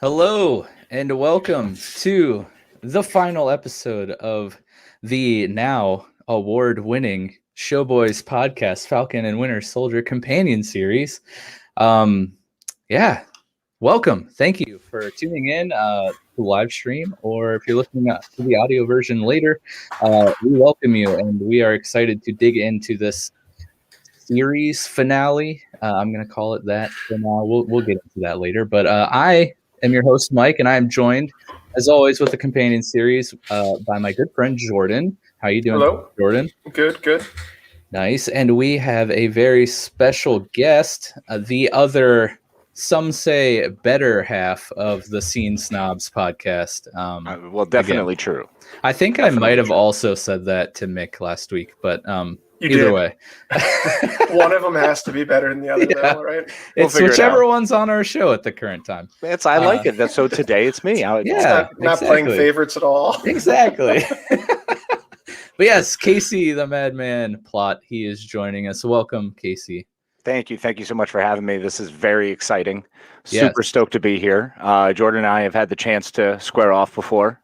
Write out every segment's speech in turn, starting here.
Hello and welcome to the final episode of the now award-winning Showboys podcast, Falcon and Winter Soldier Companion Series. Welcome. Thank you for tuning in to live stream, or if you're listening to the audio version later, we welcome you, and we are excited to dig into this series finale. I'm going to call it that for now. We'll get into that later, but I am your host, Mike, and I am joined, as always, with the companion series by my good friend, Jordan. How you doing, Hello. Jordan? Good. Nice. And we have a very special guest, the other, some say, better half of the Scene Snobs podcast. Definitely true. I think definitely I might have also said that to Mick last week, but either way. One of them has to be better than the other, though, right? It's whichever one's on our show at the current time. I like it. So today it's me. Not playing favorites at all. Exactly. But yes, Casey, the Madman Plot, he is joining us. Welcome, Casey. Thank you so much for having me. This is very exciting. Super stoked to be here. Jordan and I have had the chance to square off before,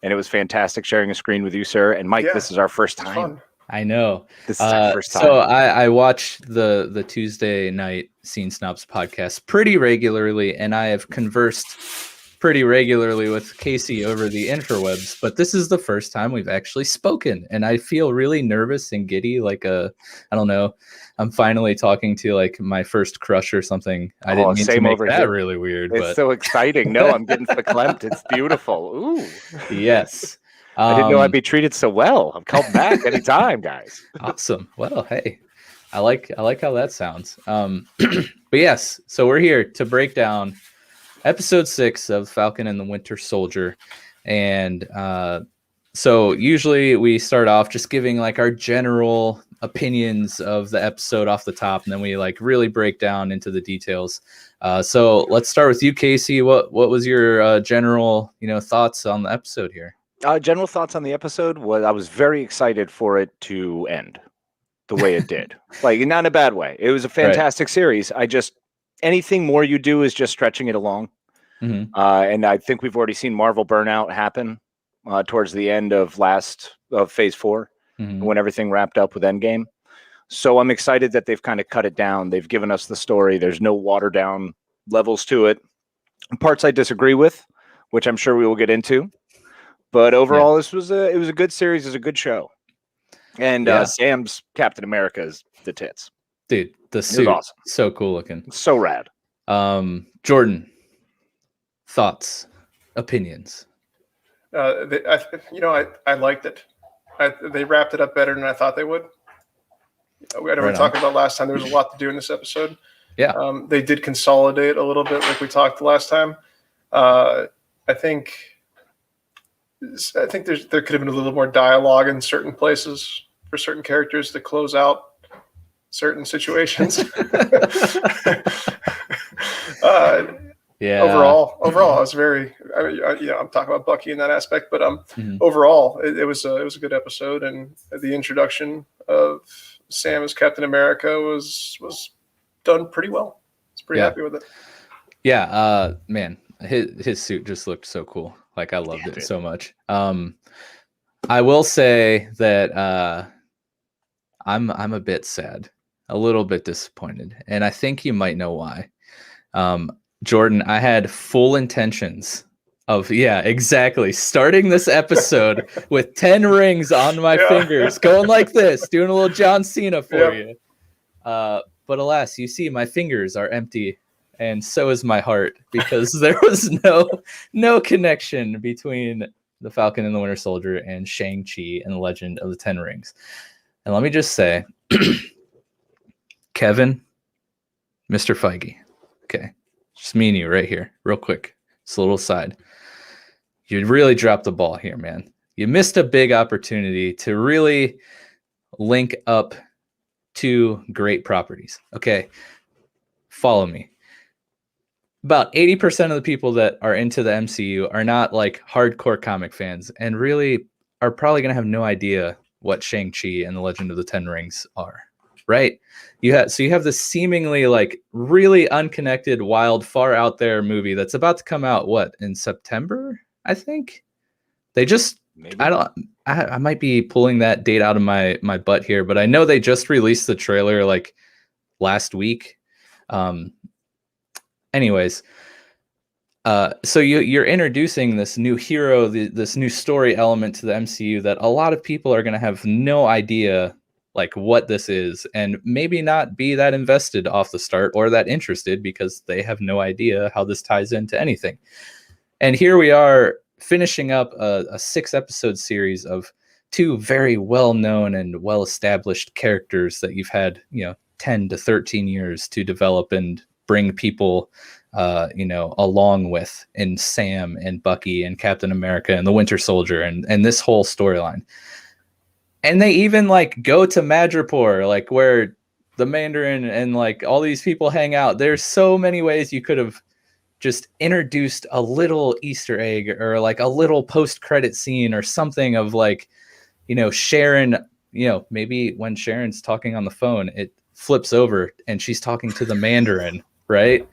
and it was fantastic sharing a screen with you, sir. And Mike, this is our first time. Fun. I know. This is our first time. So I watched the Tuesday night Scene Snobs podcast pretty regularly, and I have conversed pretty regularly with Casey over the interwebs, but this is the first time we've actually spoken, and I feel really nervous and giddy, like I don't know, I'm finally talking to like my first crush or something. I didn't mean to make that here. Really weird. It's so exciting. No, I'm getting verklempt. It's beautiful. Ooh. Yes. I didn't know I'd be treated so well. I'm called back anytime, guys. Awesome. Well, hey, I like how that sounds. But yes, so we're here to break down episode 6 of Falcon and the Winter Soldier. And so usually we start off just giving like our general opinions of the episode off the top, and then we like really break down into the details. So let's start with you, Casey. What was your general thoughts on the episode here? General thoughts on the episode was I was very excited for it to end the way it did. Like, not in a bad way. It was a fantastic series. Anything more you do is just stretching it along. Mm-hmm. And I think we've already seen Marvel burnout happen towards the end of phase 4, mm-hmm. when everything wrapped up with Endgame. So I'm excited that they've kind of cut it down. They've given us the story. There's no watered down levels to it. Parts I disagree with, which I'm sure we will get into. But overall, it was a good series. It was a good show. And Sam's Captain America is the tits. Dude, the suit, awesome. So cool looking. So rad. Jordan, thoughts, opinions? I liked it. They wrapped it up better than I thought they would. We were talking about last time. There was a lot to do in this episode. Yeah. They did consolidate a little bit, like we talked last time. I think there could have been a little more dialogue in certain places for certain characters to close out certain situations. Overall, I was very. I'm talking about Bucky in that aspect, but overall, it was a good episode, and the introduction of Sam as Captain America was done pretty well. I was pretty happy with it. Yeah, man, his suit just looked so cool. Like, I loved it so much. I will say that I'm a bit sad, a little bit disappointed, and I think you might know why. Jordan, I had full intentions of starting this episode with 10 rings on my fingers, going like this, doing a little John Cena for you. But alas, you see, my fingers are empty. And so is my heart, because there was no connection between the Falcon and the Winter Soldier and Shang-Chi and the Legend of the Ten Rings. And let me just say, Kevin, Mr. Feige, okay, just me and you right here, real quick. It's a little side. You really dropped the ball here, man. You missed a big opportunity to really link up two great properties. Okay, follow me. About 80% of the people that are into the MCU are not like hardcore comic fans, and really are probably going to have no idea what Shang-Chi and the Legend of the Ten Rings are. Right. You have this seemingly like really unconnected, wild, far out there movie that's about to come out, what, in September, I think? They just Maybe. I might be pulling that date out of my butt here, but I know they just released the trailer like last week. Anyways, so you're introducing this new hero, this new story element to the MCU that a lot of people are going to have no idea like what this is, and maybe not be that invested off the start or that interested because they have no idea how this ties into anything. And here we are finishing up a 6-episode series of 2 very well-known and well-established characters that you've had, 10 to 13 years to develop and bring people along with, in Sam and Bucky and Captain America and the Winter Soldier and this whole storyline. And they even like go to Madripoor, like where the Mandarin and like all these people hang out. There's so many ways you could have just introduced a little Easter egg or like a little post-credit scene or something of like, Sharon, maybe when Sharon's talking on the phone, it flips over and she's talking to the Mandarin, right?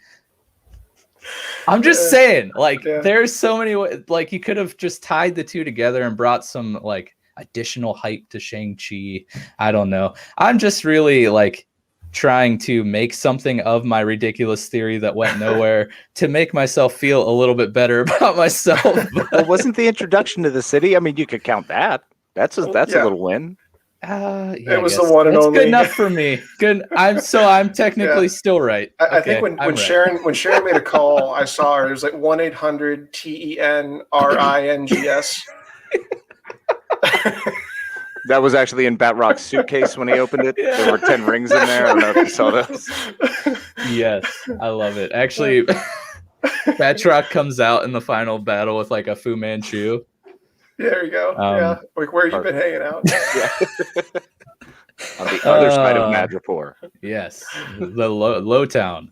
I'm just saying, like, there's so many ways, like, you could have just tied the two together and brought some, like, additional hype to Shang-Chi. I don't know. I'm just really, like, trying to make something of my ridiculous theory that went nowhere to make myself feel a little bit better about myself. Well, wasn't the introduction to the city? I mean, you could count that. That's a little win. It was the one and it's only. Good enough for me. Good. I'm technically still right. I think when right. Sharon made a call, I saw her. It was like 1-800-TENRINGS. That was actually in Batrock's suitcase when he opened it. Yeah. There were 10 rings in there. I don't know if you saw those. Yes, I love it. Actually, Batrock comes out in the final battle with like a Fu Manchu. There you go. Like where you been hanging out? Yeah. On the other side of Madripoor. Yes, the low town.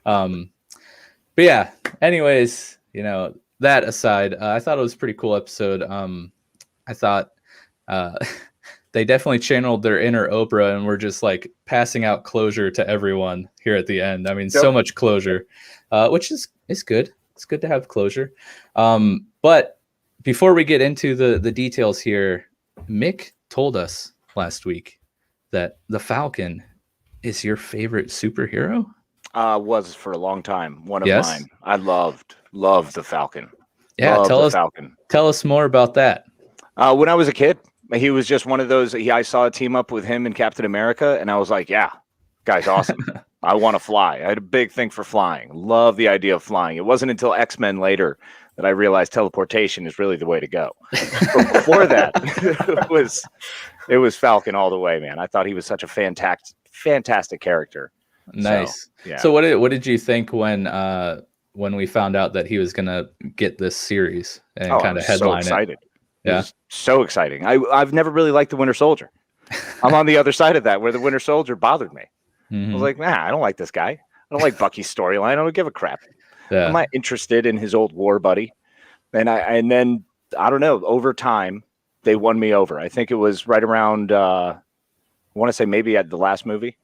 But yeah. Anyways, that aside, I thought it was a pretty cool episode. I thought they definitely channeled their inner Oprah and were just like passing out closure to everyone here at the end. I mean, so much closure, which is good. It's good to have closure. But before we get into the details here, Mick told us last week that the Falcon is your favorite superhero. Was for a long time one of mine. I loved the Falcon. Yeah, tell us more about that. When I was a kid, he was just one of those. I saw a team up with him and Captain America, and I was like, yeah, guy's awesome. I want to fly. I had a big thing for flying. Love the idea of flying. It wasn't until X-Men later that I realized teleportation is really the way to go. But before that, it was Falcon all the way, man. I thought he was such a fantastic character. Nice. So what did you think when we found out that he was gonna get this series and kind of headline it? Yeah, so exciting. I've never really liked the Winter Soldier. I'm on the other side of that, where the Winter Soldier bothered me. I was like, I don't like this guy. I don't like Bucky's storyline. I don't give a crap. Yeah. I'm not interested in his old war buddy. And then I don't know. Over time, they won me over. I think it was right around. I want to say maybe at the last movie.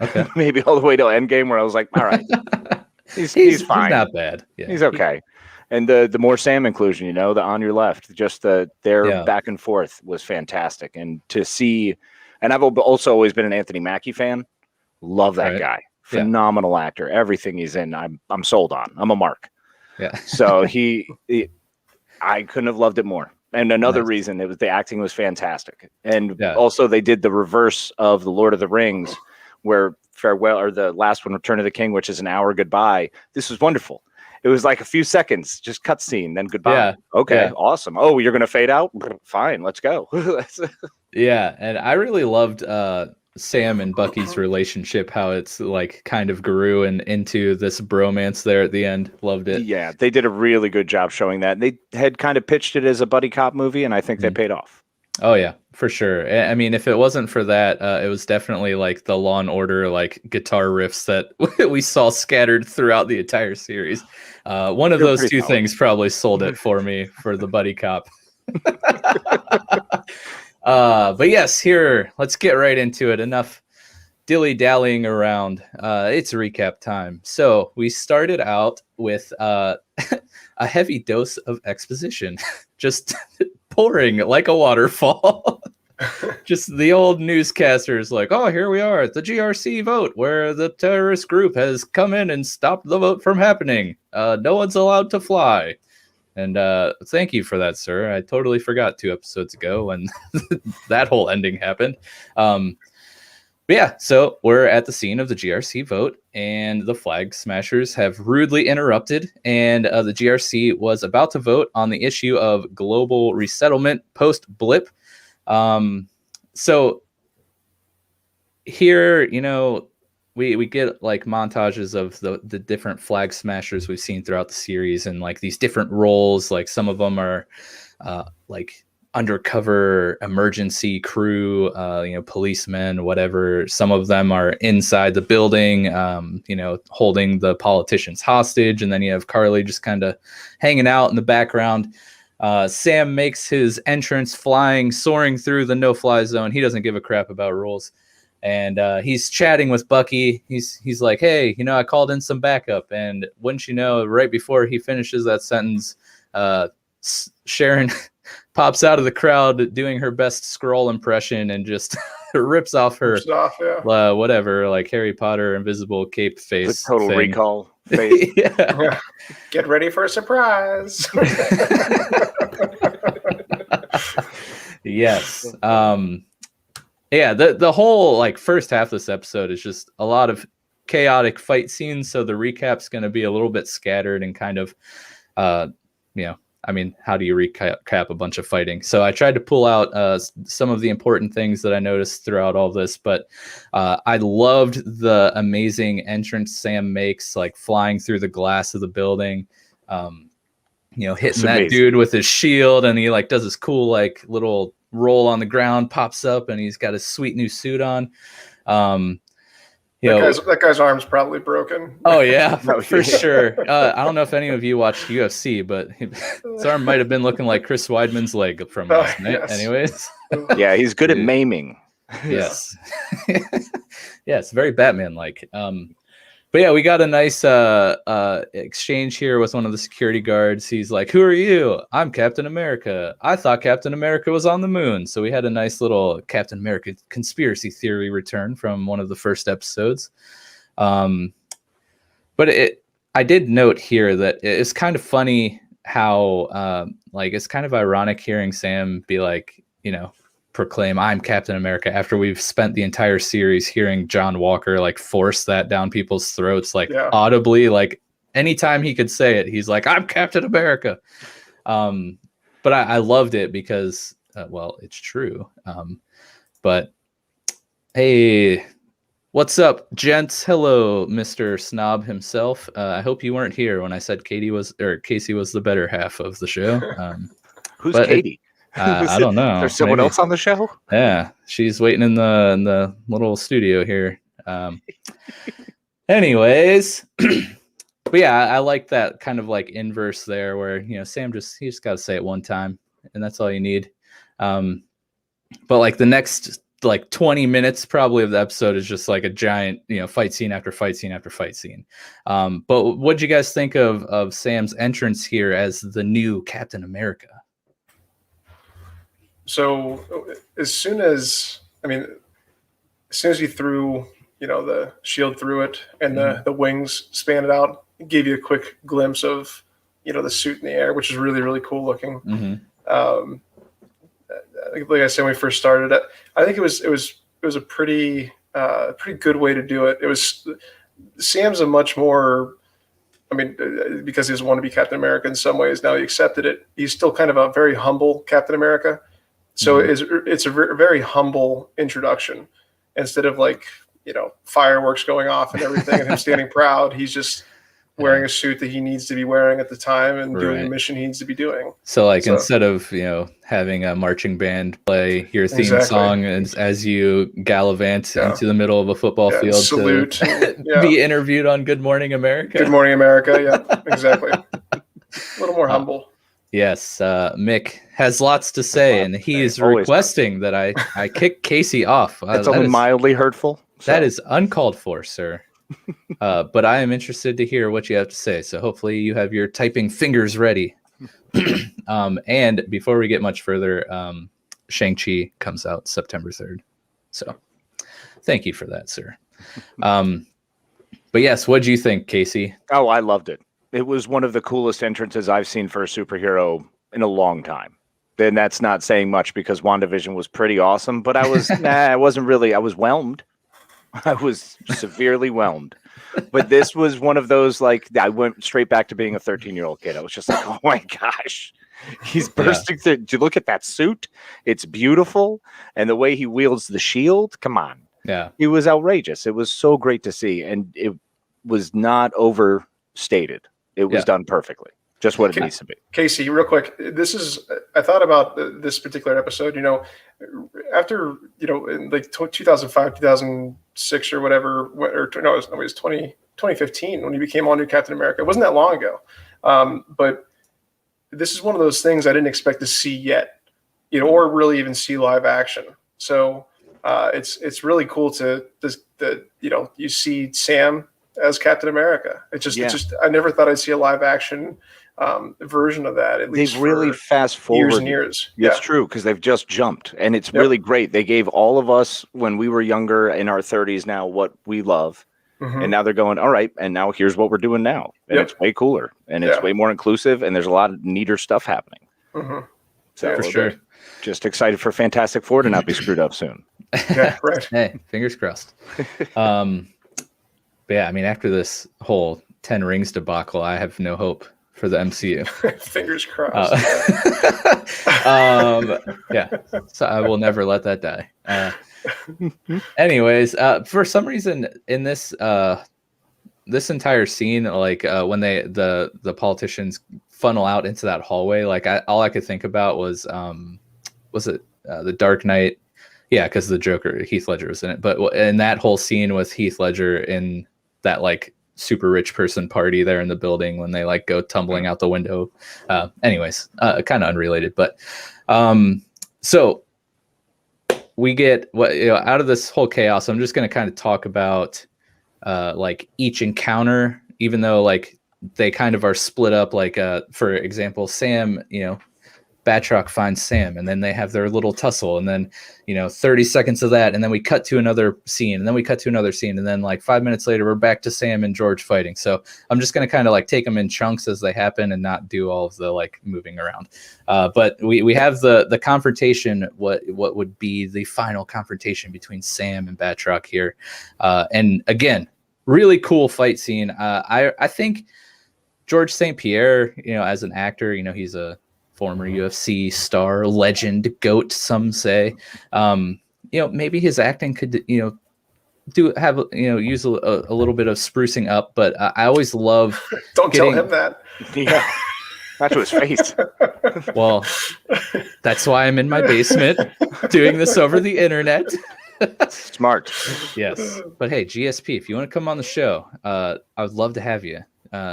Okay. Maybe all the way to Endgame, where I was like, all right, he's fine. He's not bad. Yeah. He's okay. And the more Sam inclusion, the on your left, just their back and forth was fantastic. And to see, and I've also always been an Anthony Mackie fan. Love that guy. Phenomenal actor. Everything he's in, I'm sold on. I'm a mark. Yeah. So I couldn't have loved it more. And another reason, the acting was fantastic. And also they did the reverse of the Lord of the Rings, where farewell, or the last one, Return of the King, which is an hour goodbye. This was wonderful. It was like a few seconds, just cutscene, then goodbye. Yeah. Okay, awesome. Oh, you're gonna fade out? Fine, let's go. Yeah, and I really loved Sam and Bucky's relationship, how it's like kind of grew and into this bromance there at the end. Loved it. Yeah, they did a really good job showing that. They had kind of pitched it as a buddy cop movie, and I think they paid off. Oh yeah, for sure. I mean, if it wasn't for that, it was definitely like the Law and Order like guitar riffs that we saw scattered throughout the entire series. One of those two things probably sold it for me for the buddy cop. But yes, here, let's get right into it. Enough dilly-dallying around, it's recap time. So we started out with a heavy dose of exposition, just pouring like a waterfall. Just the old newscasters like, oh, here we are at the GRC vote where the terrorist group has come in and stopped the vote from happening. No one's allowed to fly. And thank you for that, sir. I totally forgot 2 episodes ago when that whole ending happened. But yeah, so we're at the scene of the GRC vote, and the Flag Smashers have rudely interrupted, and the GRC was about to vote on the issue of global resettlement post-blip. So here, you know, we get like montages of the different Flag Smashers we've seen throughout the series, and like these different roles. Like some of them are like undercover emergency crew, you know, policemen, whatever. Some of them are inside the building, you know, holding the politicians hostage, and then you have Carly just kind of hanging out in the background. Sam makes his entrance flying, soaring through the no-fly zone. He doesn't give a crap about rules. And he's chatting with Bucky. He's like, hey, you know, I called in some backup. And wouldn't you know, right before he finishes that sentence, Sharon pops out of the crowd doing her best Skrull impression and just rips off her whatever, like Harry Potter invisible cape face. The Total thing. Recall face. Yeah. Get ready for a surprise. Yes. Yeah, the whole like first half of this episode is just a lot of chaotic fight scenes, so the recap's going to be a little bit scattered and kind of you know, I mean, how do you recap a bunch of fighting? So I tried to pull out some of the important things that I noticed throughout all this, but I loved the amazing entrance Sam makes, like flying through the glass of the building, you know, hitting that dude with his shield, and he like does this cool like little roll on the ground, pops up, and he's got his sweet new suit on. That guy's arm's probably broken. Oh yeah, for sure. I don't know if any of you watched UFC, but his arm might have been looking like Chris Weidman's leg from last night. Yes. Anyways, yeah, he's good at maiming. Yes. Yes, very Batman-like. But yeah, we got a nice exchange here with one of the security guards. He's like, who are you? I'm Captain America. I thought Captain America was on the moon. So we had a nice little Captain America conspiracy theory return from one of the first episodes. But I did note here that it's kind of funny how like it's kind of ironic hearing Sam be like, you know, proclaim I'm Captain America after we've spent the entire series hearing John Walker like force that down people's throats, like audibly, like anytime he could say it, he's like, I'm Captain America. But I loved it because, well, it's true. But hey, what's up, gents? Hello, Mr. Snob himself. I hope you weren't here when I said Casey was the better half of the show. Who's Katie? I don't know. There's someone else on the show? Yeah, she's waiting in the little studio here. Anyways, but yeah, I like that kind of like inverse there, where you know Sam he just got to say it one time, and that's all you need. But like the next like 20 minutes probably of the episode is just like a giant, you know, fight scene after fight scene after fight scene. But what'd you guys think of Sam's entrance here as the new Captain America? So as soon as he threw, you know, the shield through it and the wings span it out, it gave you a quick glimpse of, you know, the suit in the air, which is really, really cool looking. Like I said, when we first started it, I think it was a pretty good way to do it. It was Sam's a much more, I mean, because he doesn't want to be Captain America in some ways, now he accepted it. He's still kind of a very humble Captain America. So it's a very humble introduction. Instead of like, you know, fireworks going off and everything and him standing proud, he's just wearing a suit that he needs to be wearing at the time and doing the mission he needs to be doing. So instead of, you know, having a marching band play your theme song as you gallivant into the middle of a football field salute, to be interviewed on Good Morning America. Good Morning America, yeah, exactly. A little more humble. Yes, Mick has lots to say, and he is requesting that I kick Casey off. It's only mildly hurtful. That is uncalled for, sir. But I am interested to hear what you have to say. So hopefully you have your typing fingers ready. And before we get much further, Shang-Chi comes out September 3rd. So thank you for that, sir. But yes, what do you think, Casey? Oh, I loved it. It was one of the coolest entrances I've seen for a superhero in a long time. Then that's not saying much because WandaVision was pretty awesome, but I was, I wasn't really, I was whelmed. I was severely whelmed. But this was one of those, like, I went straight back to being a 13-year-old kid. I was just like, oh my gosh, he's bursting through. Do you look at that suit? It's beautiful. And the way he wields the shield, come on. Yeah. It was outrageous. It was so great to see. And it was not overstated. It was done perfectly. Just what it needs to be. Casey, real quick, I thought about this particular episode, after, in like 2005, 2006 or whatever, it was 2015 when he became all new Captain America. It wasn't that long ago. But this is one of those things I didn't expect to see yet, or really even see live action. So it's really cool you see Sam as Captain America. I never thought I'd see a live action version of that. At least they've really fast forward years and years. It's true, because they've just jumped, and it's really great. They gave all of us when we were younger in our 30s now what we love, and now they're going, all right, and now here's what we're doing now, and it's way cooler, and it's way more inclusive, and there's a lot of neater stuff happening. So for sure, just excited for Fantastic Four to not be screwed up soon. Yeah, right. Hey, fingers crossed. But yeah, I mean, after this whole 10 Rings debacle, I have no hope for the MCU. Fingers crossed. Yeah, so I will never let that die. Anyways, for some reason in this entire scene, like when the politicians funnel out into that hallway, like all I could think about was it the Dark Knight? Yeah, because the Joker, Heath Ledger, was in it. But in that whole scene with Heath Ledger in that like super rich person party there in the building when they like go tumbling out the window. Anyways, kind of unrelated, but so we get out of this whole chaos. I'm just going to kind of talk about like each encounter, even though like they kind of are split up. Like for example, Sam, Batroc finds Sam, and then they have their little tussle, and then 30 seconds of that, and then we cut to another scene, and then we cut to another scene, and then like 5 minutes later we're back to Sam and George fighting. So I'm just going to kind of like take them in chunks as they happen and not do all of the like moving around. But we have the confrontation, what would be the final confrontation between Sam and Batroc here, and again, really cool fight scene. I think George St. Pierre, as an actor, he's a former UFC star, legend, GOAT, some say. Maybe his acting could, use a little bit of sprucing up. But I always love. Don't tell him that. Yeah, not to his face. Well, that's why I'm in my basement doing this over the internet. Smart. Yes, but hey, GSP, if you want to come on the show, I would love to have you.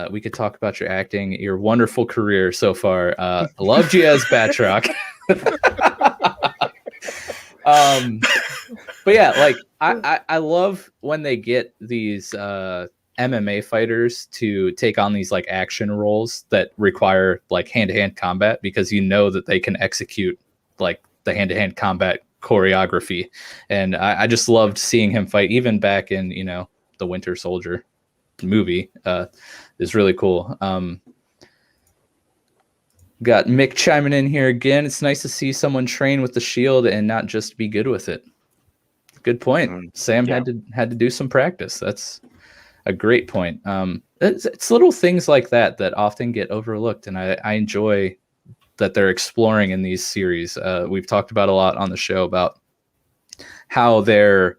We could talk about your acting, your wonderful career so far. I loved you as Batroc. But yeah, like I love when they get these MMA fighters to take on these like action roles that require like hand-to-hand combat, because that they can execute like the hand-to-hand combat choreography. And I just loved seeing him fight, even back in the Winter Soldier movie. Is really cool. Got Mick chiming in here again. It's nice to see someone train with the shield and not just be good with it. Good point. Sam had to do some practice. That's a great point. It's little things like that often get overlooked, and I enjoy that they're exploring in these series. We've talked about a lot on the show about how they're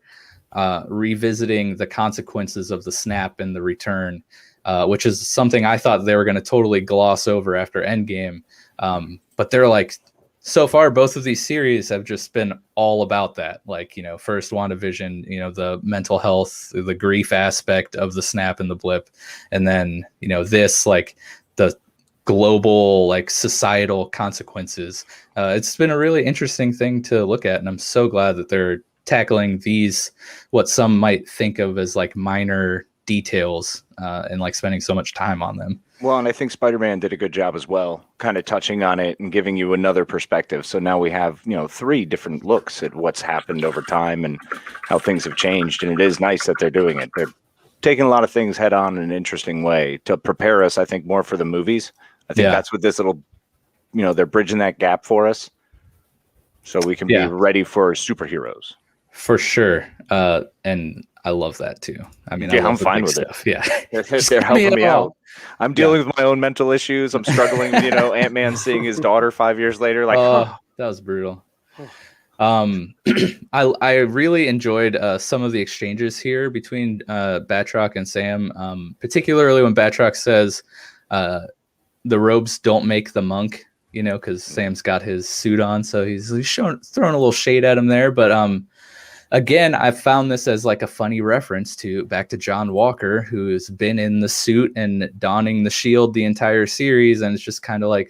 revisiting the consequences of the snap and the return, which is something I thought they were going to totally gloss over after Endgame. But they're like, so far, both of these series have just been all about that. Like, first WandaVision, the mental health, the grief aspect of the snap and the blip. And then, this, like the global, like societal consequences. It's been a really interesting thing to look at. And I'm so glad that they're tackling these, what some might think of as like minor details, and like spending so much time on them. Well, and I think Spider-Man did a good job as well, kind of touching on it and giving you another perspective. So now we have, 3 different looks at what's happened over time and how things have changed. And it is nice that they're doing it. They're taking a lot of things head on in an interesting way to prepare us, I think, more for the movies. I think that's what this little, they're bridging that gap for us so we can be ready for superheroes. For sure. And I love that too. I mean, I'm fine with stuff. it. Yeah. They're helping me out. I'm dealing with my own mental issues. I'm struggling, Ant-Man seeing his daughter 5 years later. Like, that was brutal. I really enjoyed some of the exchanges here between Batroc and Sam, particularly when Batroc says the robes don't make the monk, because Sam's got his suit on, so he's throwing a little shade at him there. But again, I found this as like a funny reference back to John Walker, who's been in the suit and donning the shield the entire series, and it's just kind of like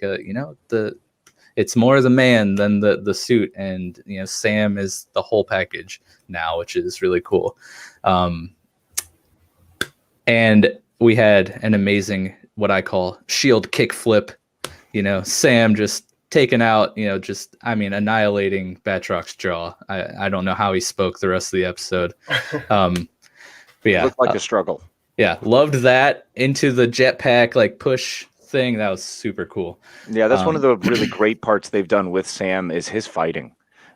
it's more the man than the suit, and Sam is the whole package now, which is really cool. And we had an amazing, what I call shield kick flip. Sam just taken out, annihilating Batroc's jaw. I don't know how he spoke the rest of the episode. But yeah, it looked like a struggle. Yeah, loved that into the jetpack like push thing. That was super cool. Yeah, that's one of the really great parts they've done with Sam is his fighting.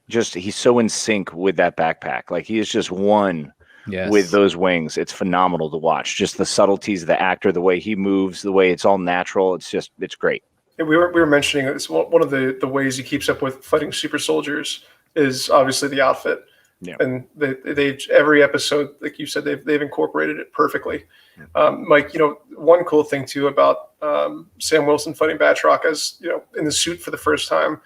Just he's so in sync with that backpack. Like he is just one with those wings. It's phenomenal to watch. Just the subtleties of the actor, the way he moves, the way it's all natural. It's great. Yeah, we were mentioning it's one of the ways he keeps up with fighting super soldiers is obviously the outfit. Yeah. And they every episode, like you said, they've incorporated it perfectly. Mike, one cool thing too about Sam Wilson fighting Batroc as in the suit for the first time,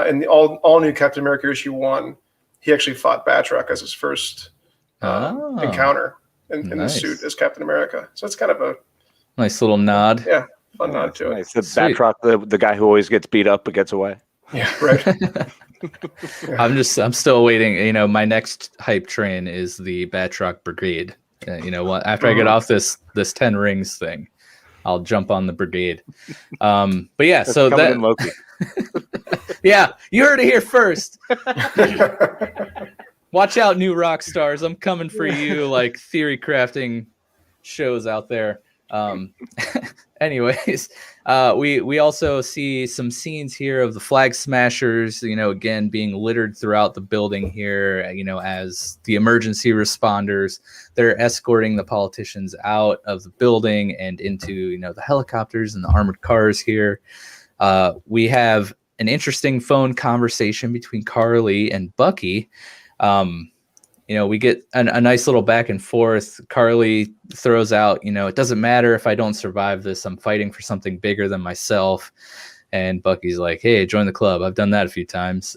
in the all new Captain America issue 1, he actually fought Batroc as his first encounter in the suit as Captain America. So it's kind of a nice little nod. Yeah, fun nod to it. Nice. The Batroc, the guy who always gets beat up but gets away. Yeah, right. I'm still waiting. My next hype train is the Batroc Brigade. After I get off this 10 rings thing, I'll jump on the brigade. But yeah, That's so that in Loki. Yeah, you heard it here first. Watch out, new rock stars. I'm coming for you, like theory crafting shows out there. Anyways, we also see some scenes here of the flag smashers, again, being littered throughout the building here, as the emergency responders, they're escorting the politicians out of the building and into, the helicopters and the armored cars here. We have an interesting phone conversation between Carly and Bucky. We get a nice little back and forth. Carly throws out, it doesn't matter if I don't survive this. I'm fighting for something bigger than myself. And Bucky's like, hey, join the club. I've done that a few times.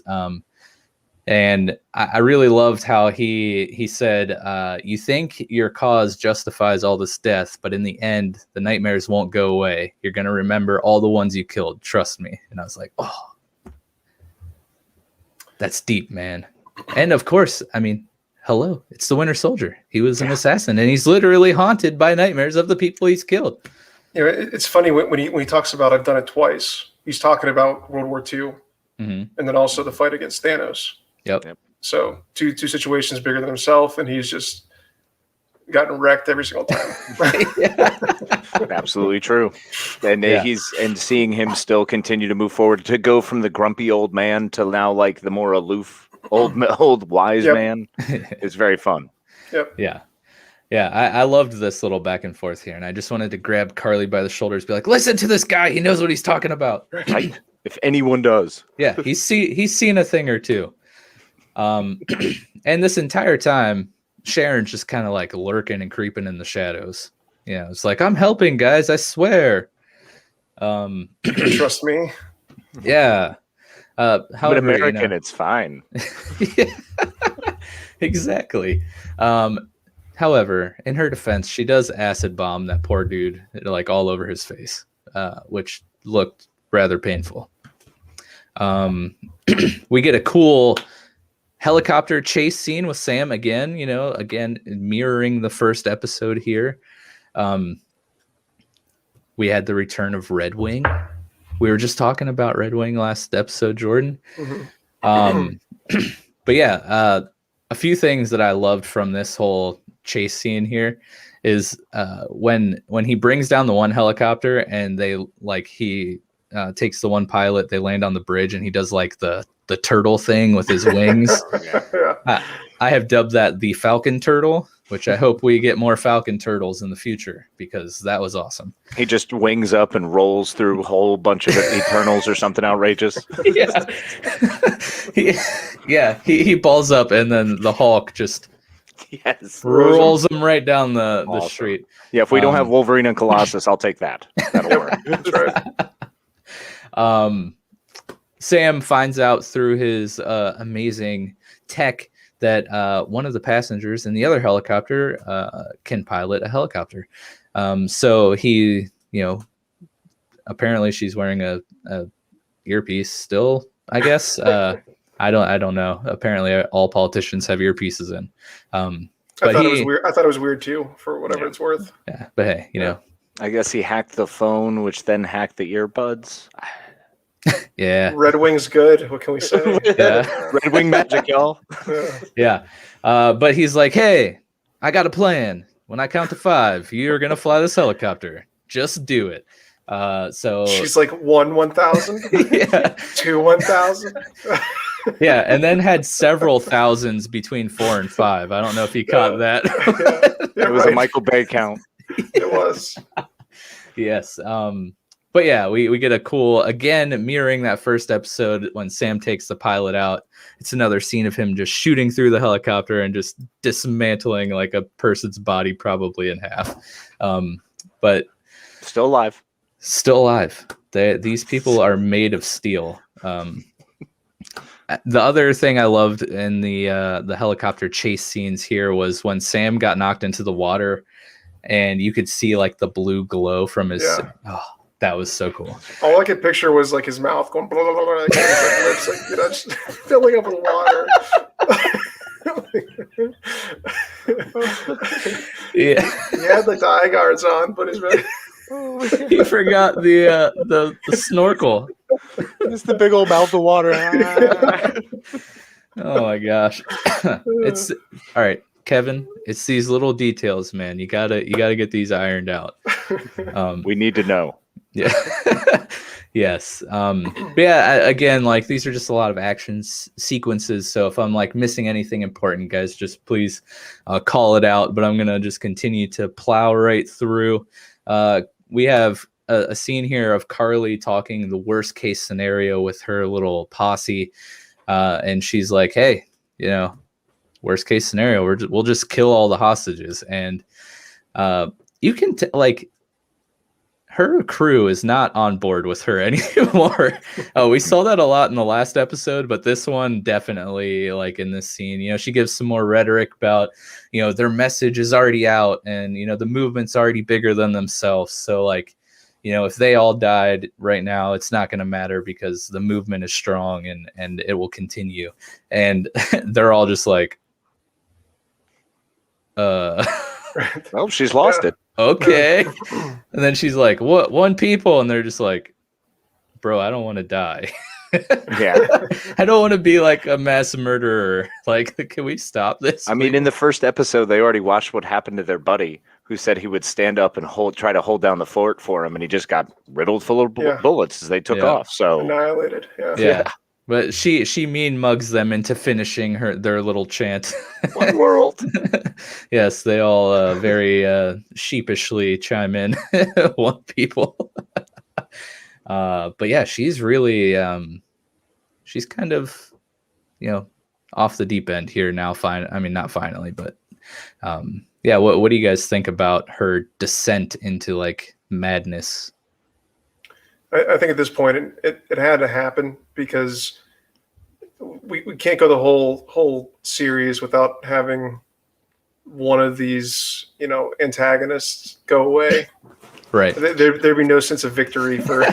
And I really loved how he said, you think your cause justifies all this death, but in the end, the nightmares won't go away. You're going to remember all the ones you killed. Trust me. And I was like, oh, that's deep, man. And of course, hello, it's the Winter Soldier. He was an assassin, and he's literally haunted by nightmares of the people he's killed. It's funny when he talks about I've done it twice. He's talking about World War II, and then also the fight against Thanos. Yep. So two situations bigger than himself, and he's just gotten wrecked every single time. Absolutely true. And seeing him still continue to move forward, to go from the grumpy old man to now like the more aloof old wise man is very fun. Yeah, I loved this little back and forth here, and I just wanted to grab Carly by the shoulders, be like, listen to this guy, he knows what he's talking about. Right. If anyone does. Yeah, he's seen a thing or two. And this entire time Sharon's just kind of like lurking and creeping in the shadows. It's like, I'm helping, guys, I swear. Trust me. Yeah. But American, it's fine. Yeah, exactly. However, in her defense, she does acid bomb that poor dude like all over his face, which looked rather painful. We get a cool helicopter chase scene with Sam again, again mirroring the first episode here. We had the return of Red Wing. We were just talking about Red Wing last episode, Jordan. But yeah, a few things that I loved from this whole chase scene here is when he brings down the one helicopter and he takes the one pilot, they land on the bridge and he does like the turtle thing with his wings. I have dubbed that the Falcon turtle, which I hope we get more Falcon turtles in the future because that was awesome. He just wings up and rolls through a whole bunch of Eternals or something outrageous. He balls up and then the Hulk just rolls him right down the street. Yeah, if we don't have Wolverine and Colossus, I'll take that. That'll work. That's right. Sam finds out through his amazing tech that one of the passengers in the other helicopter can pilot a helicopter. So he, apparently she's wearing a earpiece still, I guess. I don't know. Apparently all politicians have earpieces in. But I thought it was weird. I thought it was weird too, for whatever it's worth. Yeah, but hey, I guess he hacked the phone, which then hacked the earbuds. Yeah. Red Wing's good. What can we say? Yeah. Red Wing magic, y'all. Yeah. But he's like, hey, I got a plan. When I count to 5, you're going to fly this helicopter. Just do it. So she's like 1,000, yeah. 2 1,000. Yeah, and then had several thousands between 4 and 5. I don't know if you caught that. Yeah, it was a Michael Bay count. It was. Yes. But yeah, we get a cool, again, mirroring that first episode when Sam takes the pilot out. It's another scene of him just shooting through the helicopter and just dismantling like a person's body probably in half. But still alive. Still alive. These people are made of steel. The other thing I loved in the helicopter chase scenes here was when Sam got knocked into the water and you could see like the blue glow from his... Yeah. Oh, that was so cool. All I could picture was like his mouth going blah, blah, blah, blah, like, his lips, just filling up with water. Yeah, he had like the eye guards on, but his he forgot the snorkel. Just the big old mouth of water. Oh my gosh. It's all right, Kevin. It's these little details, man. You gotta get these ironed out. We need to know. Yeah. Yes. But yeah, again, like these are just a lot of action sequences. So if I'm like missing anything important, guys, just please call it out. But I'm going to just continue to plow right through. We have a scene here of Carly talking the worst case scenario with her little posse. And she's like, hey, worst case scenario, we'll just kill all the hostages. And you can her crew is not on board with her anymore. We saw that a lot in the last episode, but this one definitely, like in this scene, she gives some more rhetoric about, their message is already out and, the movement's already bigger than themselves. So like, if they all died right now, it's not going to matter because the movement is strong and it will continue. And they're all just like, well, she's lost it. Okay. And then she's like, what, 1 people? And they're just like, bro, I don't want to die. Yeah. I don't want to be like a mass murderer. Like, can we stop this? I mean, in the first episode, they already watched what happened to their buddy who said he would stand up and try to hold down the fort for him. And he just got riddled full of bullets as they took off. So annihilated. Yeah. But she mean mugs them into finishing their little chant. One world. Yes, they all very sheepishly chime in. 1 people. But yeah, she's really she's kind of off the deep end here now. I mean, not finally, but yeah. What do you guys think about her descent into like madness? I think at this point it had to happen because we can't go the whole series without having one of these antagonists go away. Right. There'd be no sense of victory for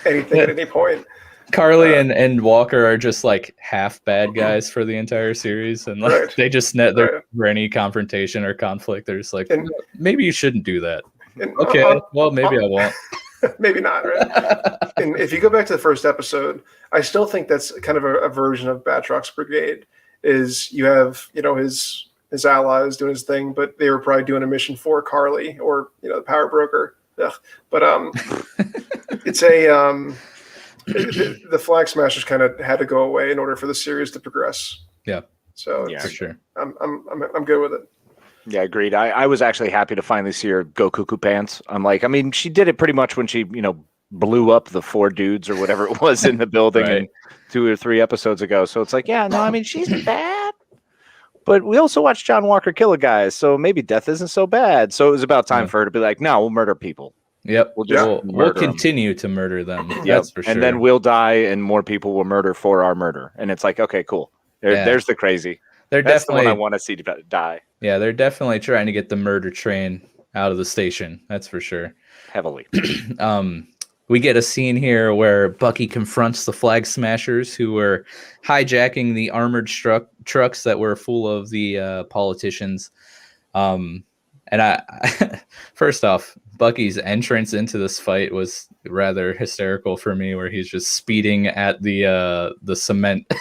anything at any point. Carly and Walker are just like half bad guys for the entire series, and like Right. they just there's never any confrontation or conflict. They're just like, And- maybe you shouldn't do that. And, Okay, well maybe I won't. maybe not, right? And if you go back to the first episode, I still think that's kind of a version of Batrock's brigade. Is you have his allies doing his thing, but they were probably doing a mission for Carly or the power broker. Ugh. But it's a the Flag Smashers kind of had to go away in order for the series to progress. Yeah. So Yeah, for sure. I'm good with it. Yeah, agreed. I was actually happy to finally see her go cuckoo pants. I'm like, I mean, she did it pretty much when she, blew up the 4 dudes or whatever it was in the building Right. and 2 or 3 episodes ago. So it's like, yeah, no, I mean, she's bad. But we also watched John Walker kill a guy, so maybe death isn't so bad. So it was about time for her to be like, no, we'll murder people. Yep. We'll We'll continue to murder them. Yep. That's for sure. And then we'll die and more people will murder for our murder. And it's like, okay, cool. There's the crazy. They're That's definitely the one I want to see die Yeah, they're definitely trying to get the murder train out of the station. That's for sure. heavily. We get a scene here where Bucky confronts the Flag Smashers who were hijacking the armored trucks that were full of the politicians. And I first off, Bucky's entrance into this fight was rather hysterical for me, where he's just speeding at the cement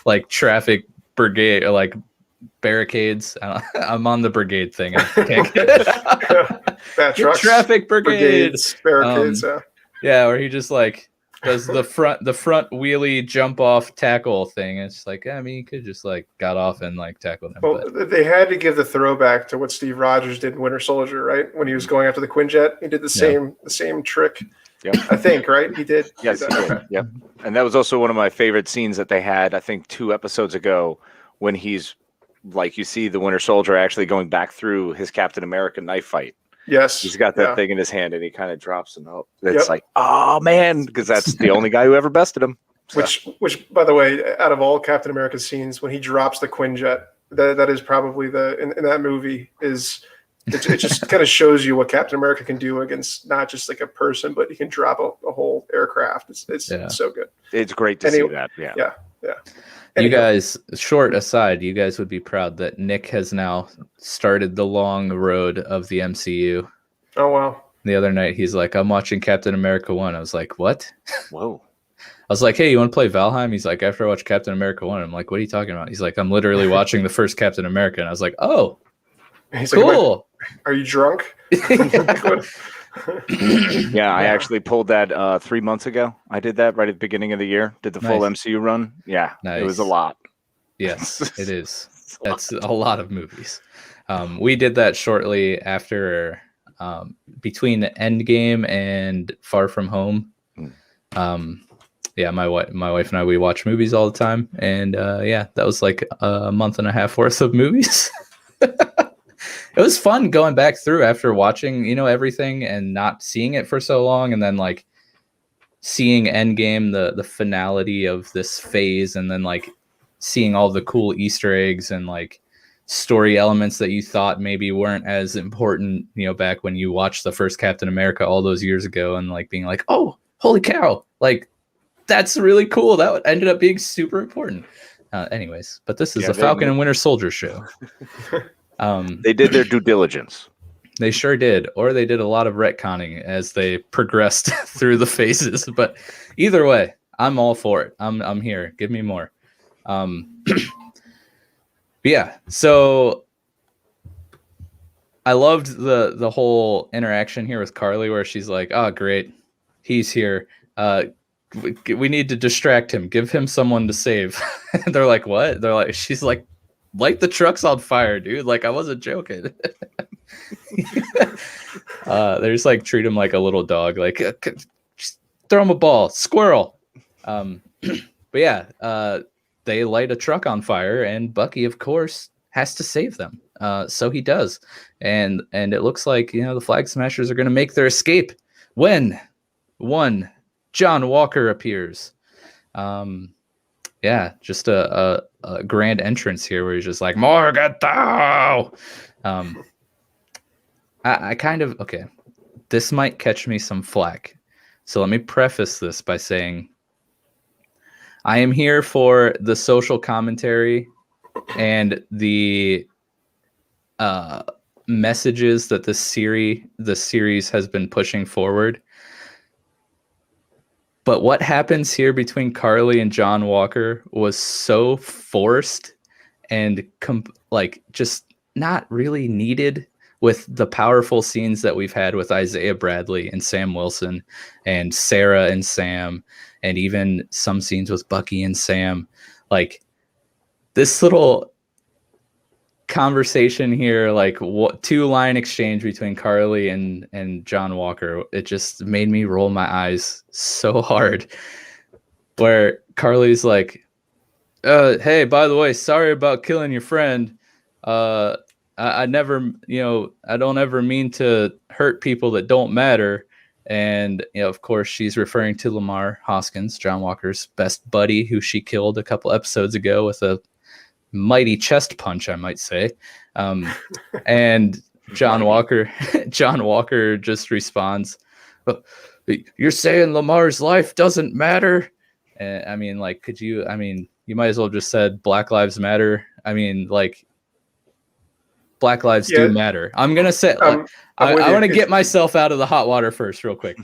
like traffic brigade, like barricades. I'm on the brigade thing. I can't Bad trucks, traffic brigade barricades. yeah, where he just like does the front wheelie jump off tackle thing. It's like, I mean, you could just like got off and like tackled him. Well, they had to give the throwback to what Steve Rogers did in Winter Soldier, right? When he was going after the Quinjet, he did the same trick. Yep. I think, right? He did. Yes, he did. Yep. And that was also one of my favorite scenes that they had, I think, 2 episodes ago, when he's like, you see the Winter Soldier actually going back through his Captain America knife fight. Yes. He's got that thing in his hand and he kind of drops him out. It's like, oh man, because that's the only guy who ever bested him. So. Which, by the way, out of all Captain America scenes, when he drops the Quinjet, that is probably in that movie it just kind of shows you what Captain America can do against not just like a person, but he can drop a whole aircraft. It's so good. It's great to see that. Yeah. You guys, short aside, you guys would be proud that Nick has now started the long road of the MCU. Oh, wow. The other night, he's like, I'm watching Captain America 1. I was like, what? Whoa. I was like, hey, you want to play Valheim? He's like, after I watch Captain America 1. I'm like, what are you talking about? He's like, I'm literally watching the first Captain America. And I was like, oh, he's cool. Like, are you drunk? Yeah, I actually pulled that 3 months ago. I did that right at the beginning of the year. Did the full MCU run. Yeah, It was a lot. Yes, it is. That's a lot of movies. We did that shortly after, between Endgame and Far From Home. Yeah, my wife and I, we watch movies all the time, and that was like a month and a half worth of movies. It was fun going back through after watching, everything and not seeing it for so long, and then like seeing Endgame, the finality of this phase, and then like seeing all the cool Easter eggs and like story elements that you thought maybe weren't as important, back when you watched the first Captain America all those years ago, and like being like, oh, holy cow, like that's really cool. That ended up being super important. Anyways, but this is a Falcon and Winter Soldier show. They did their due diligence. They sure did, or they did a lot of retconning as they progressed through the phases. But either way, I'm all for it. I'm here. Give me more. Yeah. So I loved the whole interaction here with Carly, where she's like, "Oh, great, he's here. We need to distract him. Give him someone to save." They're like, "What?" They're like, she's like, light the truck's on fire, dude. Like, I wasn't joking. They just like treat him like a little dog. Like, just throw him a ball, squirrel. But yeah, they light a truck on fire, and Bucky, of course, has to save them. So he does, and it looks like the Flag Smashers are going to make their escape when one John Walker appears. Yeah, just a grand entrance here where he's just like, Morgatho! I kind of, okay, this might catch me some flack. So let me preface this by saying I am here for the social commentary and the messages that the series has been pushing forward. But what happens here between Carly and John Walker was so forced and just not really needed with the powerful scenes that we've had with Isaiah Bradley and Sam Wilson and Sarah and Sam, and even some scenes with Bucky and Sam. Like this little conversation here, like what 2-line exchange between Carly and John Walker, it just made me roll my eyes so hard, where Carly's like, hey, by the way, sorry about killing your friend. I never, I don't ever mean to hurt people that don't matter. And, of course, she's referring to Lamar Hoskins, John Walker's best buddy, who she killed a couple episodes ago with a mighty chest punch, I might say. And John Walker just responds, "You're saying Lamar's life doesn't matter?" And I mean, like, you might as well have just said Black Lives Matter. I mean, like, Black lives do matter. I'm gonna say, I want to get myself out of the hot water first, real quick.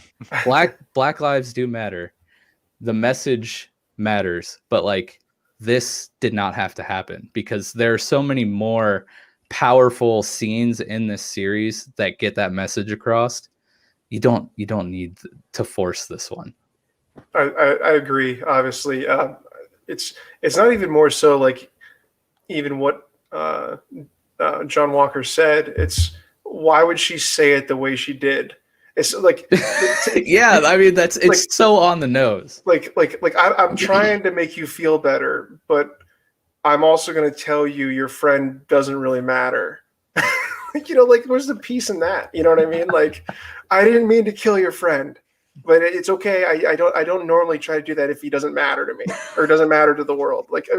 Black lives do matter. The message matters, but like, this did not have to happen, because there are so many more powerful scenes in this series that get that message across. You don't need to force this one. I agree. Obviously, it's not even more so like even what John Walker said. It's why would she say it the way she did? It's like, yeah, I mean, it's like, so on the nose. Like I'm trying to make you feel better, but I'm also going to tell you your friend doesn't really matter. Like, where's the peace in that? You know what I mean? Like, I didn't mean to kill your friend, but it's okay. I don't normally try to do that if he doesn't matter to me or doesn't matter to the world. Like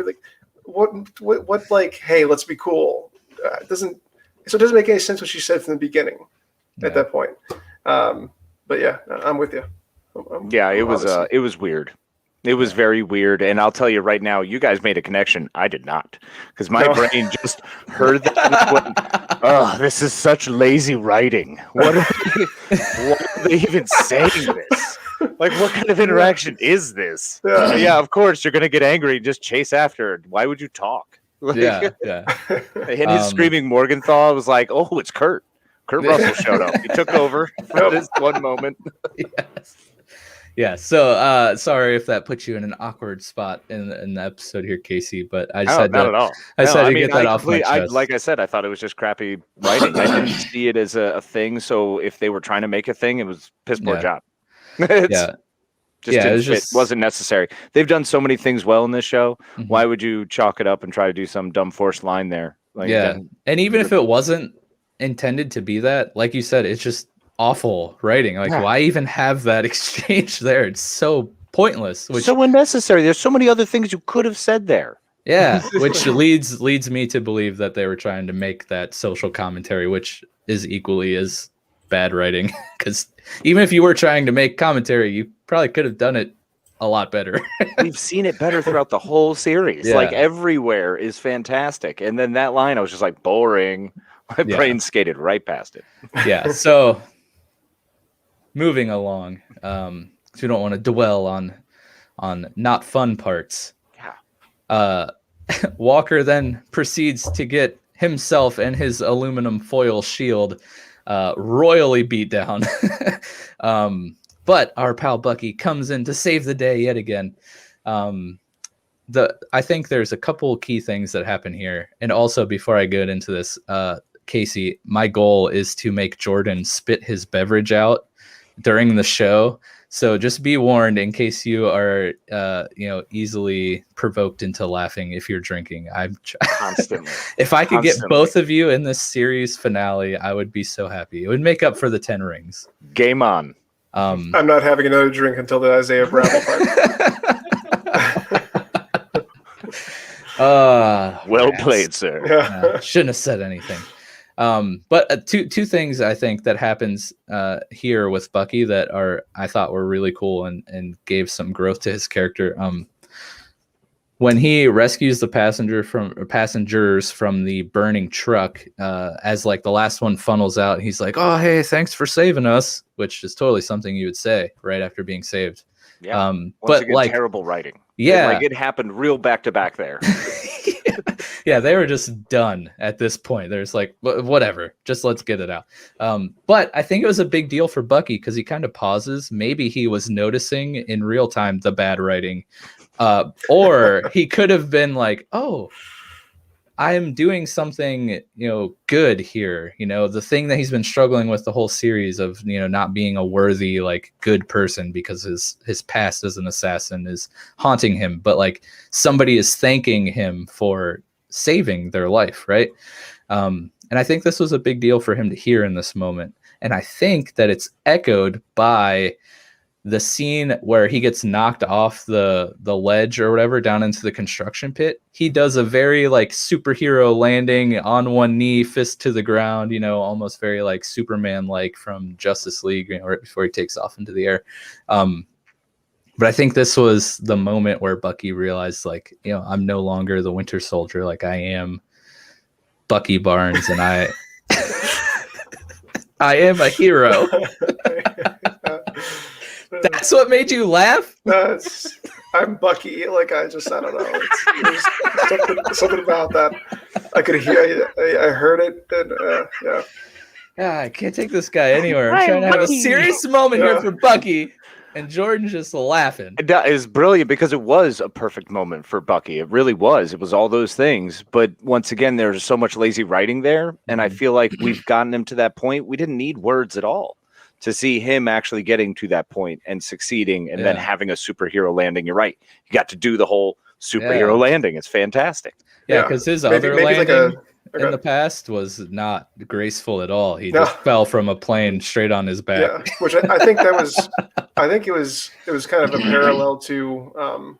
what? Like, hey, let's be cool. It doesn't make any sense what she said from the beginning. At that point. But yeah, I'm with you. It was weird. It was very weird. And I'll tell you right now, you guys made a connection. I did not, because my brain just heard that and went, oh, this is such lazy writing. What are they even saying this? Like, what kind of interaction is this? Yeah, of course, you're going to get angry and just chase after it. Why would you talk? Yeah. And his screaming Morgenthau was like, oh, it's Kurt. Kurt Russell showed up. He took over for this one moment. Yes. Yeah. So sorry if that puts you in an awkward spot in the episode here, Casey. But I just had not at all. Get that off my chest. Like I said, I thought it was just crappy writing. I didn't see it as a thing. So if they were trying to make a thing, it was piss poor job. It wasn't necessary. They've done so many things well in this show. Mm-hmm. Why would you chalk it up and try to do some dumb forced line there? Like, and even if it wasn't intended to be that, like you said, it's just awful writing. Like, why even have that exchange there? It's so pointless. So unnecessary. There's so many other things you could have said there. Yeah, which leads me to believe that they were trying to make that social commentary, which is equally as bad writing. Because even if you were trying to make commentary, you probably could have done it a lot better. We've seen it better throughout the whole series. Yeah. Like, everywhere is fantastic. And then that line, I was just like, boring. My brain skated right past it. Yeah. So moving along, so we don't want to dwell on not fun parts. Yeah. Walker then proceeds to get himself and his aluminum foil shield royally beat down. But our pal Bucky comes in to save the day yet again. I think there's a couple key things that happen here. And also, before I get into this, Casey, my goal is to make Jordan spit his beverage out during the show. So just be warned in case you are, easily provoked into laughing if you're drinking. I'm constantly. If I could get both of you in this series finale, I would be so happy. It would make up for the 10 rings. Game on. I'm not having another drink until the Isaiah Bradley part. Well played, sir. Yeah. Shouldn't have said anything. But two things I think that happens here with Bucky that I thought were really cool and gave some growth to his character. when he rescues the passengers from the burning truck, as like the last one funnels out, he's like, "Oh, hey, thanks for saving us," which is totally something you would say right after being saved. Yeah. Once But again, like terrible writing. Yeah. It happened real back to back there. Yeah, they were just done at this point. There's like, whatever, just let's get it out. But I think it was a big deal for Bucky because he kind of pauses. Maybe he was noticing in real time the bad writing, or he could have been like, "Oh, I am doing something, good here." The thing that he's been struggling with the whole series of, not being a worthy, like, good person because his past as an assassin is haunting him. But like somebody is thanking him for saving their life, right? And I think this was a big deal for him to hear in this moment. And I think that it's echoed by the scene where he gets knocked off the ledge or whatever down into the construction pit. He does a very like superhero landing on one knee, fist to the ground, almost very like Superman like from Justice League, right before he takes off into the air. But I think this was the moment where Bucky realized, like, I'm no longer the Winter Soldier. Like, I am Bucky Barnes, and I am a hero. That's what made you laugh? I'm Bucky. Like, I don't know. It's something about that. I could hear. I heard it, and yeah. Yeah, I can't take this guy anywhere. I'm trying to have a serious moment here for Bucky. And Jordan's just laughing. It is brilliant because it was a perfect moment for Bucky. It really was. It was all those things. But once again, there's so much lazy writing there. And I feel like we've gotten him to that point. We didn't need words at all to see him actually getting to that point and succeeding and then having a superhero landing. You're right. You got to do the whole superhero landing. It's fantastic. Yeah, because his other landing in the past was not graceful at all. He just fell from a plane straight on his back. Yeah, which I think that was, I think it was kind of a parallel to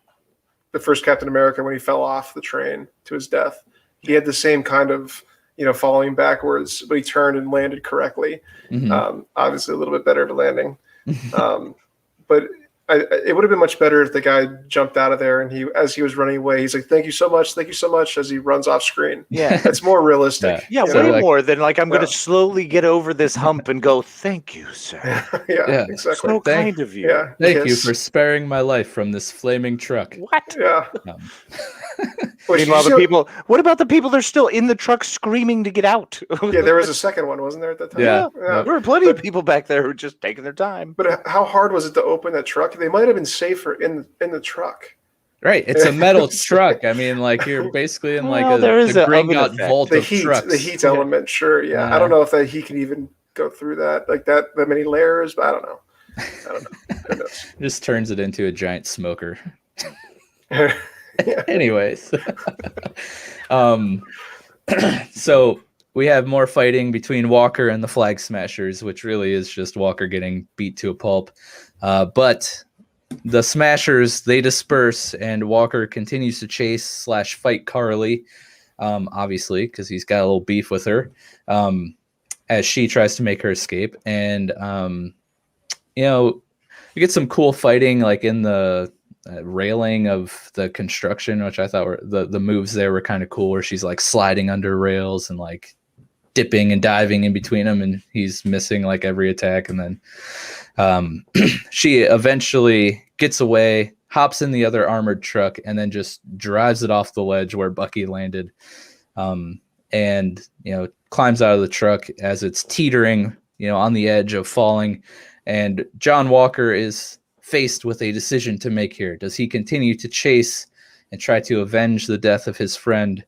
the first Captain America when he fell off the train to his death. He had the same kind of, falling backwards, but he turned and landed correctly. Mm-hmm. Obviously a little bit better of a landing. But it would have been much better if the guy jumped out of there and as he was running away, he's like, thank you so much, as he runs off screen. Yeah. That's more realistic. Yeah, way more than like, I'm going to slowly get over this hump and go, thank you, sir. Yeah, exactly. So kind of you. Yeah, thank you for sparing my life from this flaming truck. What? Yeah. Meanwhile, what about the people that are still in the truck screaming to get out? Yeah, there was a second one, wasn't there, at that time? Yeah. There were plenty of people back there who were just taking their time. But how hard was it to open that truck? They might have been safer in the truck. Right, it's a metal truck. I mean, like, you're basically in like a Gringotts vault of trucks. The heat element, sure. Yeah, I don't know if he can even go through that, like that many layers, but I don't know. Who knows? Just turns it into a giant smoker. Yeah. Anyways, so we have more fighting between Walker and the Flag Smashers, which really is just Walker getting beat to a pulp. But the Smashers, they disperse, and Walker continues to chase / fight Carly, obviously, because he's got a little beef with her, as she tries to make her escape. And, we get some cool fighting, like in the railing of the construction, which I thought were the moves there were kind of cool, where she's like sliding under rails and like dipping and diving in between them, and he's missing like every attack. And then she eventually gets away, hops in the other armored truck, and then just drives it off the ledge where Bucky landed, and climbs out of the truck as it's teetering on the edge of falling. And John Walker is faced with a decision to make here. Does he continue to chase and try to avenge the death of his friend,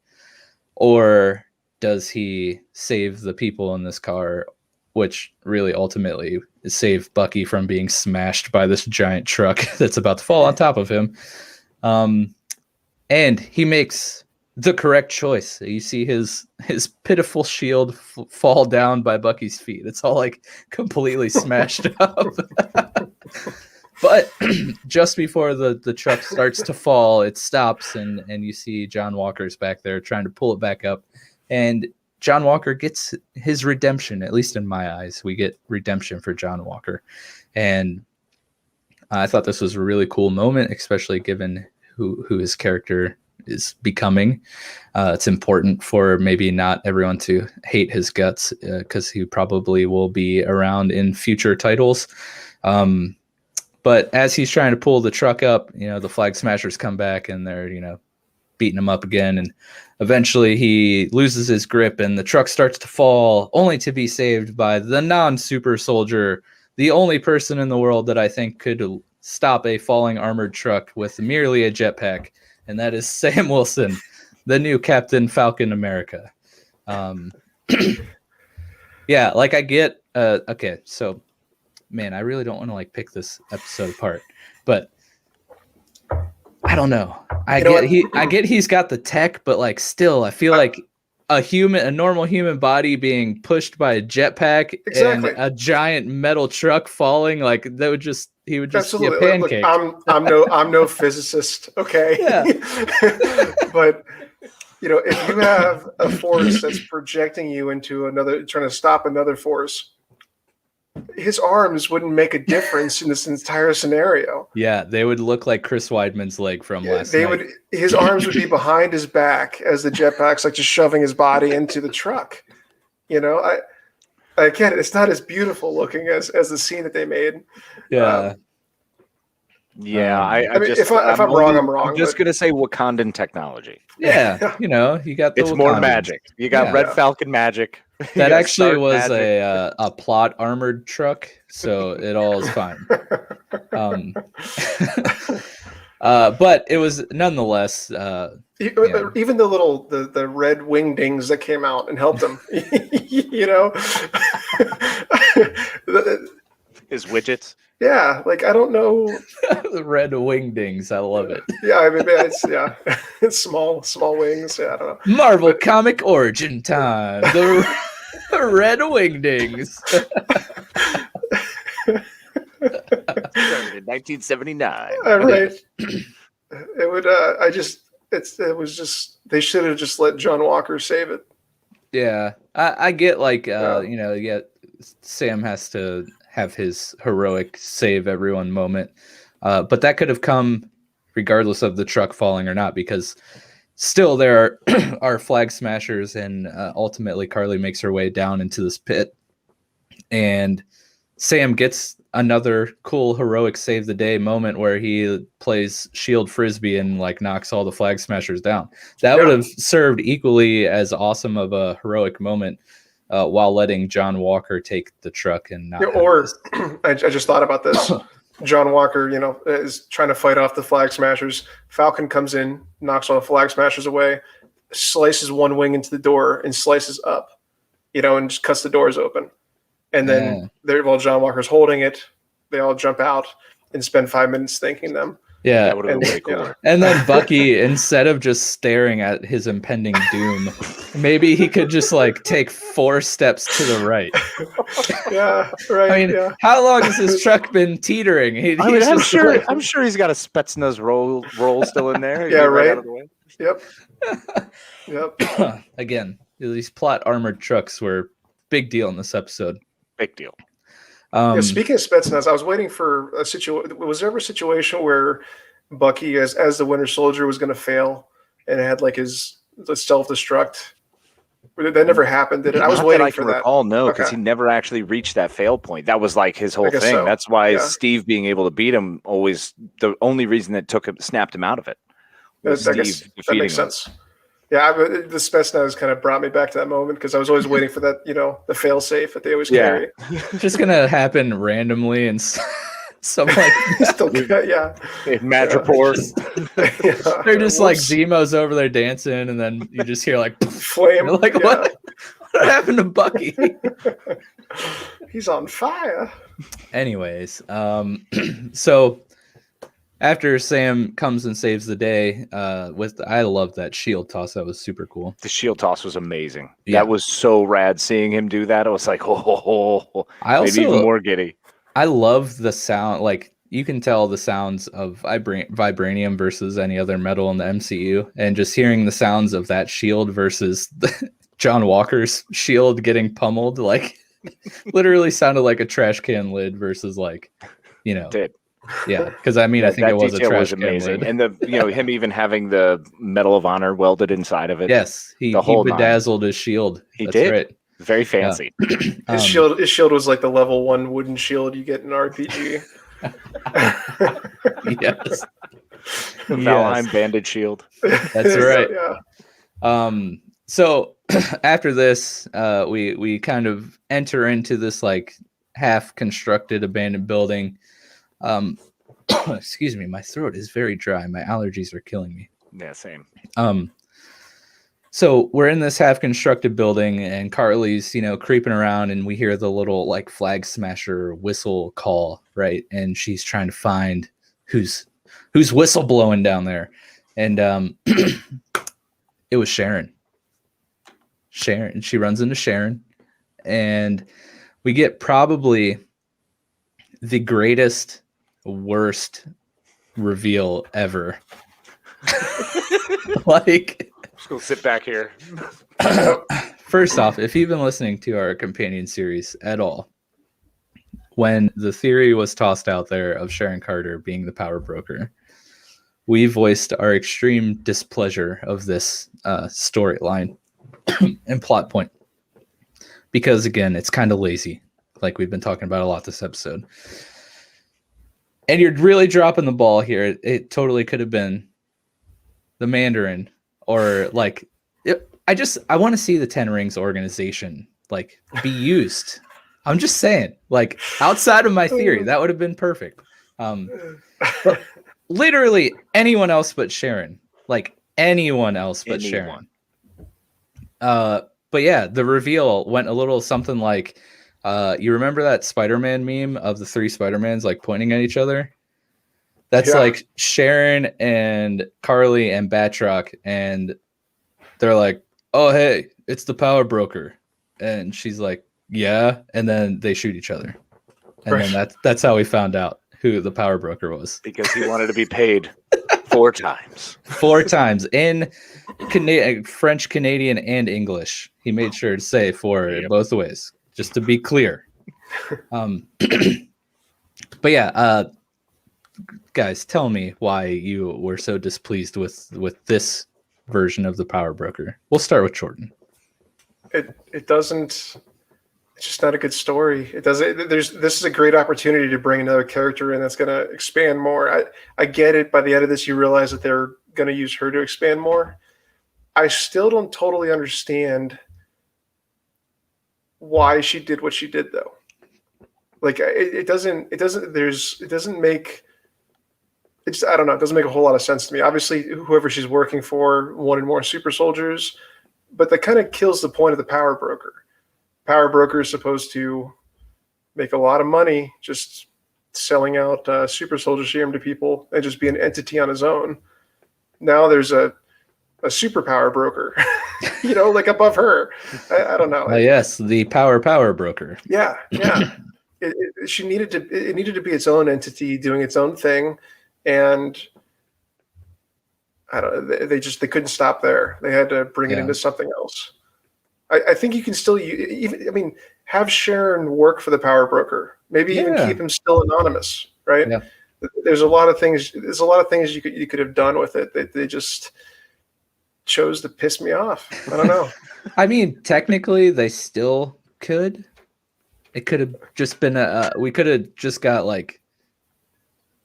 or does he save the people in this car, which really ultimately save Bucky from being smashed by this giant truck that's about to fall on top of him? And he makes the correct choice. You see his pitiful shield fall down by Bucky's feet. It's all like completely smashed up. But just before the truck starts to fall, it stops, and you see John Walker's back there trying to pull it back up. And John Walker gets his redemption, at least in my eyes. We get redemption for John Walker. And I thought this was a really cool moment, especially given who his character is becoming. It's important for maybe not everyone to hate his guts, because he probably will be around in future titles. But as he's trying to pull the truck up, the Flag Smashers come back and they're, beating him up again. And eventually he loses his grip and the truck starts to fall, only to be saved by the non-super soldier, the only person in the world that I think could stop a falling armored truck with merely a jetpack. And that is Sam Wilson, the new Captain Falcon America. Yeah, like I get, okay, so man, I really don't want to like pick this episode apart, but I don't know. I get he's got the tech, but like still, I feel like a normal human body being pushed by a jetpack and a giant metal truck falling, like he would just Absolutely. be a pancake. Look, I'm no physicist, okay? Yeah. But if you have a force that's projecting you into another, trying to stop another force, his arms wouldn't make a difference in this entire scenario. Yeah, they would look like Chris Weidman's leg from last night. His arms would be behind his back as the jetpack's like just shoving his body into the truck. I can't. It's not as beautiful looking as the scene that they made. Yeah. I mean, if I'm wrong, I'm wrong. I'm just gonna say Wakandan technology. Yeah, you got the. It's more magic. You got Red Falcon magic. That actually was a plot armored truck, so it all is fine. But it was nonetheless. Even the red wingdings that came out and helped him, His widgets. Yeah, like I don't know. The red wingdings, I love it. Yeah, I mean, it's small wings. Yeah, I don't know. Marvel comic origin time. The red wingdings. Started in 1979. Right. It would. It was just. They should have just let John Walker save it. Yeah, I get like Sam has to have his heroic save everyone moment, but that could have come regardless of the truck falling or not, because still there are Flag Smashers, and ultimately Carly makes her way down into this pit, and Sam gets another cool heroic save the day moment where he plays shield frisbee and like knocks all the Flag Smashers down. That would have served equally as awesome of a heroic moment, while letting John Walker take the truck and not. I just thought about this. John Walker, is trying to fight off the Flag Smashers. Falcon comes in, knocks all the Flag Smashers away, slices one wing into the door and slices up, and just cuts the doors open. And then while John Walker's holding it, they all jump out and spend 5 minutes thanking them. Yeah. That would have been way cooler. And then Bucky, instead of just staring at his impending doom, maybe he could just like take 4 steps to the right. Yeah, right. I mean, how long has his truck been teetering? I'm sure he's got a Spetsnaz roll still in there. Yeah, right. Yep. Again, these plot armored trucks were big deal in this episode. Big deal. Speaking of Spetsnaz, I was waiting for a situation. Was there ever a situation where Bucky, as the Winter Soldier, was going to fail and it had like the self-destruct? That never happened, did it? I was waiting for that. No, because he never actually reached that fail point. That was like his whole thing. So. That's why Steve being able to beat him the only reason that snapped him out of it. That makes sense. Yeah, the Spetsnaz kind of brought me back to that moment because I was always waiting for that, the fail safe that they always carry. Just gonna happen randomly and some like in Madripoor. They're just like Zemo's over there dancing, and then you just hear like flame. Like what happened to Bucky? He's on fire. Anyways, so. After Sam comes and saves the day, I love that shield toss. That was super cool. The shield toss was amazing. Yeah. That was so rad. Seeing him do that, it was like, maybe even more giddy. I love the sound. Like you can tell the sounds of vibranium versus any other metal in the MCU, and just hearing the sounds of that shield versus John Walker's shield getting pummeled, like literally sounded like a trash can lid versus like, Yeah, because I mean, Yeah, I think that it was a detail trash was can amazing, lid. and him even having the Medal of Honor welded inside of it. Yes, he whole nine. bedazzled his shield. He That's did. right. Very fancy. His shield was like the level 1 wooden shield you get in RPG. Yes. The Valheim banded shield. That's right. Yeah. So after this, we kind of enter into this like half constructed abandoned building. Excuse me, my throat is very dry. My allergies are killing me. Yeah, same. So we're in this half constructed building and Carly's, creeping around and we hear the little like flag smasher whistle call, right? And she's trying to find who's whistle blowing down there. And it was Sharon. She runs into Sharon and we get probably the greatest, worst reveal ever. Like, just go sit back here. First off, if you've been listening to our companion series at all, when the theory was tossed out there of Sharon Carter being the power broker, we voiced our extreme displeasure of this storyline and plot point. Because again, it's kind of lazy, like we've been talking about a lot this episode. And you're really dropping the ball here. It totally could have been the Mandarin or like I want to see the Ten Rings organization like be used. I'm just saying, like outside of my theory, that would have been perfect. But literally anyone else but Sharon, like anyone else but Sharon. But yeah, the reveal went a little something like, you remember that Spider-Man meme of the 3 Spider-Mans like pointing at each other? That's like Sharon and Carly and Batroc, and they're like, "Oh, hey, it's the power broker," and she's like, "Yeah," and then they shoot each other, and then that's how we found out who the power broker was, because he wanted to be paid 4 times. 4 times in French, Canadian, and English. He made sure to say 4 both ways, just to be clear. But yeah, guys, tell me why you were so displeased with this version of the power broker. We'll start with Jordan. It doesn't. It's just not a good story. It doesn't. This is a great opportunity to bring another character in that's going to expand more. I get it. By the end of this, you realize that they're going to use her to expand more. I still don't totally understand why she did what she did, though. Like it doesn't make. It's, I don't know. It doesn't make a whole lot of sense to me. Obviously, whoever she's working for wanted more super soldiers, but that kind of kills the point of the power broker. Power broker is supposed to make a lot of money just selling out super soldier serum to people and just be an entity on his own. Now there's a superpower broker, like above her. I don't know. Yes, the power broker. Yeah. It needed to be its own entity doing its own thing. And I don't know, they couldn't stop there. They had to bring it into something else. I think you can still have Sharon work for the power broker. Maybe even keep him still anonymous, right? Yeah. There's a lot of things you could have done with it. They just chose to piss me off. I don't know. I mean, technically they still could. It could have just been we could have just got like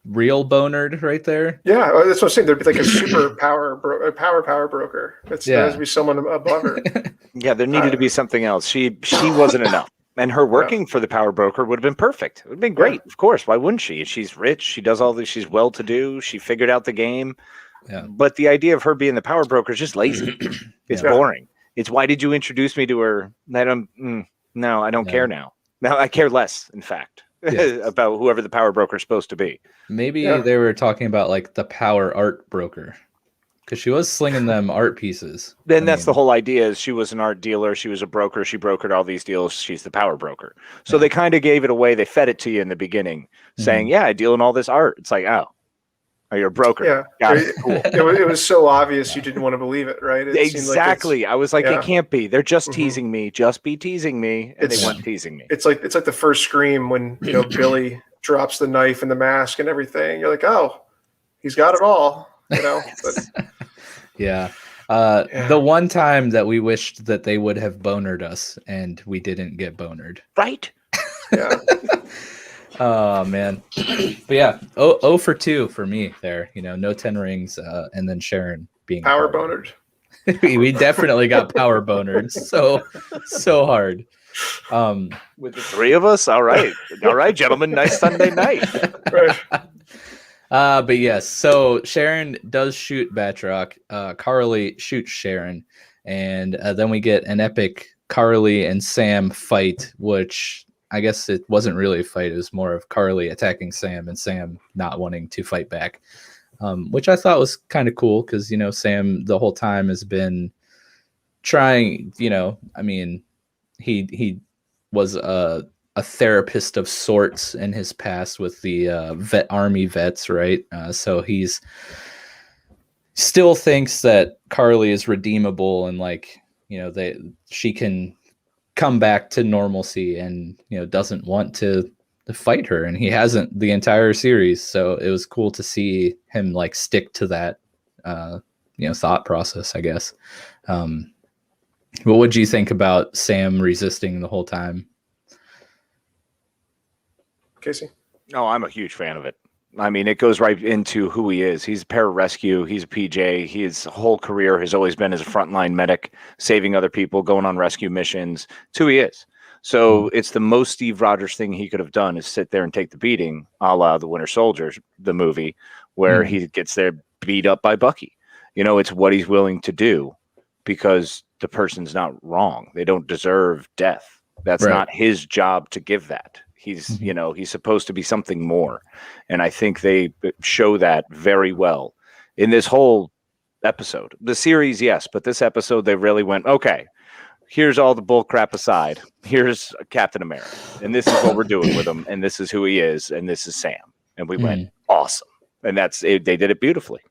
real bonered right there. Yeah, that's what I'm saying. There'd be like a super power broker. There has to be someone above her. Yeah, there needed to be something else. She wasn't enough. And her working for the power broker would have been perfect. It would have been great. Of course. Why wouldn't she? She's rich. She does all this. She's well-to-do. She figured out the game. Yeah. But the idea of her being the power broker is just lazy. It's boring. It's, why did you introduce me to her? No, I don't care now. Now I care less, in fact. About whoever the power broker is supposed to be. Maybe they were talking about like the power art broker, because she was slinging them art pieces. Then that's the whole idea, is she was an art dealer. She was a broker. She brokered all these deals. She's the power broker. So they kind of gave it away. They fed it to you in the beginning saying, I deal in all this art. It's like, oh, you're a broker. Yeah. Got it. Cool. It was so obvious you didn't want to believe it, right? Exactly. I was like, it can't be. They're just teasing me. Just be teasing me. And they weren't teasing me. It's like the first Scream when Billy drops the knife and the mask and everything. You're like, oh, he's got it all, you know. But, yeah. Yeah. The one time that we wished that they would have bonered us and we didn't get bonered. Right? yeah, Oh man. But yeah, oh for 2 for me there. You know, no 10 rings, and then Sharon being power bonered. we definitely got power bonered so hard. With the 3 of us, all right, gentlemen, nice Sunday night. Right. But yes, so Sharon does shoot Batroc. Carly shoots Sharon, and then we get an epic Carly and Sam fight, which I guess it wasn't really a fight. It was more of Carly attacking Sam and Sam not wanting to fight back, which I thought was kind of cool because, you know, Sam the whole time has been trying, you know, I mean, he was a therapist of sorts in his past with the army vets, right? So he's still thinks that Carly is redeemable and, like, you know, she can come back to normalcy, and, you know, doesn't want to fight her, and he hasn't the entire series. So it was cool to see him, like, stick to that you know, thought process, I guess. What would you think about Sam resisting the whole time? Casey? No, I'm a huge fan of it. I mean, it goes right into who he is. He's a pararescue. He's a PJ. His whole career has always been as a frontline medic, saving other people, going on rescue missions. It's who he is. So it's the most Steve Rogers thing he could have done is sit there and take the beating, a la The Winter Soldier, the movie, where he gets there beat up by Bucky. You know, it's what he's willing to do because the person's not wrong. They don't deserve death. That's not his job to give that. He's, you know, he's supposed to be something more. And I think they show that very well in this whole episode. The series, yes, but this episode, they really went, okay, here's all the bull crap aside. Here's Captain America. And this is what we're doing with him. And this is who he is. And this is Sam. And we went, awesome. And that's it. They did it beautifully.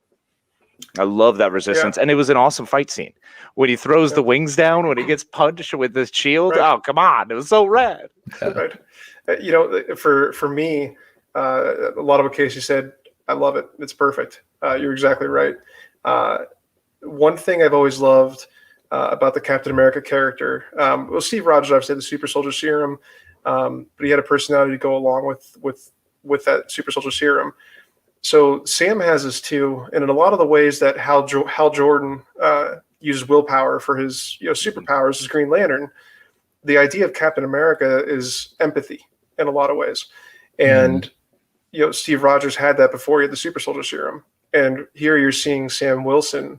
I love that resistance. And it was an awesome fight scene. When he throws the wings down, when he gets punched with the shield. Oh, come on. It was so rad. Right. You know, for me, a lot of what Casey said, I love it. It's perfect. You're exactly right. One thing I've always loved about the Captain America character, well, Steve Rogers obviously had the super soldier serum, but he had a personality to go along with that super soldier serum. So Sam has this too, and in a lot of the ways that Hal Jordan uses willpower for his, you know, superpowers as Green Lantern, the idea of Captain America is empathy in a lot of ways. And, you know, Steve Rogers had that before he had the super soldier serum. And here you're seeing Sam Wilson.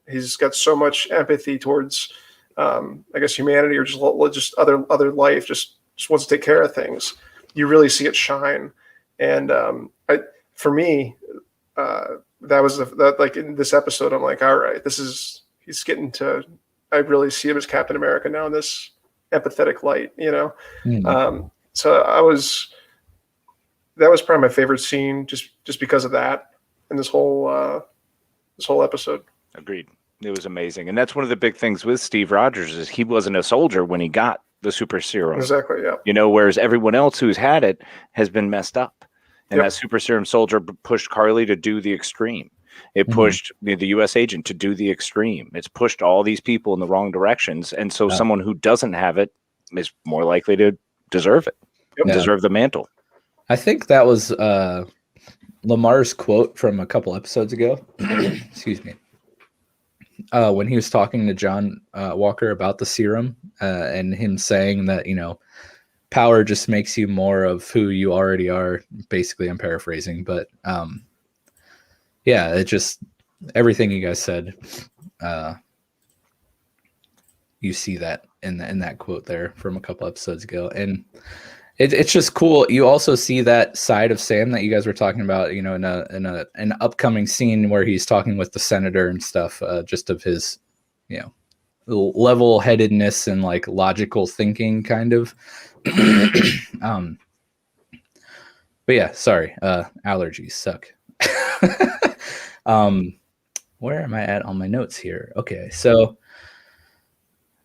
He's got so much empathy towards, I guess, humanity or just other life, just wants to take care of things. You really see it shine. And for me, that was like in this episode, I'm like, all right, he's getting to, I really see him as Captain America now in this empathetic light, you know? So that was probably my favorite scene just because of that in this whole episode. Agreed. It was amazing. And that's one of the big things with Steve Rogers is he wasn't a soldier when he got the super serum. Exactly. Yeah. You know, whereas everyone else who's had it has been messed up. And that super serum soldier pushed Carly to do the extreme. It pushed the U.S. agent to do the extreme. It's pushed all these people in the wrong directions. And so someone who doesn't have it is more likely to deserve it, deserve the mantle. I think that was Lamar's quote from a couple episodes ago. Excuse me. When he was talking to John Walker about the serum and him saying that, you know, power just makes you more of who you already are. Basically, I'm paraphrasing, but yeah, it just everything you guys said. You see that in that quote there from a couple episodes ago, and it's just cool. You also see that side of Sam that you guys were talking about, you know, in an upcoming scene where he's talking with the senator and stuff, just of his, you know, level-headedness and like logical thinking kind of. But yeah, sorry, allergies suck. Where am I at on my notes here? Okay, so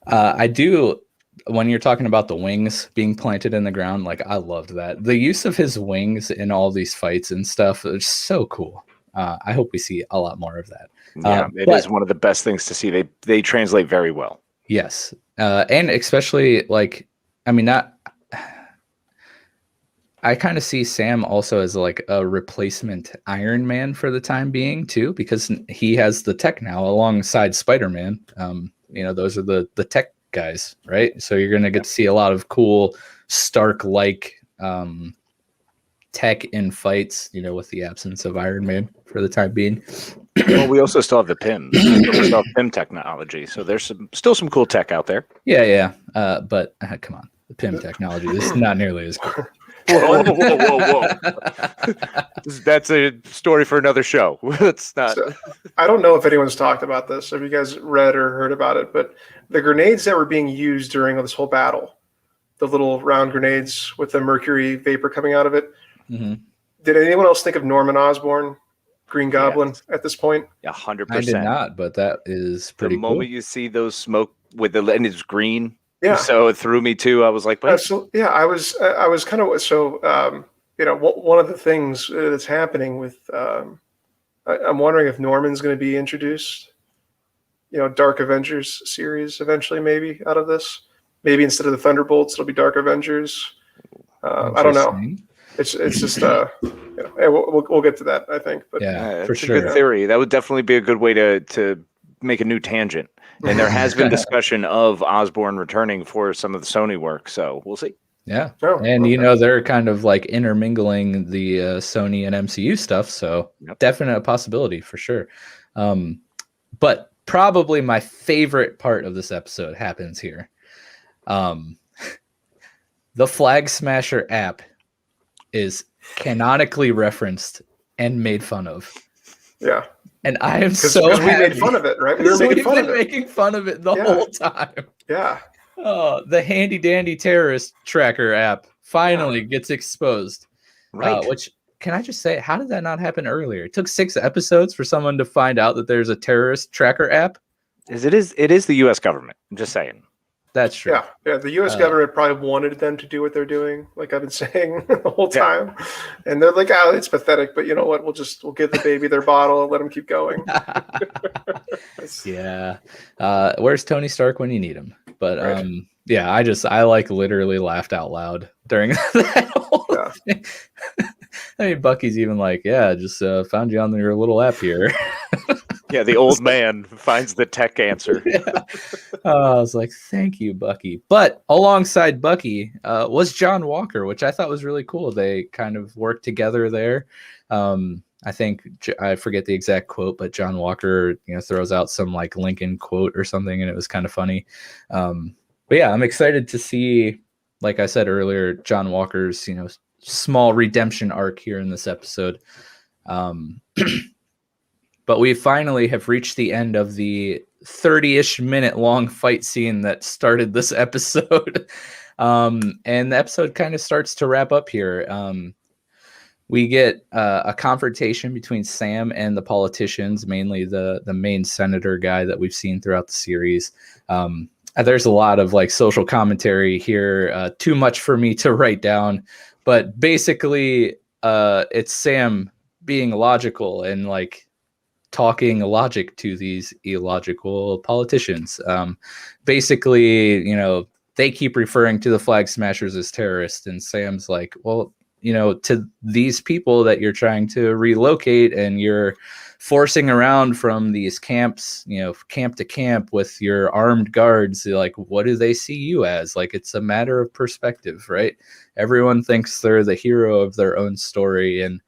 I do when you're talking about the wings being planted in the ground, like I loved that. The use of his wings in all these fights and stuff is so cool. I hope we see a lot more of that. Yeah, it is one of the best things to see. They translate very well. Yes. And especially like, I mean, I kind of see Sam also as like a replacement Iron Man for the time being too, because he has the tech now alongside Spider-Man. Those are the tech guys, right? So you're going to get to see a lot of cool Stark-like tech in fights, with the absence of Iron Man for the time being. Well, we also still have the PIM. We still have PIM technology, so there's still some cool tech out there. Yeah. But come on, the PIM technology is not nearly as cool. Whoa. That's a story for another show. It's not. So, I don't know if anyone's talked about this, if you guys read or heard about it, but the grenades that were being used during this whole battle, the little round grenades with the mercury vapor coming out of it. Mm-hmm. Did anyone else think of Norman Osborn, Green Goblin, at this point? 100%. I did not, but that is pretty cool. The moment you see those smoke and it's green. Yeah. So it threw me too. I was like, wait. Absolutely. Yeah, I was kind of one of the things that's happening with I'm wondering if Norman's going to be introduced, Dark Avengers series eventually, maybe out of this. Maybe instead of the Thunderbolts, it'll be Dark Avengers. I don't know. It's just we'll get to that, I think. But yeah, for it's sure. a good theory. That would definitely be a good way to make a new tangent. And there has been discussion of Osborn returning for some of the Sony work, so we'll see. Yeah, they're kind of like intermingling the Sony and MCU stuff, so definite possibility for sure. But probably my favorite part of this episode happens here. The Flag Smasher app is canonically referenced and made fun of. Yeah. And I am so happy. We made fun of it, right? We were making fun of it the whole time. Yeah. Oh, the handy dandy terrorist tracker app finally gets exposed. Right. Which, can I just say, how did that not happen earlier? It took 6 episodes for someone to find out that there's a terrorist tracker app. It is the U.S. government. I'm just saying. That's true. Yeah. The U.S. government probably wanted them to do what they're doing, like I've been saying the whole time. And they're like, it's pathetic, but you know what? We'll give the baby their bottle and let them keep going. Yeah. Where's Tony Stark when you need him? But I like literally laughed out loud during that whole thing. I mean, Bucky's even like, just found you on your little app here. Yeah, the old man finds the tech answer. I was like, thank you, Bucky. But alongside Bucky was John Walker, which I thought was really cool. They kind of worked together there. I think, I forget the exact quote, but John Walker, throws out some like Lincoln quote or something, and it was kind of funny. But yeah, I'm excited to see, like I said earlier, John Walker's, small redemption arc here in this episode. But we finally have reached the end of the 30-ish minute long fight scene that started this episode. And the episode kind of starts to wrap up here. We get a confrontation between Sam and the politicians, mainly the main senator guy that we've seen throughout the series. There's a lot of like social commentary here, too much for me to write down. But basically, it's Sam being logical and like talking logic to these illogical politicians. Basically, they keep referring to the Flag Smashers as terrorists, and Sam's like, well, to these people that you're trying to relocate and you're forcing around from these camps, camp to camp with your armed guards, like, what do they see you as? Like, it's a matter of perspective, right? Everyone thinks they're the hero of their own story, and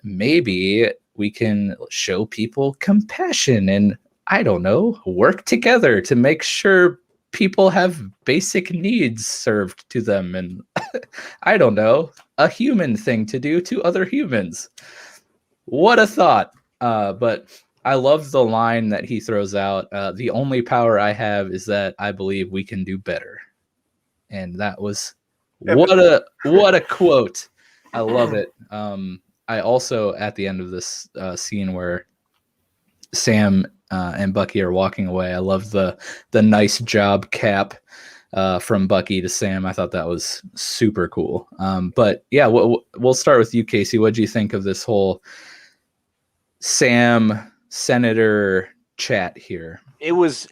maybe we can show people compassion and, I don't know, work together to make sure people have basic needs served to them. And I don't know, a human thing to do to other humans. What a thought. But I love the line that he throws out. The only power I have is that I believe we can do better. And that was what a quote. I love it. I also, at the end of this scene where Sam and Bucky are walking away, I love the nice job Cap. from Bucky to Sam. I thought that was super cool. But yeah, we'll start with you, Casey. What do you think of this whole Sam Senator chat here? It was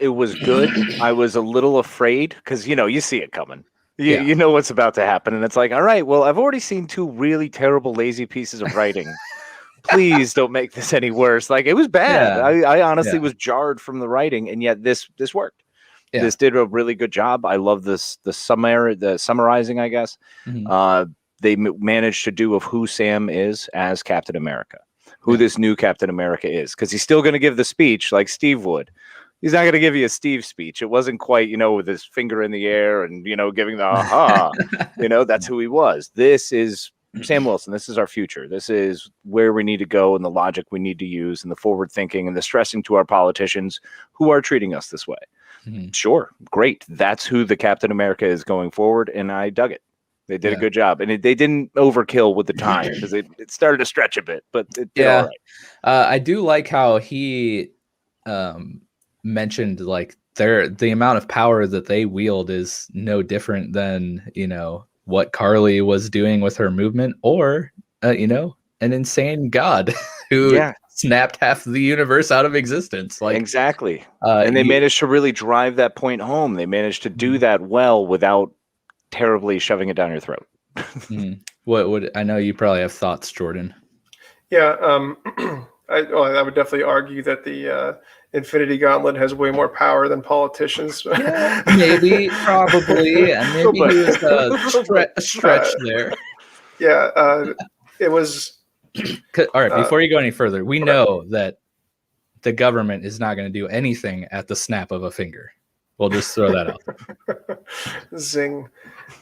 good. I was a little afraid because you see it coming. Yeah. You know what's about to happen, and it's like, all right, well, I've already seen 2 really terrible, lazy pieces of writing. Please don't make this any worse. Like, it was bad. Yeah. I honestly was jarred from the writing, and yet this worked. Yeah. This did a really good job. I love the summarizing, I guess. Mm-hmm. They managed to do of who Sam is as Captain America, who this new Captain America is, because he's still going to give the speech like Steve would. He's not going to give you a Steve speech. It wasn't quite, with his finger in the air and, giving the aha. That's who he was. This is Sam Wilson. This is our future. This is where we need to go and the logic we need to use and the forward thinking and the stressing to our politicians who are treating us this way. Mm-hmm. Sure. Great. That's who the Captain America is going forward. And I dug it. They did a good job. And they didn't overkill with the time because it started to stretch a bit, but it did all right. I do like how he mentioned like the amount of power that they wield is no different than, what Carly was doing with her movement or, an insane god who snapped half the universe out of existence. Like exactly. And they managed to really drive that point home. They managed to do that well without terribly shoving it down your throat. What would I know? You probably have thoughts, Jordan. Yeah, I would definitely argue that the Infinity Gauntlet has way more power than politicians. Yeah, maybe, probably, and maybe he was a stretch there. Yeah, it was. All right, before you go any further, we know that the government is not going to do anything at the snap of a finger. We'll just throw that out. Zing.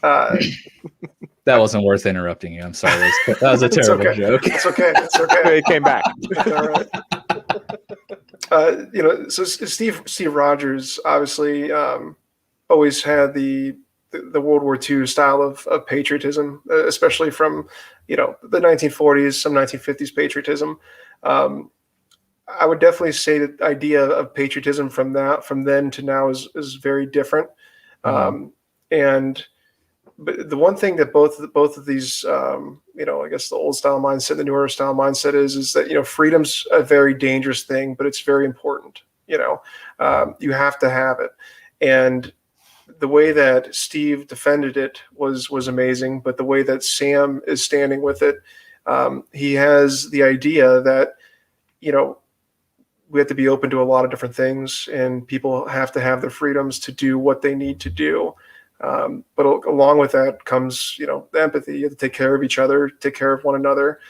That wasn't worth interrupting you. I'm sorry. That was a terrible joke. It's okay. It's okay. It came back. All right. So Steve Rogers obviously always had the World War II style of patriotism, especially from the 1940s, some 1950s patriotism. I would definitely say that the idea of patriotism from then to now is very different. But the one thing that both of these, I guess the old style mindset, the newer style mindset is that, freedom's a very dangerous thing, but it's very important. You have to have it. And the way that Steve defended it was amazing. But the way that Sam is standing with it, he has the idea that, we have to be open to a lot of different things, and people have to have the freedoms to do what they need to do. But along with that comes, the empathy. You have to take care of each other, take care of one another.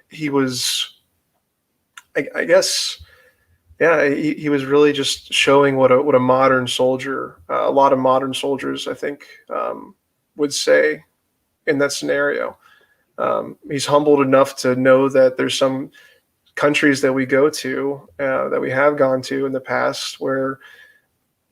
He was, I guess, he was really just showing what a modern soldier, a lot of modern soldiers, I think, would say in that scenario. He's humbled enough to know that there's some countries that we go to, that we have gone to in the past, where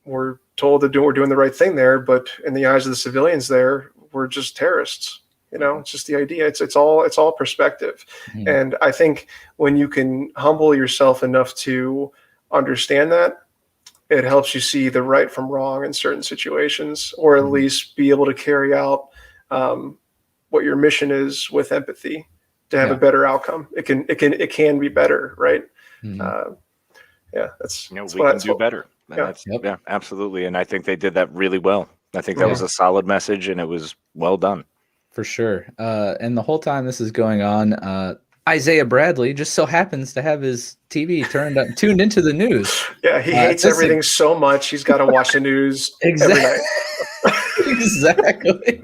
we're told that we're doing the right thing there, but in the eyes of the civilians there, we're just terrorists. It's just the idea. It's all perspective. And I think when you can humble yourself enough to understand that, it helps you see the right from wrong in certain situations, or at least be able to carry out what your mission is with empathy to have a better outcome. It can be better, right? That's we can do better. Yeah, absolutely. And I think they did that really well. I think that was a solid message, and it was well done. For sure. And the whole time this is going on, Isaiah Bradley just so happens to have his TV tuned into the news. Yeah, he hates everything so much, he's got to watch the news every night. Exactly.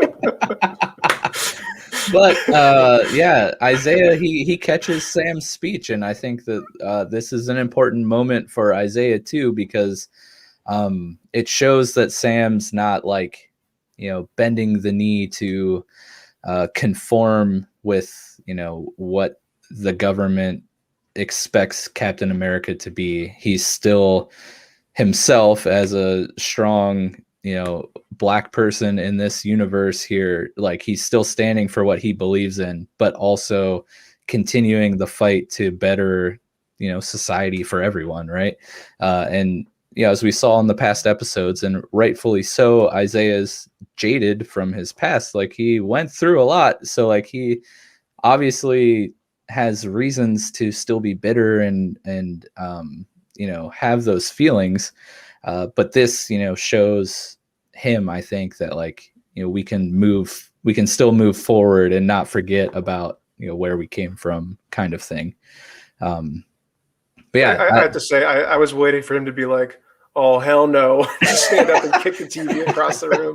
But Isaiah, he catches Sam's speech, and I think that this is an important moment for Isaiah too, because it shows that Sam's not like, bending the knee to conform with, what the government expects Captain America to be. He's still himself as a strong, Black person in this universe here. Like, he's still standing for what he believes in, but also continuing the fight to better, society for everyone. Right. And, as we saw in the past episodes, and rightfully so, Isaiah's jaded from his past. Like, he went through a lot, so like he obviously has reasons to still be bitter and have those feelings. But this, shows him, I think, that like, we can still move forward and not forget about, where we came from, kind of thing. But yeah, I have to say, I was waiting for him to be like, oh, hell no. Just stand up and kick the TV across the room.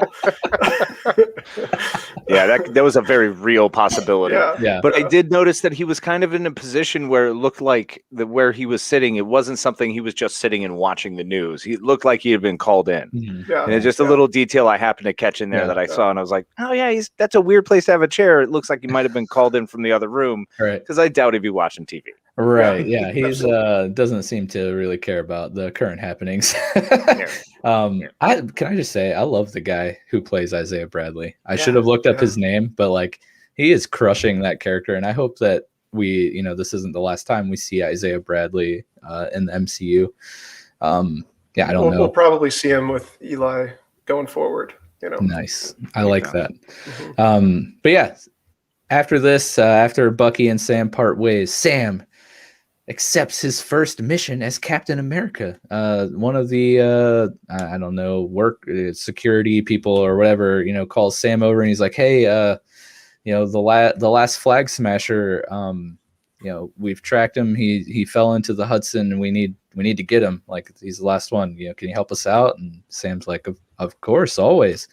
Yeah, that was a very real possibility. Yeah. But I did notice that he was kind of in a position where it looked like where he was sitting, it wasn't something he was just sitting and watching the news. He looked like he had been called in. Mhm. Yeah. And it's just a little detail I happened to catch in there that I saw, and I was like, oh yeah, that's a weird place to have a chair. It looks like he might have been called in from the other room, Right. because I doubt he'd be watching TV. Right. Yeah. He's doesn't seem to really care about the current happenings. Can I just say, I love the guy who plays Isaiah Bradley. I should have looked up his name, but like, he is crushing that character, and I hope that we, this isn't the last time we see Isaiah Bradley in the MCU. I don't know. We'll probably see him with Eli going forward. Nice. I like that. But yeah, after this, after Bucky and Sam part ways, Sam accepts his first mission as Captain America. One of the I don't know, security people or whatever, calls Sam over, and he's like, hey, the last flag smasher, we've tracked him. He fell into the Hudson, and we need to get him. Like, he's the last one. Can you help us out? And Sam's like, of course, always.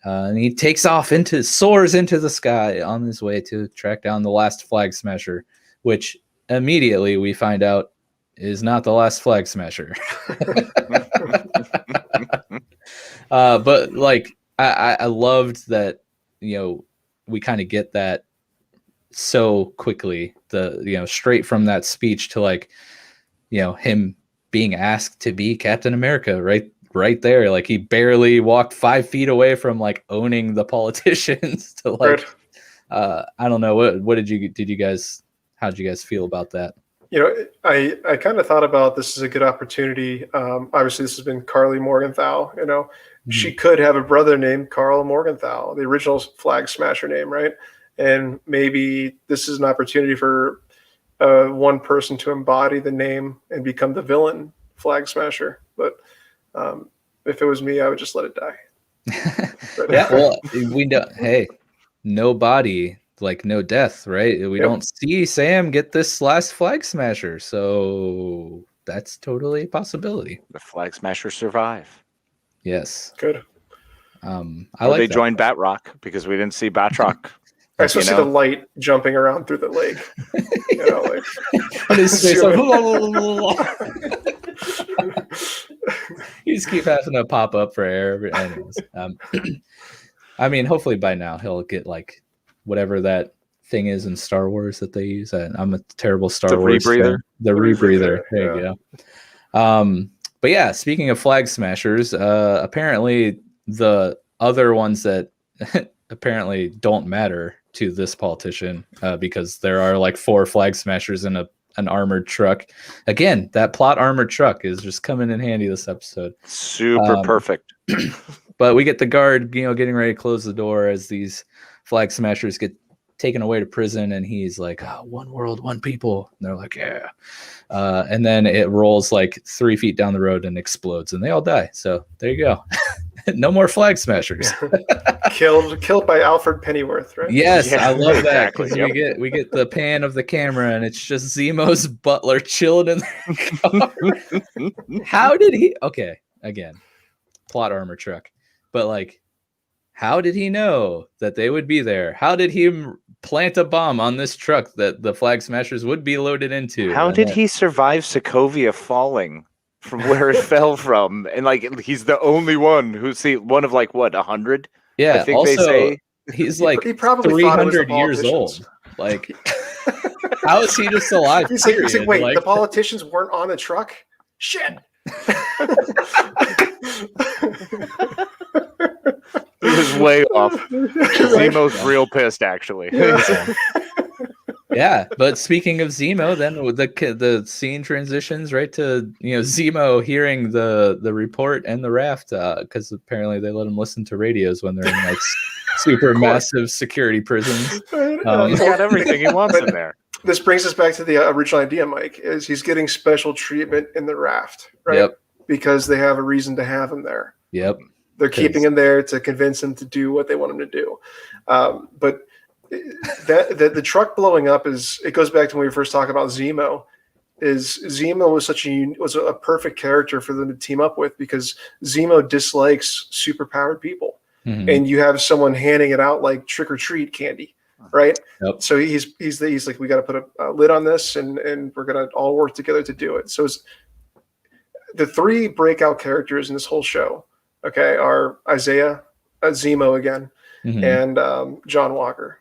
And he takes off soars into the sky on his way to track down the last flag smasher, which immediately we find out is not the last flag smasher. But like, I loved that, we kind of get that so quickly, straight from that speech to like, him being asked to be Captain America right there. Like, he barely walked 5 feet away from like owning the politicians to like, I don't know. What did you guys, how did you guys feel about that? I kind of thought about this as a good opportunity. Obviously, this has been Carly Morgenthau. She could have a brother named Carl Morgenthau, the original flag smasher name, right? And maybe this is an opportunity for one person to embody the name and become the villain flag smasher. But if it was me, I would just let it die. Yeah, well, we know. Hey, no body, like no death, right? We don't see Sam get this last flag smasher, so that's totally a possibility. The flag smasher survive. Yes. Good. I like they joined Batroc, because we didn't see Batroc. I still see the light jumping around through the lake. And his face you just keep having to pop up for air. Anyways, I mean, hopefully by now he'll get like whatever that thing is in Star Wars that they use. I'm a terrible Star Wars rebreather. The rebreather. There you go. But yeah, speaking of flag smashers, apparently the other ones that apparently don't matter to this politician, because there are like 4 flag smashers in an armored truck. Again, that plot armored truck is just coming in handy this episode. Super perfect. But we get the guard, getting ready to close the door as these flag smashers get taken away to prison, and he's like, one world, one people. And they're like, yeah. And then it rolls like 3 feet down the road and explodes, and they all die. So there you go. No more flag smashers. killed by Alfred Pennyworth, right? Yes, Yeah, I love that, exactly. because we get the pan of the camera, and it's just Zemo's butler chilling in the car. How did he? Okay, again, plot armor truck, but like, how did he know that they would be there? How did he plant a bomb on this truck that the flag smashers would be loaded into? How did he survive Sokovia falling from where it fell from? And like, he's the only one one of like what, 100? Yeah. I think also, they say he's like he probably 300 years old. Like, how is he just alive? He's like, wait, the politicians weren't on the truck? Shit. He was way off. Zemo's real pissed, actually. Yeah. Yeah, but speaking of Zemo, then the scene transitions right to Zemo hearing the report and the raft because apparently they let him listen to radios when they're in like super massive security prisons. He's got everything he wants in there. This brings us back to the original idea, Mike. Is he's getting special treatment in the raft, right? Yep. Because they have a reason to have him there. Yep. They're keeping him there to convince him to do what they want him to do. But the truck blowing up it goes back to when we first talked about Zemo. Zemo was a perfect character for them to team up with because Zemo dislikes superpowered people, and you have someone handing it out like trick or treat candy, right? Yep. So he's like, we got to put a lid on this, and we're gonna all work together to do it. So the three breakout characters in this whole show, okay, are Isaiah, Zemo again, and John Walker.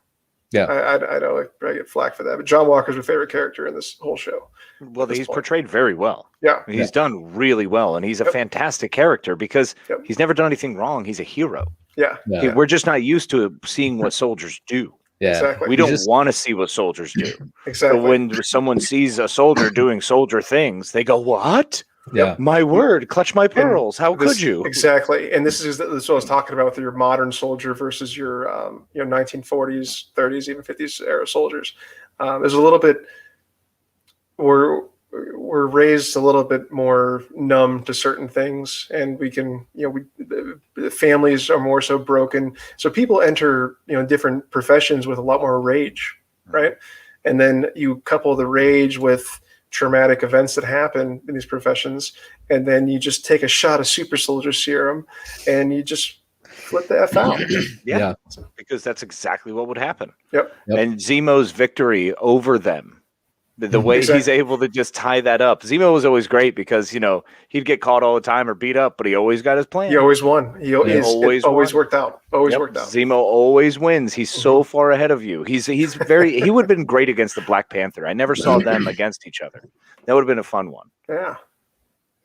Yeah, I know I get flack for that, but John Walker's my favorite character in this whole show. Well, he's portrayed very well. Yeah, he's done really well, and he's a fantastic character because he's never done anything wrong. He's a hero. Yeah. We're just not used to seeing what soldiers do. Yeah, exactly. We don't want to see what soldiers do. Exactly. So when someone sees a soldier doing soldier things, they go, "What? Yeah, my word, clutch my pearls. How could you?" Exactly. And this is what I was talking about with your modern soldier versus your 1940s, 30s, even 50s era soldiers. There's a little bit we're raised a little bit more numb to certain things, and we can the families are more so broken. So people enter different professions with a lot more rage, right? And then you couple the rage with traumatic events that happen in these professions, and then you just take a shot of super soldier serum and you just flip the F out. Yeah, because that's exactly what would happen. Yep. And Zemo's victory over them, the way he's able to just tie that up. Zemo was always great because he'd get caught all the time or beat up, but he always got his plan. He always won. He always worked out. Always worked out. Zemo always wins. He's so far ahead of you. He would have been great against the Black Panther. I never saw them against each other. That would have been a fun one. Yeah.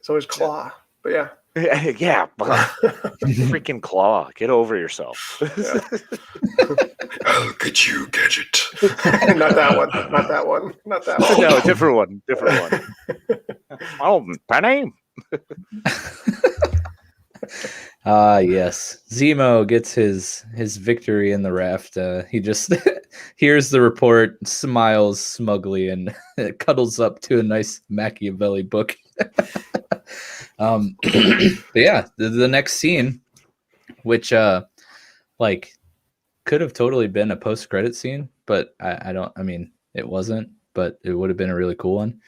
It's always Claw. But yeah. Yeah. Freaking Claw. Get over yourself. Yeah. I'll get you, Gadget. Not that one. Not that one. Not that one. No, different one. Different one. Oh, Penny. Yes. Zemo gets his victory in the raft. He just hears the report, smiles smugly, and cuddles up to a nice Machiavelli book. But yeah, the next scene, which could have totally been a post-credit scene, but it wasn't, but it would have been a really cool one.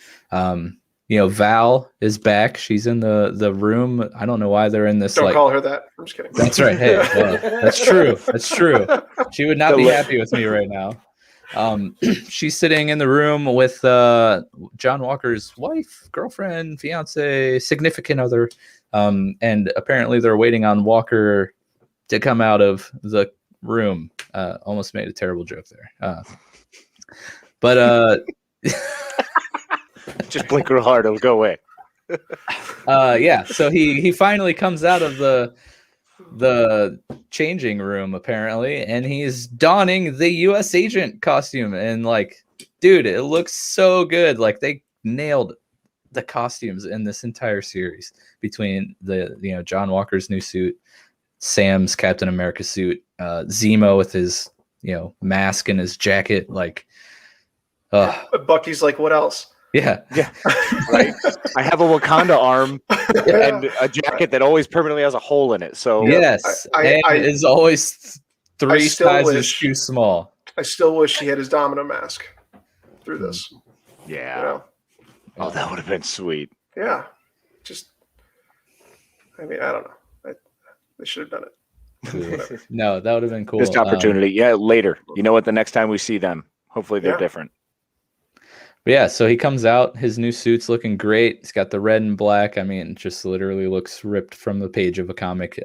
Val is back. She's in the room. I don't know why they're in this. Don't call her that. I'm just kidding. That's right. Hey, that's true. That's true. She would not be happy with me right now. She's sitting in the room with John Walker's wife, girlfriend, fiance, significant other, and apparently they're waiting on Walker to come out of the room. Almost made a terrible joke there. But just blink real hard, it'll go away. Yeah, so he finally comes out of the changing room apparently, and he's donning the US agent costume, and dude, it looks so good. They nailed the costumes in this entire series between the John Walker's new suit, Sam's Captain America suit, Zemo with his mask and his jacket. Bucky's like, what else? Yeah. Right. I have a Wakanda arm and a jacket that always permanently has a hole in it. So yes, and is always 3 sizes too small. I still wish he had his domino mask through this. Yeah. Oh, that would have been sweet. Yeah. I don't know. They should have done it. No, that would have been cool. Missed opportunity. Later. You know what? The next time we see them, hopefully they're different. But yeah, so he comes out. His new suit's looking great. He's got the red and black. Just literally looks ripped from the page of a comic.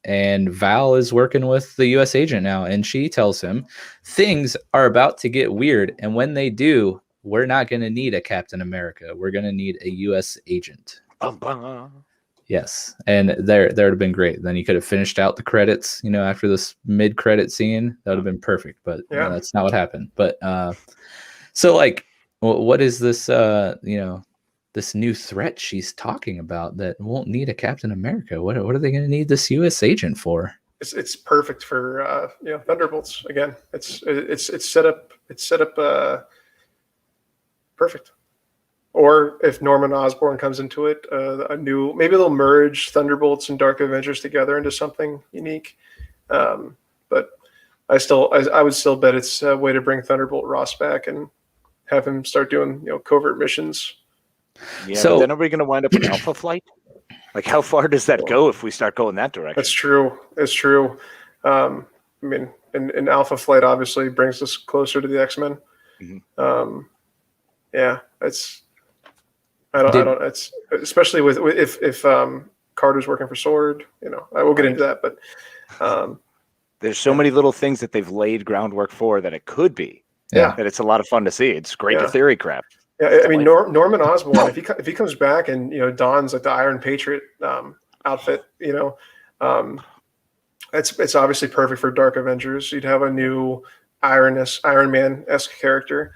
And Val is working with the U.S. agent now, and she tells him things are about to get weird. And when they do, we're not going to need a Captain America. We're going to need a U.S. agent. Yes, and there would have been great. Then you could have finished out the credits, after this mid-credit scene. That would have been perfect, but that's not what happened. But so like, what is this? This new threat she's talking about that won't need a Captain America. What are they going to need this U.S. agent for? It's perfect for Thunderbolts again. It's set up perfect. Or if Norman Osborn comes into it, maybe they'll merge Thunderbolts and Dark Avengers together into something unique. But I would still bet it's a way to bring Thunderbolt Ross back and have him start doing covert missions. Yeah, so then are we going to wind up with Alpha Flight? Like, how far does that go if we start going that direction? That's true. It's true. I mean, and Alpha Flight obviously brings us closer to the X-Men. Mm-hmm. Yeah, it's. I don't. It's especially with if Carter's working for Sword. I will get into that, but there's so many little things that they've laid groundwork for that it could be. Yeah, that it's a lot of fun to see. It's great to theory craft. Yeah, I mean Norman Osborn, if he comes back and dons like the Iron Patriot outfit, it's obviously perfect for Dark Avengers. You'd have a new Iron Man-esque character.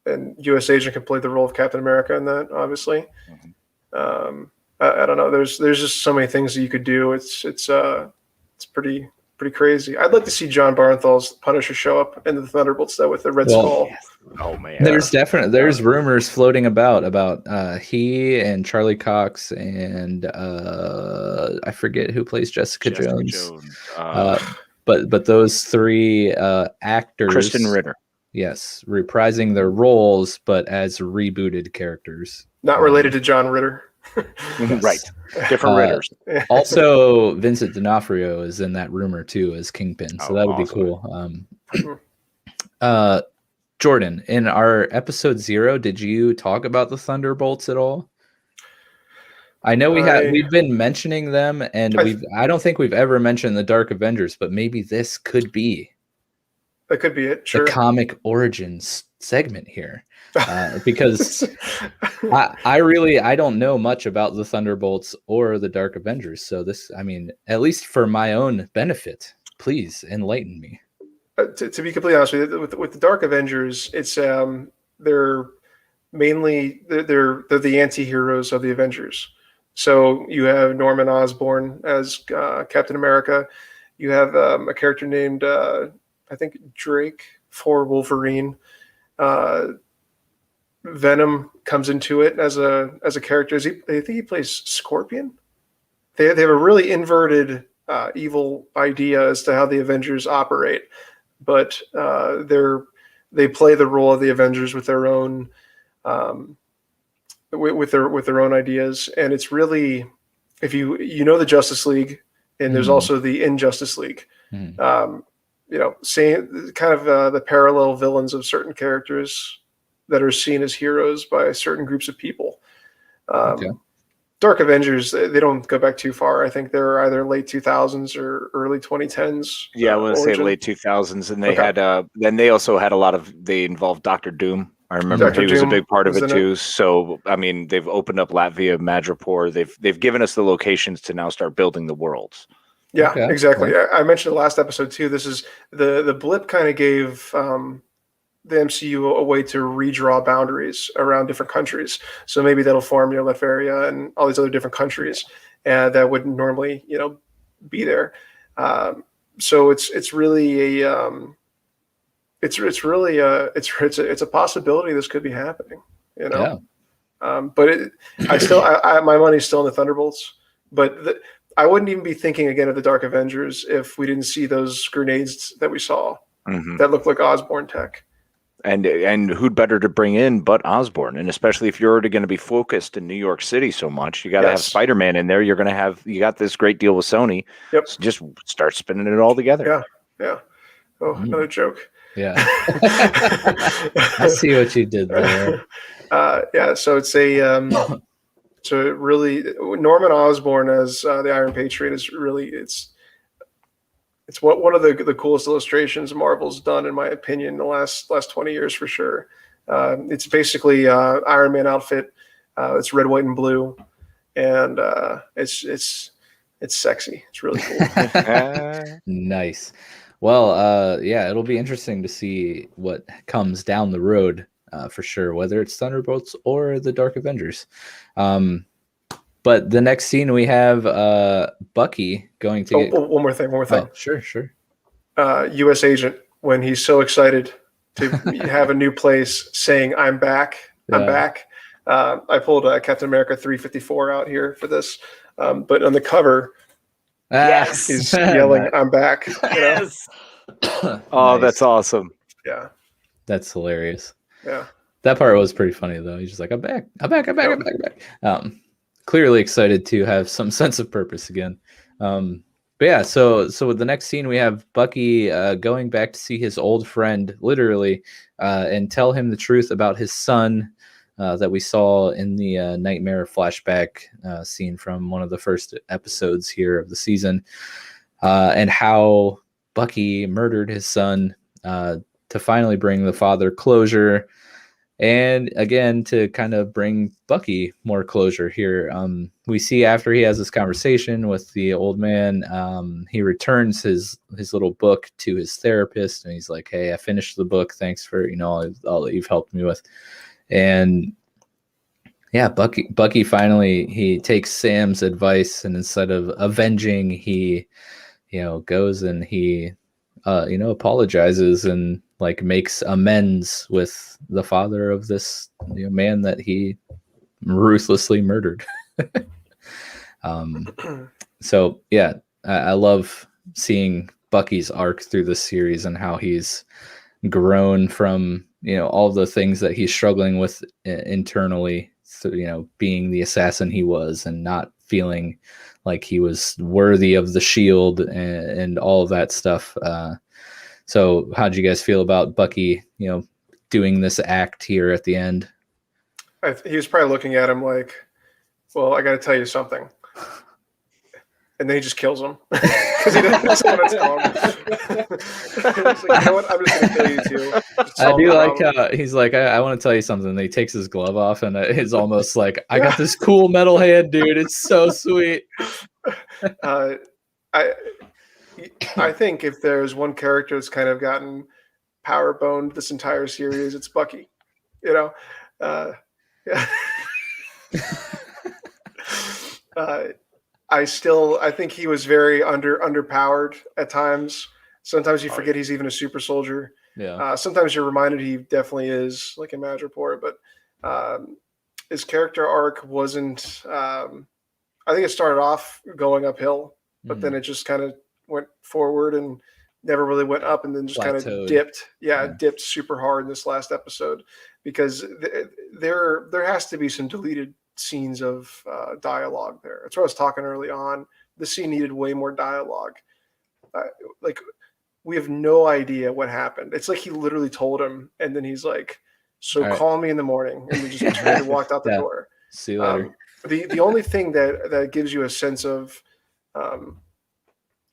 And U.S. agent can play the role of Captain America in that, obviously. Mm-hmm. I don't know. There's just so many things that you could do. It's pretty crazy. I'd like to see John Barnthal's Punisher show up in the Thunderbolts though with the Red Skull. Yes. Oh man. There's rumors floating about he and Charlie Cox and I forget who plays Jessica Jones. But those three actors, Kristen Ritter. Yes, reprising their roles, but as rebooted characters. Not related to John Ritter. Yes. Right. Different Ritters. Also, Vincent D'Onofrio is in that rumor too as Kingpin, so that would be cool. Jordan, in our episode 0, did you talk about the Thunderbolts at all? I know we've been mentioning them, and I don't think we've ever mentioned the Dark Avengers, but maybe this could be. That could be it. Sure. The comic origins segment here, because I don't know much about the Thunderbolts or the Dark Avengers. So this, at least for my own benefit, please enlighten me. To be completely honest with you, with the Dark Avengers, it's they're the anti-heroes of the Avengers. So you have Norman Osborn as Captain America. You have a character named I think Drake for Wolverine. Venom comes into it as a character. I think he plays Scorpion. They have a really inverted evil idea as to how the Avengers operate, but they play the role of the Avengers with their own with their own ideas, and it's really, if you know the Justice League, and there's also the Injustice League. Same kind of the parallel villains of certain characters that are seen as heroes by certain groups of people. Dark Avengers, they don't go back too far. I think they're either late 2000s or early 2010s. Yeah, I want to say late 2000s, and they had then they also had they involved Dr. Doom. I remember he was a big part of it too. So they've opened up Latvia, Madripoor. They've given us the locations to now start building the worlds. Yeah, exactly. I mentioned the last episode too. This is the blip kind of gave the MCU a way to redraw boundaries around different countries. So maybe that'll form Latveria and all these other different countries that wouldn't normally be there. So it's really a it's a possibility this could be happening. But my money's still in the Thunderbolts. But I wouldn't even be thinking again of the Dark Avengers if we didn't see those grenades that we saw that looked like Osborn tech. And who'd better to bring in but Osborn? And especially if you're already going to be focused in New York City so much, you got to have Spider-Man in there. You got this great deal with Sony. Yep. So just start spinning it all together. Yeah. Oh, another joke. Yeah. I see what you did there. So it's a so really Norman Osborn as the Iron Patriot is really it's one of the coolest illustrations Marvel's done, in my opinion, in the last 20 years for sure. It's basically Iron Man outfit. It's red, white, and blue, and it's sexy. It's really cool. Nice. Well, yeah, it'll be interesting to see what comes down the road for sure, whether it's Thunderbolts or the Dark Avengers. But the next scene we have Bucky going to get... One more thing. Oh, sure. U.S. agent, when he's so excited to have a new place, saying "I'm back, I'm back." I pulled Captain America 354 out here for this, but on the cover, yes, he's yelling "I'm back." Yes. Oh, nice. That's awesome. Yeah, that's hilarious. Yeah, that part was pretty funny though. He's just like, "I'm back, I'm back, I'm back, I'm back." Clearly excited to have some sense of purpose again. But yeah, so with the next scene, we have Bucky going back to see his old friend, literally, and tell him the truth about his son that we saw in the nightmare flashback scene from one of the first episodes here of the season, and how Bucky murdered his son to finally bring the father closure. And again, to kind of bring Bucky more closure here, we see after he has this conversation with the old man, he returns his little book to his therapist, and he's like, "Hey, I finished the book. Thanks for all that you've helped me with." And yeah, Bucky finally he takes Sam's advice, and instead of avenging, he goes and he apologizes and like makes amends with the father of this man that he ruthlessly murdered. So yeah, I love seeing Bucky's arc through this series and how he's grown from all the things that he's struggling with internally, being the assassin he was and not feeling like he was worthy of the shield and all of that stuff. So how did you guys feel about Bucky, doing this act here at the end? He was probably looking at him like, "Well, I got to tell you something," and then he just kills him because he doesn't want to tell him. He's like, "You know what? I'm just going to kill you too." I do like he's like, I want to tell you something. And he takes his glove off, and it's almost like, "I got this cool metal hand, dude. It's so sweet." I think if there's one character that's kind of gotten power boned this entire series, it's Bucky. Yeah. I think he was very underpowered at times. Sometimes you forget he's even a super soldier. Yeah. Sometimes you're reminded he definitely is, like in Madripoor, but his character arc wasn't. I think it started off going uphill, but then it just kind of went forward and never really went up, and then just kind of dipped. Dipped super hard in this last episode because there has to be some deleted scenes of dialogue there. That's what I was talking early on. The scene needed way more dialogue. Like we have no idea what happened. It's like he literally told him, and then he's like, "So call me in the morning," and we just turned and walked out the door. See you later. The only thing that gives you a sense of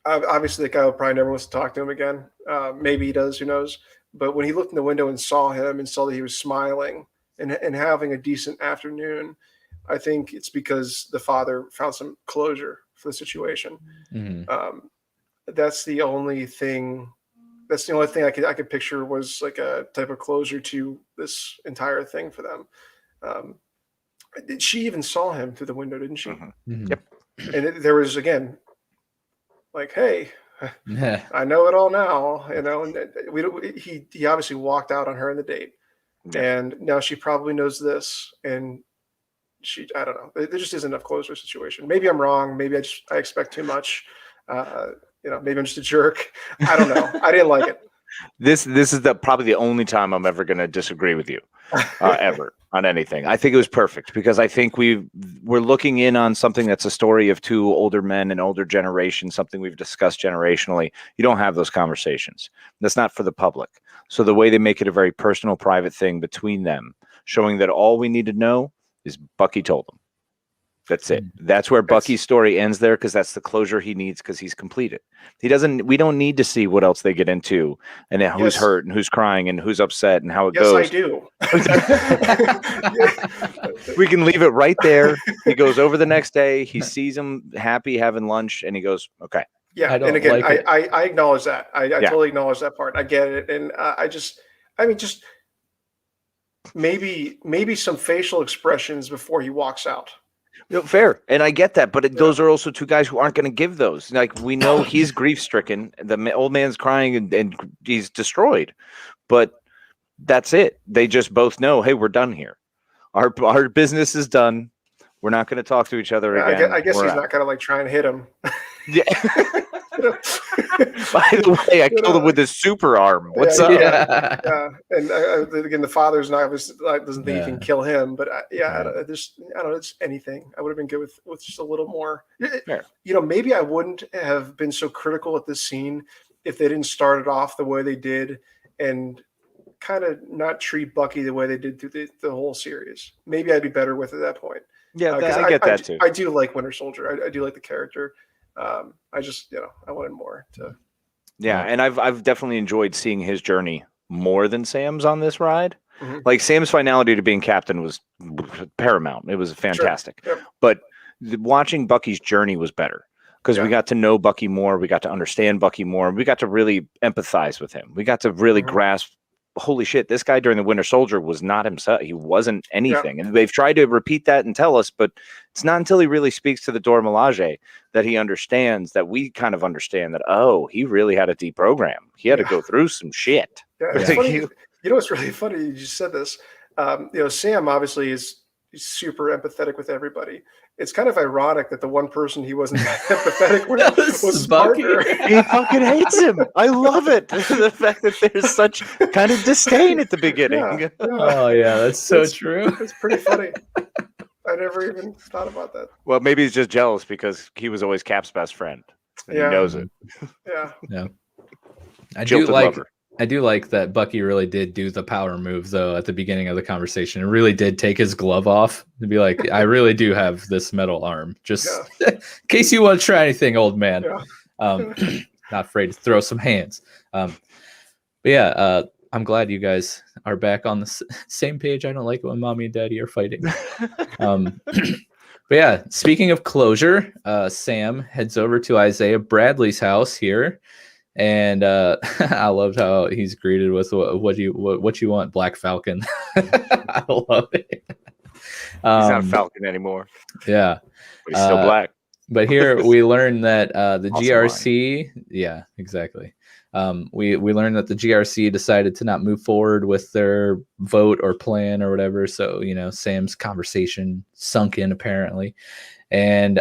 obviously the guy will probably never wants to talk to him again. Maybe he does, who knows? But when he looked in the window and saw him and saw that he was smiling and having a decent afternoon, I think it's because the father found some closure for the situation. Mm-hmm. That's the only thing. That's the only thing I could picture was like a type of closure to this entire thing for them. She even saw him through the window, didn't she? Mm-hmm. Yep. And there was again, like, "Hey, I know it all now," And he obviously walked out on her in the date, and now she probably knows this, and I don't know. There just isn't enough closure situation. Maybe I'm wrong. Maybe I expect too much. Maybe I'm just a jerk. I don't know. I didn't like it. This is probably the only time I'm ever going to disagree with you ever on anything. I think it was perfect because I think we're looking in on something that's a story of two older men and older generation, something we've discussed generationally. You don't have those conversations. That's not for the public. So the way they make it a very personal, private thing between them, showing that all we need to know is Bucky told them. That's it. That's where Bucky's story ends there, because that's the closure he needs, because he's completed. We don't need to see what else they get into and then who's hurt and who's crying and who's upset and how it goes. Yes, I do. We can leave it right there. He goes over the next day. He sees him happy having lunch, and he goes, okay. Yeah, and again, I acknowledge that. I totally acknowledge that part. I get it, and just maybe some facial expressions before he walks out. No, fair, and I get that, but those are also two guys who aren't going to give those. Like, we know he's grief-stricken. The old man's crying, and he's destroyed. But that's it. They just both know, hey, we're done here. Our business is done. We're not going to talk to each other again. I guess he's not going to like try and hit him. Yeah. By the way, I killed him with his super arm. What's up? Yeah. And again, the father's not doesn't think he can kill him, but I don't know. It's anything. I would have been good with just a little more. Maybe I wouldn't have been so critical at this scene if they didn't start it off the way they did and kind of not treat Bucky the way they did through the whole series. Maybe I'd be better with it at that point. Yeah, I get that too. I do like Winter Soldier. I do like the character. I just, I wanted more to. Yeah, and I've definitely enjoyed seeing his journey more than Sam's on this ride. Mm-hmm. Like, Sam's finality to being captain was paramount. It was fantastic. Sure. Yep. But watching Bucky's journey was better, because we got to know Bucky more. We got to understand Bucky more. We got to really empathize with him. We got to really grasp, holy shit, this guy during the Winter Soldier was not himself. He wasn't anything. And they've tried to repeat that and tell us, but it's not until he really speaks to the Dora Milaje that he understands, that we kind of understand that, oh, he really had a deprogram. He had to go through some shit. Yeah, it's funny. It's really funny you just said this. Sam obviously is super empathetic with everybody. It's kind of ironic that the one person he wasn't empathetic with was Bucky. He fucking hates him. I love it. The fact that there's such kind of disdain at the beginning. Yeah. Oh yeah, that's so true. It's pretty funny. I never even thought about that. Well, maybe he's just jealous because he was always Cap's best friend. And he knows it. Yeah. I do like that Bucky really did do the power move, though, at the beginning of the conversation. It really did take his glove off to be like, I really do have this metal arm. Just in case you want to try anything, old man. Yeah. Not afraid to throw some hands. But yeah, I'm glad you guys are back on the same page. I don't like it when mommy and daddy are fighting. But yeah, speaking of closure, Sam heads over to Isaiah Bradley's house here. And I loved how he's greeted with what you want, Black Falcon. I love it. He's not a Falcon anymore. Yeah, but he's still black. But here we learn that the awesome GRC, line. Exactly. We learned that the GRC decided to not move forward with their vote or plan or whatever. So Sam's conversation sunk in apparently, and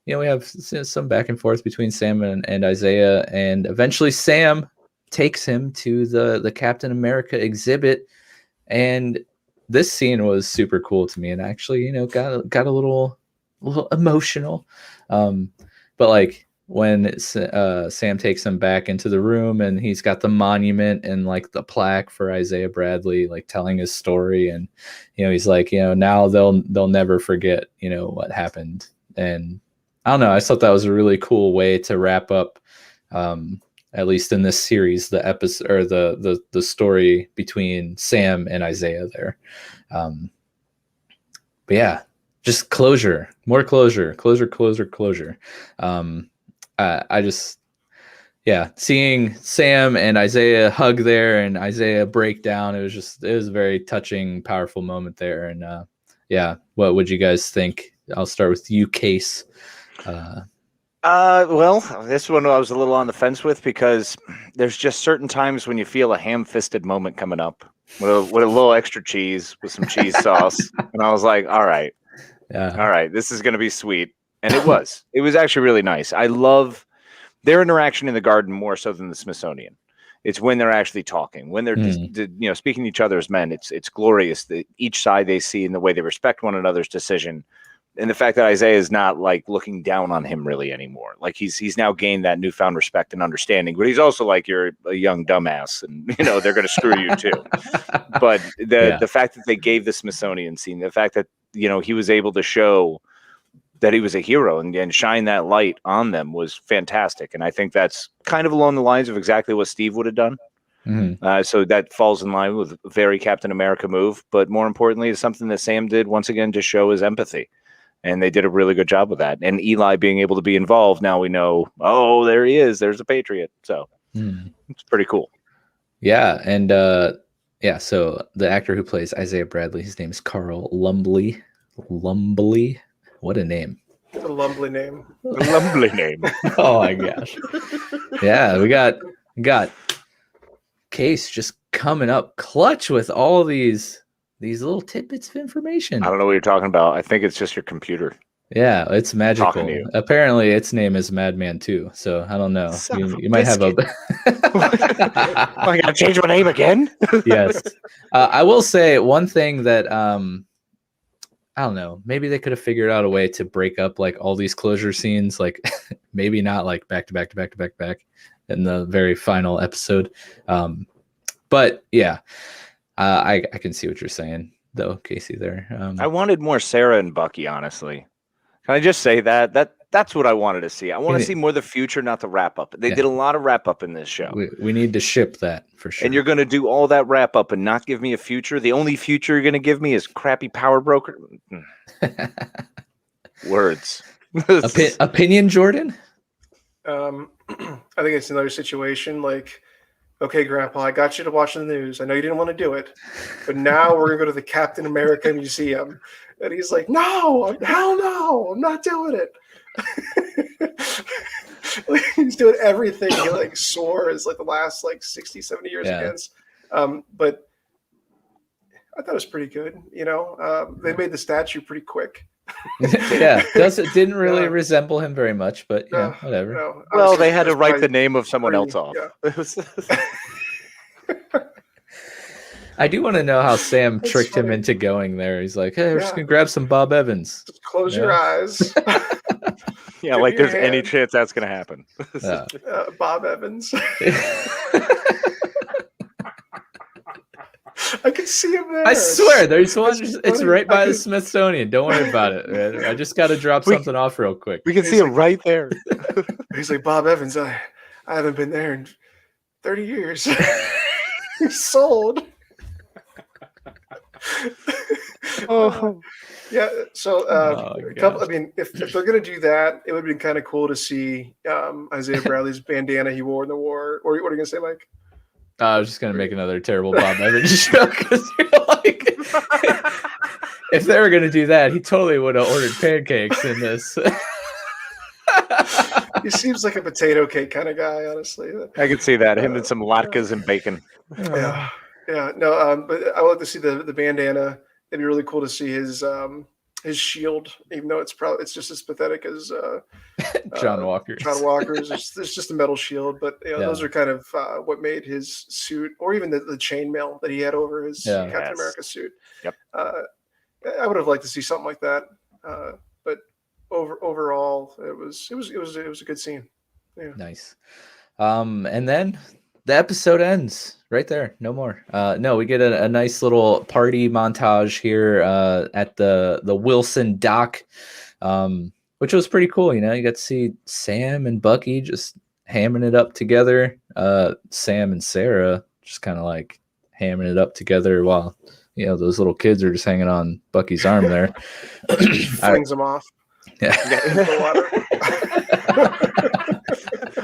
we have some back and forth between Sam and Isaiah, and eventually Sam takes him to the Captain America exhibit, and this scene was super cool to me, and actually, got a little emotional. But like when Sam takes him back into the room, and he's got the monument and like the plaque for Isaiah Bradley, like telling his story, and he's like, now they'll never forget, what happened, and I don't know. I thought that was a really cool way to wrap up, at least in this series, the episode or the story between Sam and Isaiah there. But yeah, just closure, more closure. I just, seeing Sam and Isaiah hug there and Isaiah break down, it was a very touching, powerful moment there. And what would you guys think? I'll start with you, Case. Well, this one I was a little on the fence with, because there's just certain times when you feel a ham-fisted moment coming up with a little extra cheese, with some cheese sauce, and I was like, all right, this is going to be sweet, and it was. It was actually really nice. I love their interaction in the garden more so than the Smithsonian. It's when they're actually talking, when they're speaking to each other as men. It's glorious. Each side they see and the way they respect one another's decision. And the fact that Isaiah is not like looking down on him really anymore. Like he's now gained that newfound respect and understanding, but he's also like, you're a young dumbass and they're going to screw you too. But the fact that they gave the Smithsonian scene, the fact that, he was able to show that he was a hero and shine that light on them was fantastic. And I think that's kind of along the lines of exactly what Steve would have done. Mm-hmm. So that falls in line with a very Captain America move, but more importantly, it's something that Sam did once again to show his empathy. And they did a really good job with that. And Eli being able to be involved, now we know, oh, there he is. There's a Patriot. So it's pretty cool. Yeah. And so the actor who plays Isaiah Bradley, his name is Carl Lumbly. Lumbly? What a name. A Lumbly name. A Lumbly name. Oh my gosh. Yeah, we got Case just coming up clutch with all these little tidbits of information. I don't know what you're talking about. I think it's just your computer. Yeah, it's magical. Talking to you. Apparently, its name is Madman too. So I don't know. You might have a. I gotta change my name again. Yes, I will say one thing that I don't know. Maybe they could have figured out a way to break up like all these closure scenes. Like maybe not like back to back to back to back to back in the very final episode. But yeah. I can see what you're saying, though, Casey. There, I wanted more Sarah and Bucky. Honestly, can I just say that's what I wanted to see. I want to see more of the future, not the wrap up. They did a lot of wrap up in this show. We need to ship that for sure. And you're going to do all that wrap up and not give me a future. The only future you're going to give me is crappy power broker. Words. Opinion, Jordan. I think it's another situation like. Okay, Grandpa, I got you to watch the news. I know you didn't want to do it, but now we're going to go to the Captain America Museum. And he's like, no, hell no, I'm not doing it. He's doing everything. He like soar is like the last like 60, 70 years against. But I thought it was pretty good. They made the statue pretty quick. Didn't really resemble him very much, but whatever. Well, they had to write the name of someone else off. I do want to know how Sam tricked him into going there. He's like, hey, we're just gonna grab some Bob Evans. Just close your eyes. Yeah, like there's any chance that's gonna happen. Bob Evans. I can see him there. I swear, there's one. It's right by the Smithsonian. Don't worry about it, man. I just got to drop something off real quick. We can see him right there. He's like, Bob Evans, I haven't been there in 30 years. He's sold. Oh. Yeah. So I mean, if they're gonna do that, it would have been kind of cool to see Isaiah Bradley's bandana he wore in the war. Or what are you gonna say, Mike? I was just gonna make another terrible Bob Evans joke because like, if they were gonna do that, he totally would have ordered pancakes in this. He seems like a potato cake kind of guy, honestly. I could see that him and some latkes and bacon. Yeah. No, but I would like to see the bandana. It'd be really cool to see his shield, even though it's just as pathetic as John Walker's. John Walker's. It's just a metal shield, but those are kind of what made his suit, or even the chainmail that he had over his Captain America suit. Yep. I would have liked to see something like that, but overall, it was a good scene. Yeah. Nice. And then the episode ends right there. No more. No, we get a nice little party montage here at the Wilson dock, which was pretty cool. You got to see Sam and Bucky just hamming it up together. Sam and Sarah just kind of like hamming it up together while those little kids are just hanging on Bucky's arm there. Flings them off. Yeah.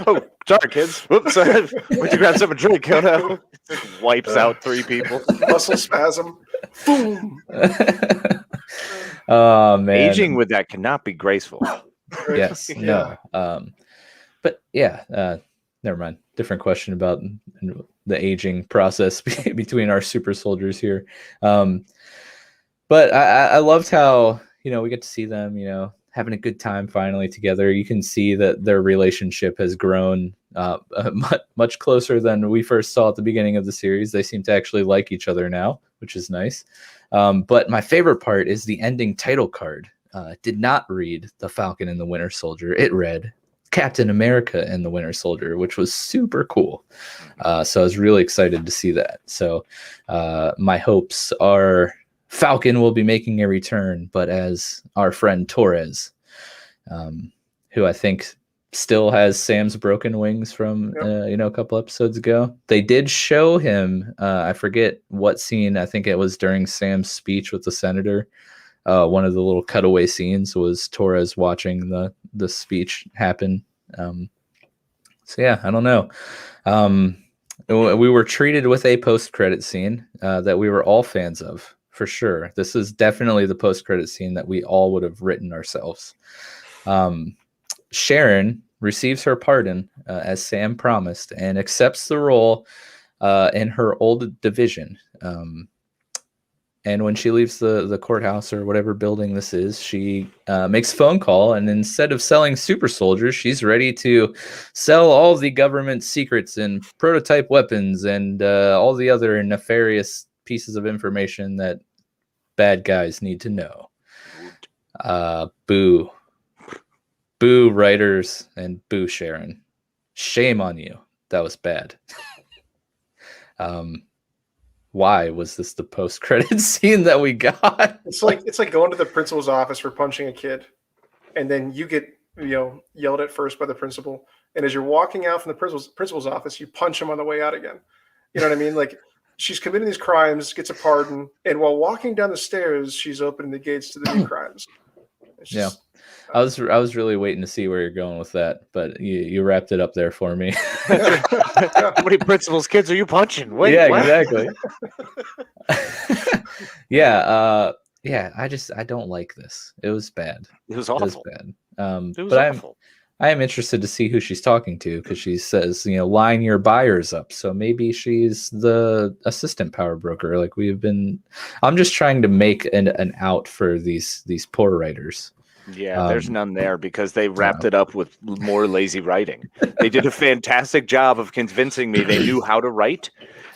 Oh, sorry, kids. Whoops. Went to grab something to drink. Oh, no. Wipes out 3 people. Muscle spasm. Boom. Oh, man. Aging with that cannot be graceful. Yes. No. But yeah, never mind. Different question about the aging process between our super soldiers here. But I loved how, we get to see them, having a good time finally together. You can see that their relationship has grown much closer than we first saw at the beginning of the series. They seem to actually like each other now, which is nice. But my favorite part is the ending title card. did not read The Falcon and the Winter Soldier. It read Captain America and the Winter Soldier, which was super cool. So I was really excited to see that. So my hopes are Falcon will be making a return, but as our friend Torres, who I think still has Sam's broken wings from a couple episodes ago. They did show him. I forget what scene. I think it was during Sam's speech with the senator. One of the little cutaway scenes was Torres watching the speech happen. So yeah, I don't know. We were treated with a post-credit scene that we were all fans of, for sure. This is definitely the post-credit scene that we all would have written ourselves. Sharon receives her pardon as Sam promised and accepts the role in her old division. And when she leaves the courthouse or whatever building this is, she makes a phone call, and instead of selling super soldiers, she's ready to sell all the government secrets and prototype weapons and all the other nefarious pieces of information that bad guys need to know. Boo. Boo, writers, and boo, Sharon. Shame on you. That was bad. Why was this the post-credit scene that we got? It's like going to the principal's office for punching a kid, and then you get yelled at first by the principal, and as you're walking out from the principal's office, you punch him on the way out again. You know what I mean? Like, she's committing these crimes, gets a pardon, and while walking down the stairs, she's opening the gates to the new crimes. Yeah. I was really waiting to see where you're going with that, but you wrapped it up there for me. How many principal's kids are you punching? Wait, yeah, what? Exactly. I don't like this. It was bad. It was awful. It was bad. It was but awful. I am interested to see who she's talking to, because she says, line your buyers up. So maybe she's the assistant power broker, like we've been. I'm just trying to make an out for these poor writers. Yeah, there's none there because they wrapped it up with more lazy writing. They did a fantastic job of convincing me they knew how to write.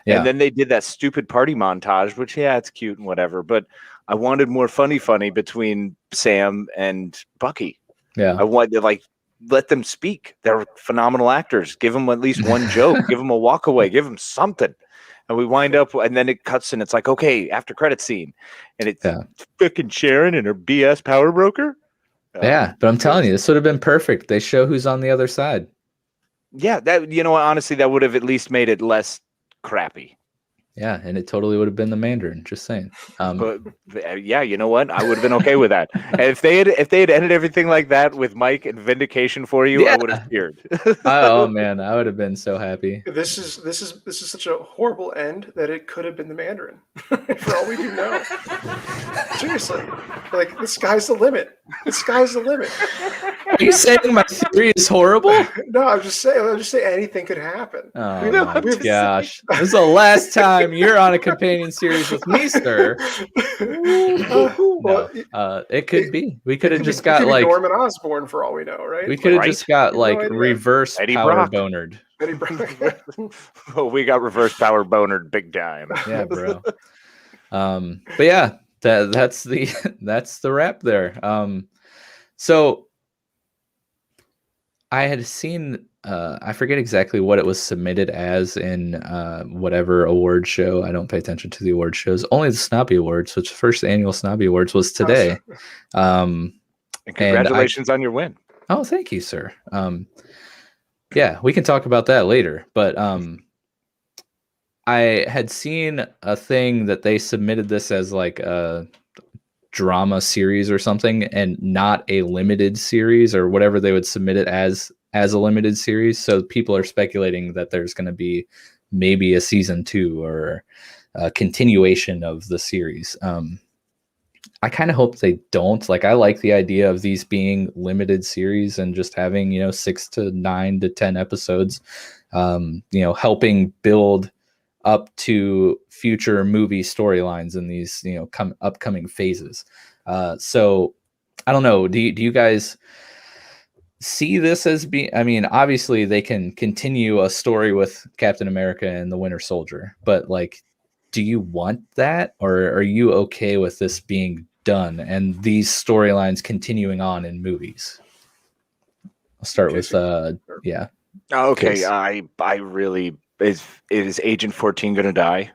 Yeah. And then they did that stupid party montage, which, it's cute and whatever. But I wanted more funny between Sam and Bucky. Yeah. I wanted to, let them speak. They're phenomenal actors. Give them at least one joke. Give them a walk away. Give them something. And we wind up, and then it cuts, and it's like, okay, after credit scene. And it's freaking Sharon and her BS power broker. But I'm telling you, this would have been perfect. They show who's on the other side. Yeah, that honestly, that would have at least made it less crappy. Yeah, and it totally would have been the Mandarin. Just saying. But you know what? I would have been okay with that. And if they had ended everything like that with Mike and vindication for you, I would have cheered. Oh man, I would have been so happy. This is such a horrible end that it could have been the Mandarin, for all we do know. Seriously, the sky's the limit. The sky's the limit. Are you saying my theory is horrible? No, I'm just saying anything could happen. Oh my gosh, this is the last time you're on a companion series with me, sir. It could be. We could have just got Norman Osborn for all we know, right? We could have just got reverse Eddie power Brock. bonered. Eddie Brock. Oh, we got reverse power bonered big time. Yeah, bro. But yeah, that's the wrap there. So I had seen. I forget exactly what it was submitted as in whatever award show. I don't pay attention to the award shows. Only the Snobby Awards, which the first annual Snobby Awards was today. And congratulations on your win. Oh, thank you, sir. Yeah, we can talk about that later. But I had seen a thing that they submitted this as a drama series or something, and not a limited series or whatever they would submit it as a limited series. So people are speculating that there's going to be maybe a season 2 or a continuation of the series. I kind of hope they don't. I like the idea of these being limited series and just having 6 to 9 to 10 episodes, helping build up to future movie storylines in these upcoming phases. So I don't know. Do you guys see this as being? I mean, obviously they can continue a story with Captain America and the Winter Soldier, but do you want that, or are you okay with this being done and these storylines continuing on in movies. I'll start with yeah. Okay, Case. I really is Agent 14 gonna die?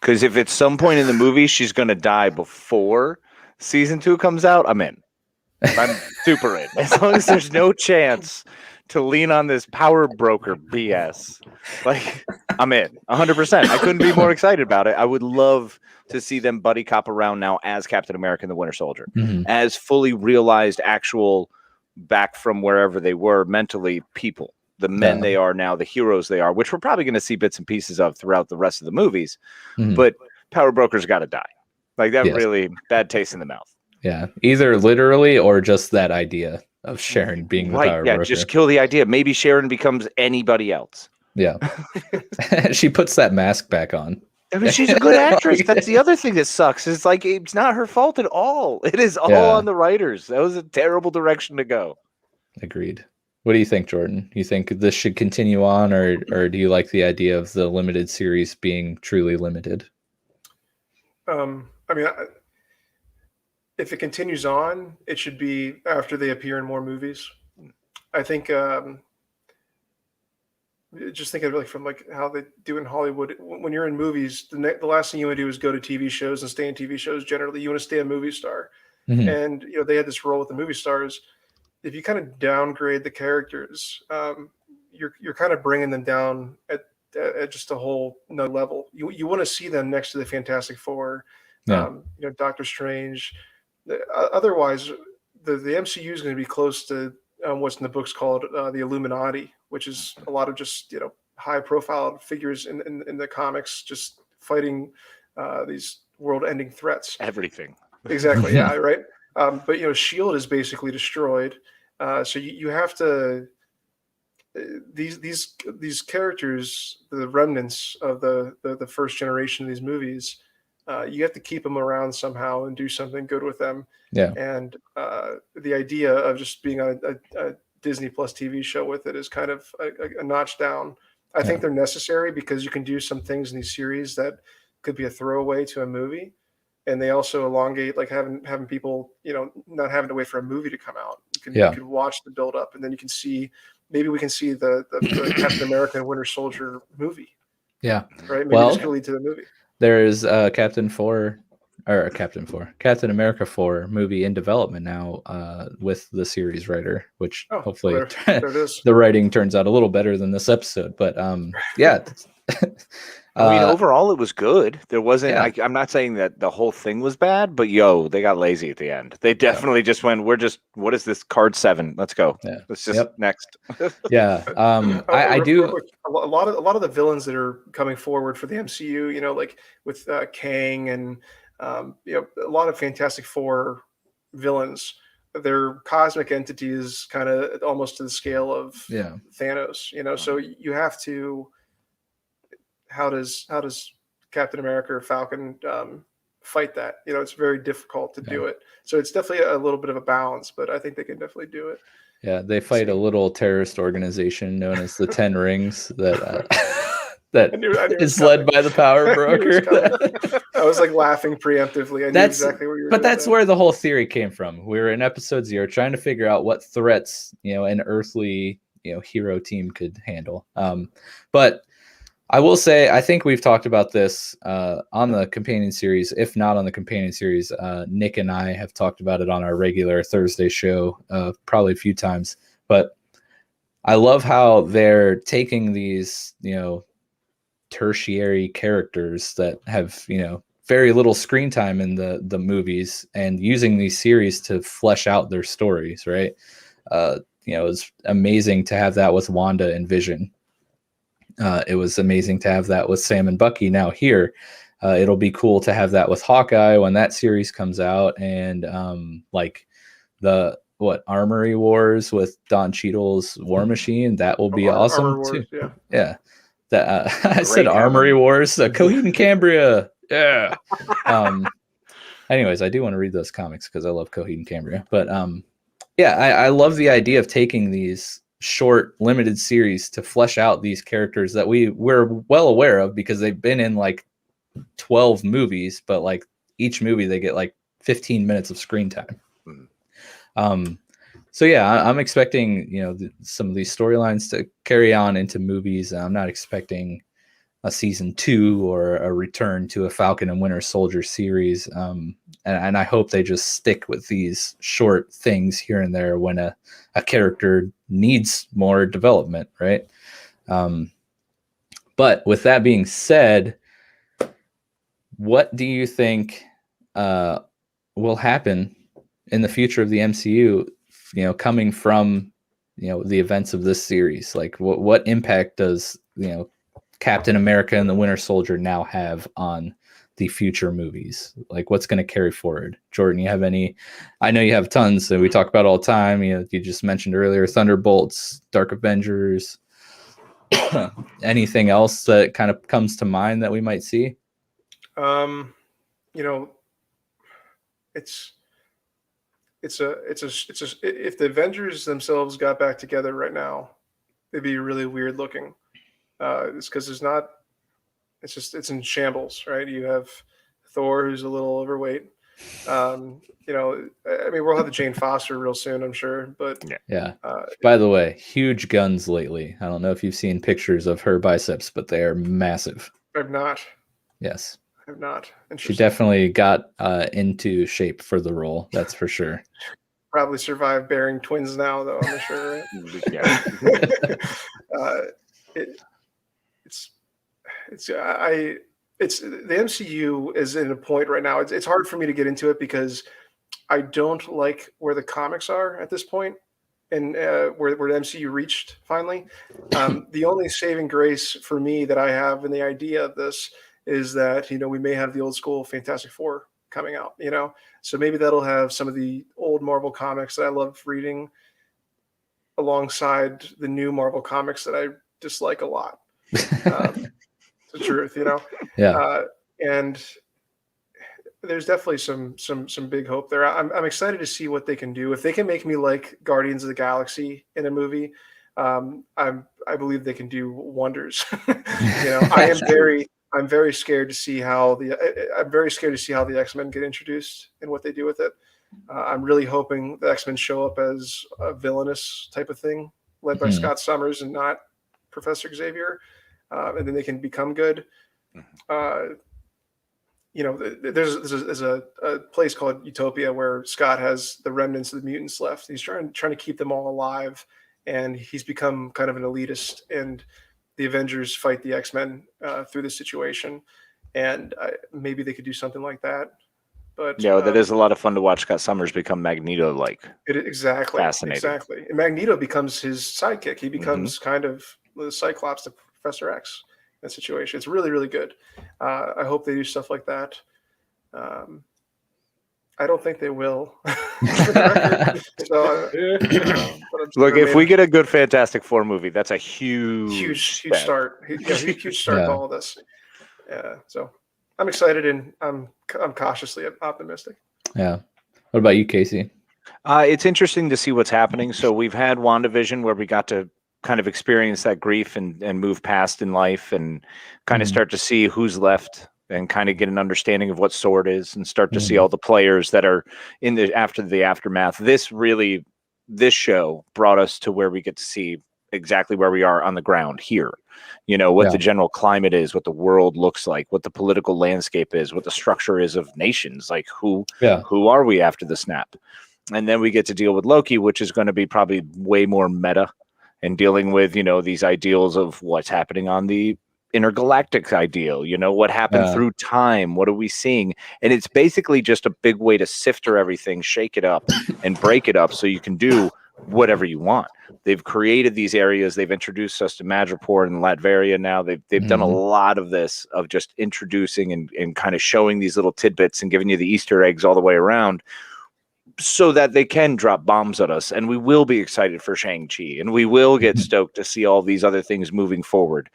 Because if at some point in the movie she's gonna die before season 2 comes out, I'm in. I'm super in. As long as there's no chance to lean on this power broker BS, like I'm in 100%. I couldn't be more excited about it. I would love to see them buddy cop around now as Captain America and the Winter Soldier, as fully realized actual back from wherever they were mentally people, the men they are now, the heroes they are, which we're probably going to see bits and pieces of throughout the rest of the movies. But power brokers got to die. Like that really bad taste in the mouth. Yeah, either literally or just that idea of Sharon being the power broker. Just kill the idea. Maybe Sharon becomes anybody else. Yeah. She puts that mask back on. I mean, she's a good actress. That's the other thing that sucks. It's like it's not her fault at all. It is all on the writers. That was a terrible direction to go. Agreed. What do you think, Jordan? You think this should continue on, or do you like the idea of the limited series being truly limited? I mean, if it continues on, it should be after they appear in more movies. I think just think of it like from like how they do in Hollywood. When you're in movies, the last thing you want to do is go to TV shows and stay in TV shows. Generally, you want to stay a movie star. And they had this role with the movie stars. If you kind of downgrade the characters, you're kind of bringing them down at just a whole nother level. You want to see them next to the Fantastic Four, Doctor Strange. Otherwise, the MCU is going to be close to what's in the books called the Illuminati, which is a lot of just high-profile figures in the comics, just fighting these world-ending threats. Everything. Exactly. Yeah. Right. But S.H.I.E.L.D. is basically destroyed. So you have to these characters, the remnants of the first generation of these movies. You have to keep them around somehow and do something good with them. Yeah. And the idea of just being on a Disney Plus TV show with it is kind of a notch down. I think they're necessary because you can do some things in these series that could be a throwaway to a movie. And they also elongate, like having people, not having to wait for a movie to come out. You can watch the build up, and then you can see, maybe we can see the Captain America and Winter Soldier movie. Yeah. Right. Maybe this could lead to the movie. There is Captain America 4 movie in development now with the series writer, which hopefully the writing turns out a little better than this episode. But yeah. I mean, overall, it was good. There wasn't. I'm not saying that the whole thing was bad, but they got lazy at the end. They definitely just went. What is this? Card 7. Let's go. Yeah. Let's just next. Yeah. I do. A lot of the villains that are coming forward for the MCU, like with Kang and a lot of Fantastic Four villains. They're cosmic entities, kind of almost to the scale of Thanos. So you have to. How does Captain America or Falcon fight that? It's very difficult to do it. So it's definitely a little bit of a balance, but I think they can definitely do it. Yeah, they fight a little terrorist organization known as the 10 Rings that is led by the power broker. I was like laughing preemptively. I knew exactly what you were. But that's where the whole theory came from. We were in episode 0 trying to figure out what threats an earthly hero team could handle. But I will say, I think we've talked about this on the companion series. If not on the companion series, Nick and I have talked about it on our regular Thursday show probably a few times. But I love how they're taking these, tertiary characters that have, very little screen time in the movies and using these series to flesh out their stories, right? It's amazing to have that with Wanda and Vision. It was amazing to have that with Sam and Bucky. Now here, it'll be cool to have that with Hawkeye when that series comes out, and Armory Wars with Don Cheadle's War Machine. That will be awesome Wars, too. Yeah. That I said Armory Wars, Coheed and Cambria. Yeah. Anyways, I do want to read those comics because I love Coheed and Cambria. But I love the idea of taking these short limited series to flesh out these characters that we're well aware of because they've been in like 12 movies, but like each movie they get like 15 minutes of screen time. Mhm. So yeah, I'm expecting, some of these storylines to carry on into movies. I'm not expecting a season 2 or a return to a Falcon and Winter Soldier series. And I hope they just stick with these short things here and there when a character needs more development, right? But with that being said, what do you think will happen in the future of the MCU, coming from, the events of this series? Like what impact does, Captain America and the Winter Soldier now have on the future movies? Like what's going to carry forward? Jordan, you have any? I know you have tons that we talk about all the time. You just mentioned earlier Thunderbolts, Dark Avengers. Anything else that kind of comes to mind that we might see? It's if the Avengers themselves got back together right now, it'd be really weird looking. It's because it's in shambles, right? You have Thor, who's a little overweight. We'll have the Jane Foster real soon, I'm sure. But yeah. By the way, huge guns lately. I don't know if you've seen pictures of her biceps, but they are massive. I've not. Yes. I've not. She definitely got into shape for the role. That's for sure. Probably survived bearing twins now, though. I'm sure. Right? Yeah. It's the MCU is in a point right now. It's hard for me to get into it because I don't like where the comics are at this point, and where the MCU reached finally. The only saving grace for me that I have in the idea of this is that we may have the old school Fantastic Four coming out. So maybe that'll have some of the old Marvel comics that I love reading alongside the new Marvel comics that I dislike a lot. The truth, Yeah. And there's definitely some big hope there. I'm excited to see what they can do. If they can make me like Guardians of the Galaxy in a movie, I believe they can do wonders. I'm very scared to see how the X-Men get introduced and what they do with it. I'm really hoping the X-Men show up as a villainous type of thing, led by Scott Summers and not Professor Xavier. And then they can become good. There's a place called Utopia where Scott has the remnants of the mutants left. He's trying to keep them all alive, and he's become kind of an elitist. And the Avengers fight the X-Men through this situation, and maybe they could do something like that. But that is a lot of fun to watch Scott Summers become Magneto-like. Exactly. Fascinating. Exactly. And Magneto becomes his sidekick. He becomes kind of the Cyclops to Professor X in that situation. It's really, really good. I hope they do stuff like that. I don't think they will. Look, if we get a good Fantastic Four movie, that's a huge start. Huge start to all of this. Yeah. So I'm excited and I'm cautiously optimistic. Yeah. What about you, Casey? It's interesting to see what's happening. So we've had WandaVision where we got to kind of experience that grief and move past in life and kind of start to see who's left and kind of get an understanding of what SWORD is and start to see all the players that are in after the aftermath. This show brought us to where we get to see exactly where we are on the ground here. What the general climate is, what the world looks like, what the political landscape is, what the structure is of nations, like who are we after the snap? And then we get to deal with Loki, which is going to be probably way more meta and dealing with, these ideals of what's happening on the intergalactic ideal, what happened through time, what are we seeing? And it's basically just a big way to sift through everything, shake it up and break it up so you can do whatever you want. They've created these areas. They've introduced us to Madripoor and Latveria now. They've done a lot of this, of just introducing and kind of showing these little tidbits and giving you the Easter eggs all the way around so that they can drop bombs at us. And we will be excited for Shang-Chi, and we will get stoked to see all these other things moving forward,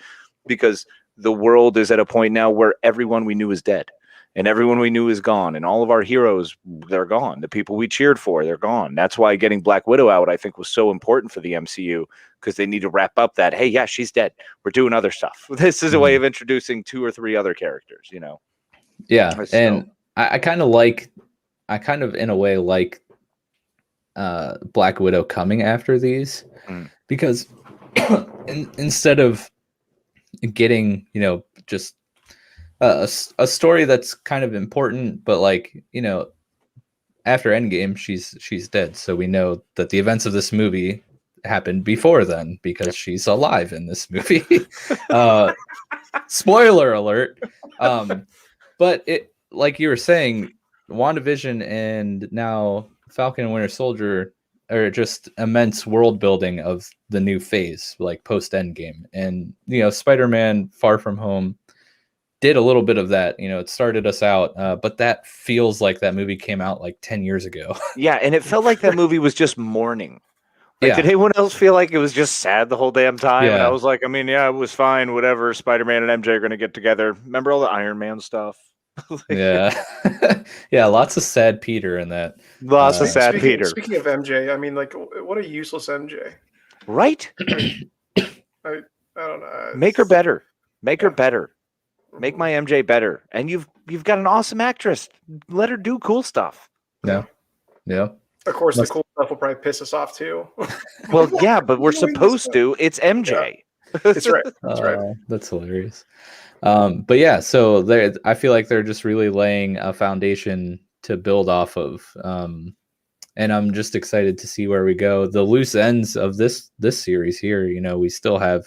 because the world is at a point now where everyone we knew is dead and everyone we knew is gone, and all of our heroes, they're gone. The people we cheered for, they're gone. That's why getting Black Widow out, I think, was so important for the MCU, because they need to wrap up that, hey, yeah, she's dead, we're doing other stuff. This is a way of introducing 2 or 3 other characters, Yeah. So, and I kind of like I kind of in a way like Black Widow coming after these because instead of getting, just a story that's kind of important, but like, after Endgame, she's dead. So we know that the events of this movie happened before then because she's alive in this movie. Spoiler alert. But it, like you were saying, WandaVision and now Falcon and Winter Soldier are just immense world building of the new phase, like post Endgame. And, Spider-Man Far From Home did a little bit of that. It started us out, but that feels like that movie came out like 10 years ago. Yeah, and it felt like that movie was just mourning. Like, did anyone else feel like it was just sad the whole damn time? And I was like, it was fine, whatever. Spider-Man and MJ are going to get together. Remember all the Iron Man stuff? Yeah. Yeah, lots of sad Peter in that. Lots of sad Peter. Speaking of MJ, I mean, like, what a useless MJ. Right? I don't know. Make her better. Make her better. Make my MJ better. And you've got an awesome actress. Let her do cool stuff. Yeah. Of course, the cool stuff will probably piss us off too. Well, yeah, but we're supposed to. It's MJ. Yeah. That's right. That's right. That's hilarious. But yeah, so I feel like they're just really laying a foundation to build off of. And I'm just excited to see where we go. The loose ends of this series here, we still have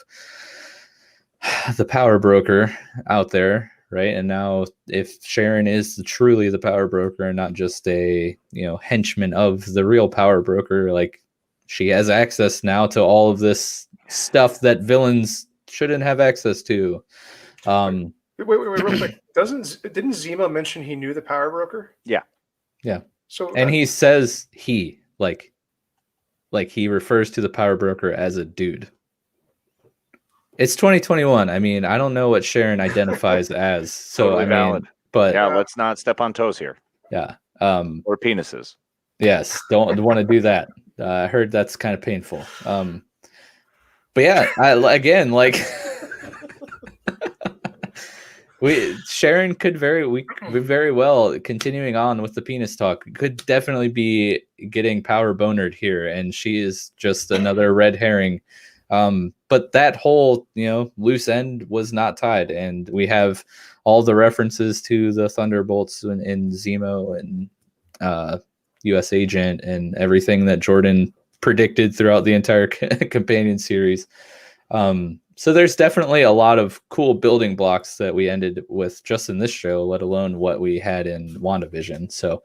the power broker out there, right? And now if Sharon is truly the power broker and not just a henchman of the real power broker, like she has access now to all of this stuff that villains shouldn't have access to. Wait, real quick. Didn't Zemo mention he knew the power broker? Yeah. So and he says he like he refers to the power broker as a dude. It's 2021. I mean, I don't know what Sharon identifies as. So totally valid. But let's not step on toes here. Yeah. Or penises. Yes, don't want to do that. I heard that's kind of painful. But yeah, Sharon could very well, continuing on with the penis talk, could definitely be getting power bonered here, and she is just another red herring. But that whole loose end was not tied, and we have all the references to the Thunderbolts in Zemo and US Agent and everything that Jordan predicted throughout the entire companion series. So there's definitely a lot of cool building blocks that we ended with just in this show, let alone what we had in WandaVision. So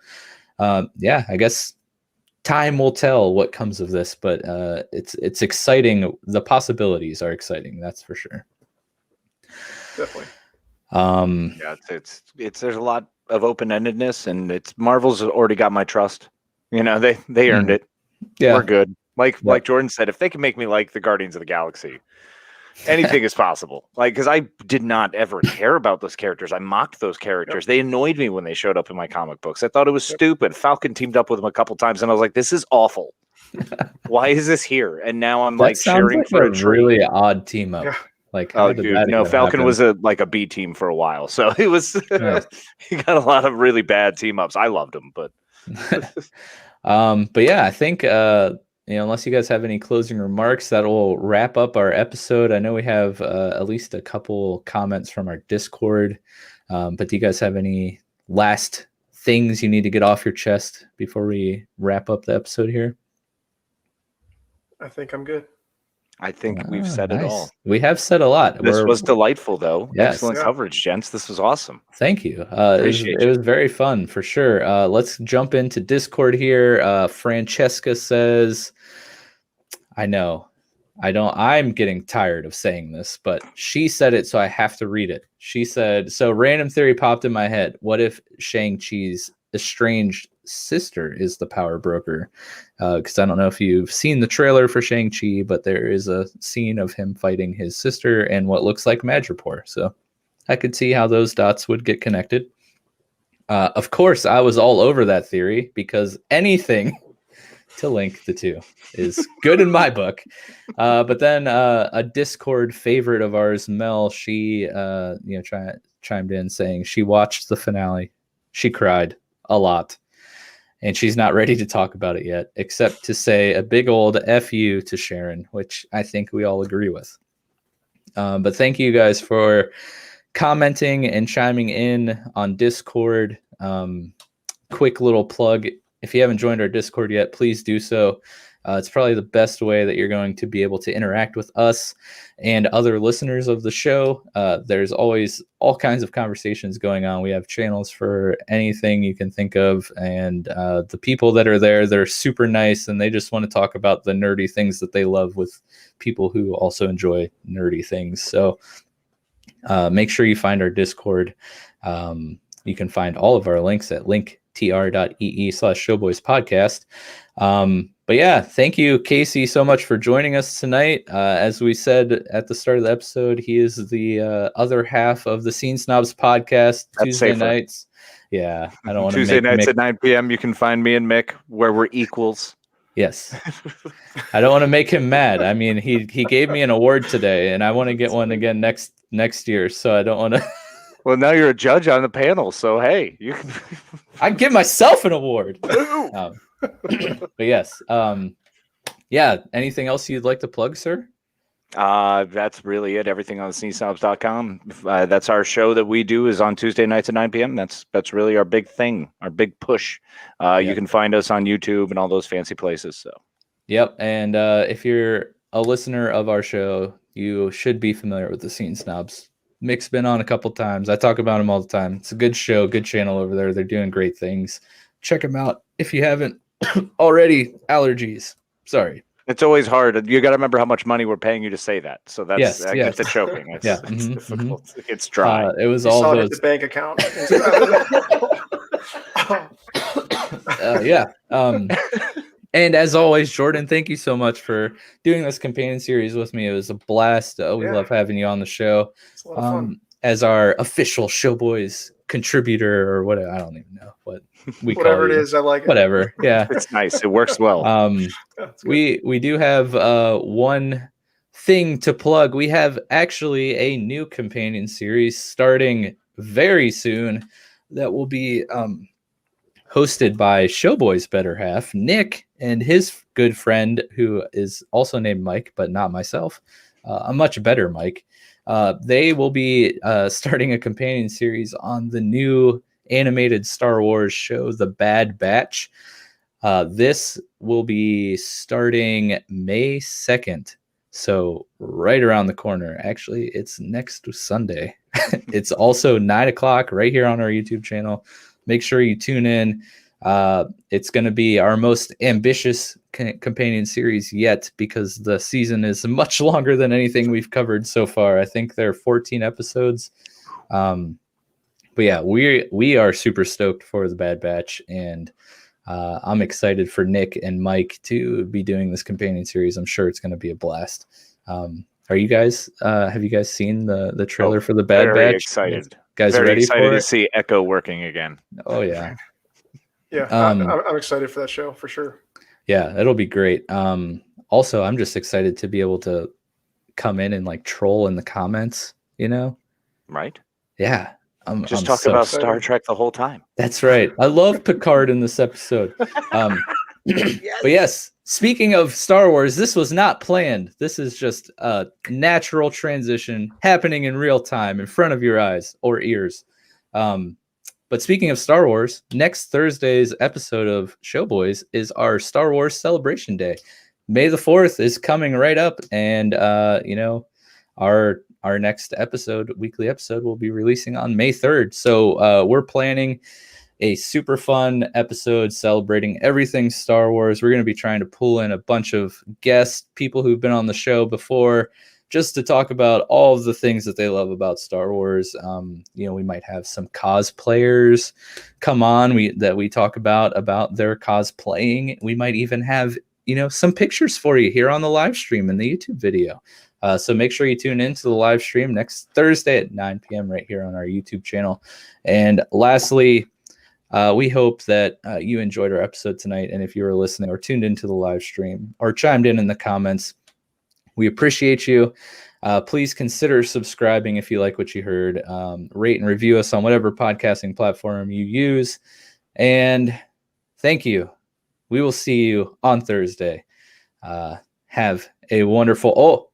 yeah, I guess time will tell what comes of this, but it's exciting. The possibilities are exciting, that's for sure. Definitely. Yeah, it's there's a lot of open-endedness, and Marvel's already got my trust. They earned it. Yeah, we're good. Like Jordan said, if they can make me like the Guardians of the Galaxy, anything is possible. Because I did not ever care about those characters. I mocked those characters. Yep. They annoyed me when they showed up in my comic books. I thought it was stupid. Falcon teamed up with them a couple times, and I was like, "This is awful. Why is this here?" And now I'm cheering for a really odd team up. Yeah. Falcon was a B team for a while, so it was. He got a lot of really bad team ups. I loved him, but. But yeah, I think unless you guys have any closing remarks, that will wrap up our episode. I know we have at least a couple comments from our Discord, but do you guys have any last things you need to get off your chest before we wrap up the episode here? I think I'm good. I think we've said it all. We have said a lot. This was delightful, though. Yes. Excellent coverage, gents. This was awesome. Thank you. It was very fun, for sure. Let's jump into Discord here. Francesca says, I'm getting tired of saying this, but she said it, so I have to read it. She said, so random theory popped in my head. What if Shang-Chi's estranged sister is the power broker? Because I don't know if you've seen the trailer for Shang-Chi, but there is a scene of him fighting his sister and what looks like Madripoor. So I could see how those dots would get connected. Of course, I was all over that theory because anything to link the two is good in my book. But then a Discord favorite of ours, Mel, she chimed in saying she watched the finale. She cried a lot. and she's not ready to talk about it yet, except to say a big old F you to Sharon, which I think we all agree with. But thank you guys for commenting and chiming in on Discord. Quick little plug. If you haven't joined our Discord yet, please do so. It's probably the best way that you're going to be able to interact with us and other listeners of the show. There's always all kinds of conversations going on. We have channels for anything you can think of. And the people that are there, they're super nice, and they just want to talk about the nerdy things that they love with people who also enjoy nerdy things. So make sure you find our Discord. You can find all of our links at linktr.ee/showboyspodcast. But yeah, thank you, Casey, so much for joining us tonight. As we said at the start of the episode, he is the other half of the Scene Snobs podcast. That's Tuesday safer. nights. Yeah, I don't want to Tuesday make nights Mick. at 9 p.m. You can find me and Mick where we're equals. Yes, I don't want to make him mad. I mean, he gave me an award today, and I want to get one again next year. So I don't want to. Well, now you're a judge on the panel, so hey, you can. I can give myself an award. But yes, yeah. Anything else you'd like to plug, sir? That's really it. Everything on sneezesnobs.com. That's our show that we do is on Tuesday nights at 9 p.m. That's really our big thing, our big push. You can find us on YouTube and all those fancy places. So. Yep. And if you're a listener of our show, you should be familiar with the Scene Snobs. Mick's been on a couple times. I talk about him all the time. It's a good show, good channel over there. They're doing great things. Check them out if you haven't already. Allergies. Sorry. It's always hard. You got to remember how much money we're paying you to say that. So that's Yes. It's the choking. It's, Yeah. it's difficult. It's dry. It was You all saw it those. at the bank account. Yeah. And as always, Jordan, thank you so much for doing this companion series with me. It was a blast. We love having you on the show. It's a lot of fun. As our official Showboys contributor or whatever. I don't even know what we call Whatever it you. is, I like it. Whatever. Yeah. It's nice. It works well. That's good. We do have one thing to plug. We have actually a new companion series starting very soon that will be hosted by Showboy's better half, Nick, and his good friend, who is also named Mike, but not myself, a much better Mike. They will be starting a companion series on the new animated Star Wars show, The Bad Batch. This will be starting May 2nd. So right around the corner. Actually, it's next Sunday. It's also 9:00 right here on our YouTube channel. Make sure you tune in. It's going to be our most ambitious companion series yet because the season is much longer than anything we've covered so far. I think there are 14 episodes. But yeah, we are super stoked for The Bad Batch, and I'm excited for Nick and Mike to be doing this companion series. I'm sure it's going to be a blast. Are you guys? Have you guys seen the trailer for The Bad Batch? Very excited. Guys, Very ready excited for to it? see Echo working again. Oh yeah. Yeah, I'm excited for that show for sure. Yeah, it'll be great. Also, I'm just excited to be able to come in and like troll in the comments, you know? Right? Yeah. I'm Talk so about excited. Star Trek the whole time. That's right. I love Picard in this episode. But yes, speaking of Star Wars, this was not planned. This is just a natural transition happening in real time in front of your eyes or ears. But speaking of Star Wars, next Thursday's episode of Showboys is our Star Wars Celebration Day. May the 4th is coming right up, and our next weekly episode, will be releasing on May 3rd. So we're planning a super fun episode celebrating everything Star Wars. We're going to be trying to pull in a bunch of guests, people who've been on the show before, just to talk about all of the things that they love about Star Wars. We might have some cosplayers come on that we talk about their cosplaying. We might even have, some pictures for you here on the live stream in the YouTube video. So make sure you tune into the live stream next Thursday at 9 p.m. right here on our YouTube channel. And lastly, we hope that you enjoyed our episode tonight. And if you were listening or tuned into the live stream or chimed in the comments, we appreciate you. Please consider subscribing if you like what you heard. Rate and review us on whatever podcasting platform you use. And thank you. We will see you on Thursday. Have a wonderful. Oh,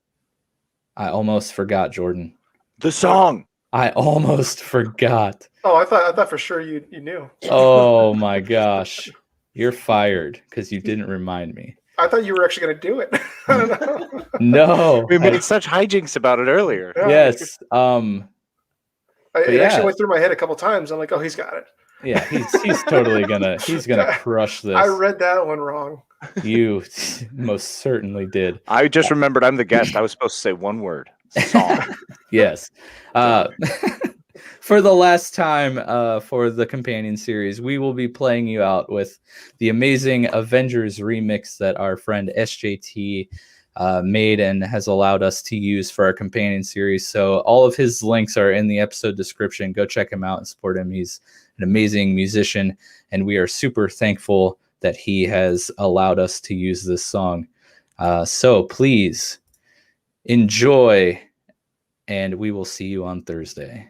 I almost forgot, Jordan. The song. I almost forgot. Oh, I thought for sure you knew. Oh my gosh. You're fired because you didn't remind me. I thought you were actually going to do it. I don't know. No. We made such hijinks about it earlier. Yeah. Yes. It actually went through my head a couple times. I'm like, oh, he's got it. Yeah, he's totally gonna crush this. I read that one wrong. You most certainly did. I just remembered I'm the guest. I was supposed to say one word. Song. Yes. For the last time for the companion series, we will be playing you out with the amazing Avengers remix that our friend SJT made and has allowed us to use for our companion series. So all of his links are in the episode description. Go check him out and support him. He's an amazing musician, and we are super thankful that he has allowed us to use this song. So please enjoy, and we will see you on Thursday.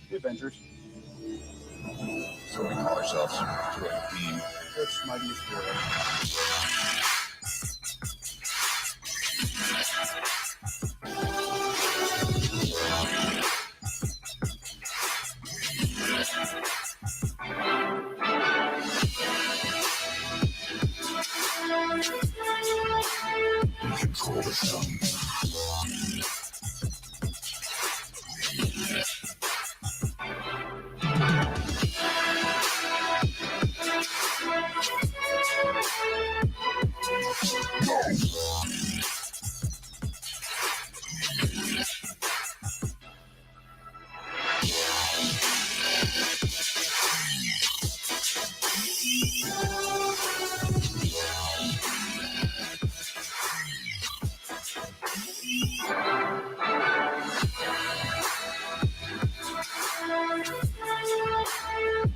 The Avengers. So we call ourselves to a team. Earth's mightiest hero. We control the sun.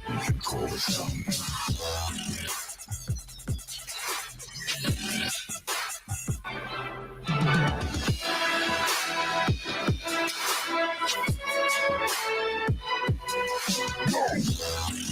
We control the sun. No.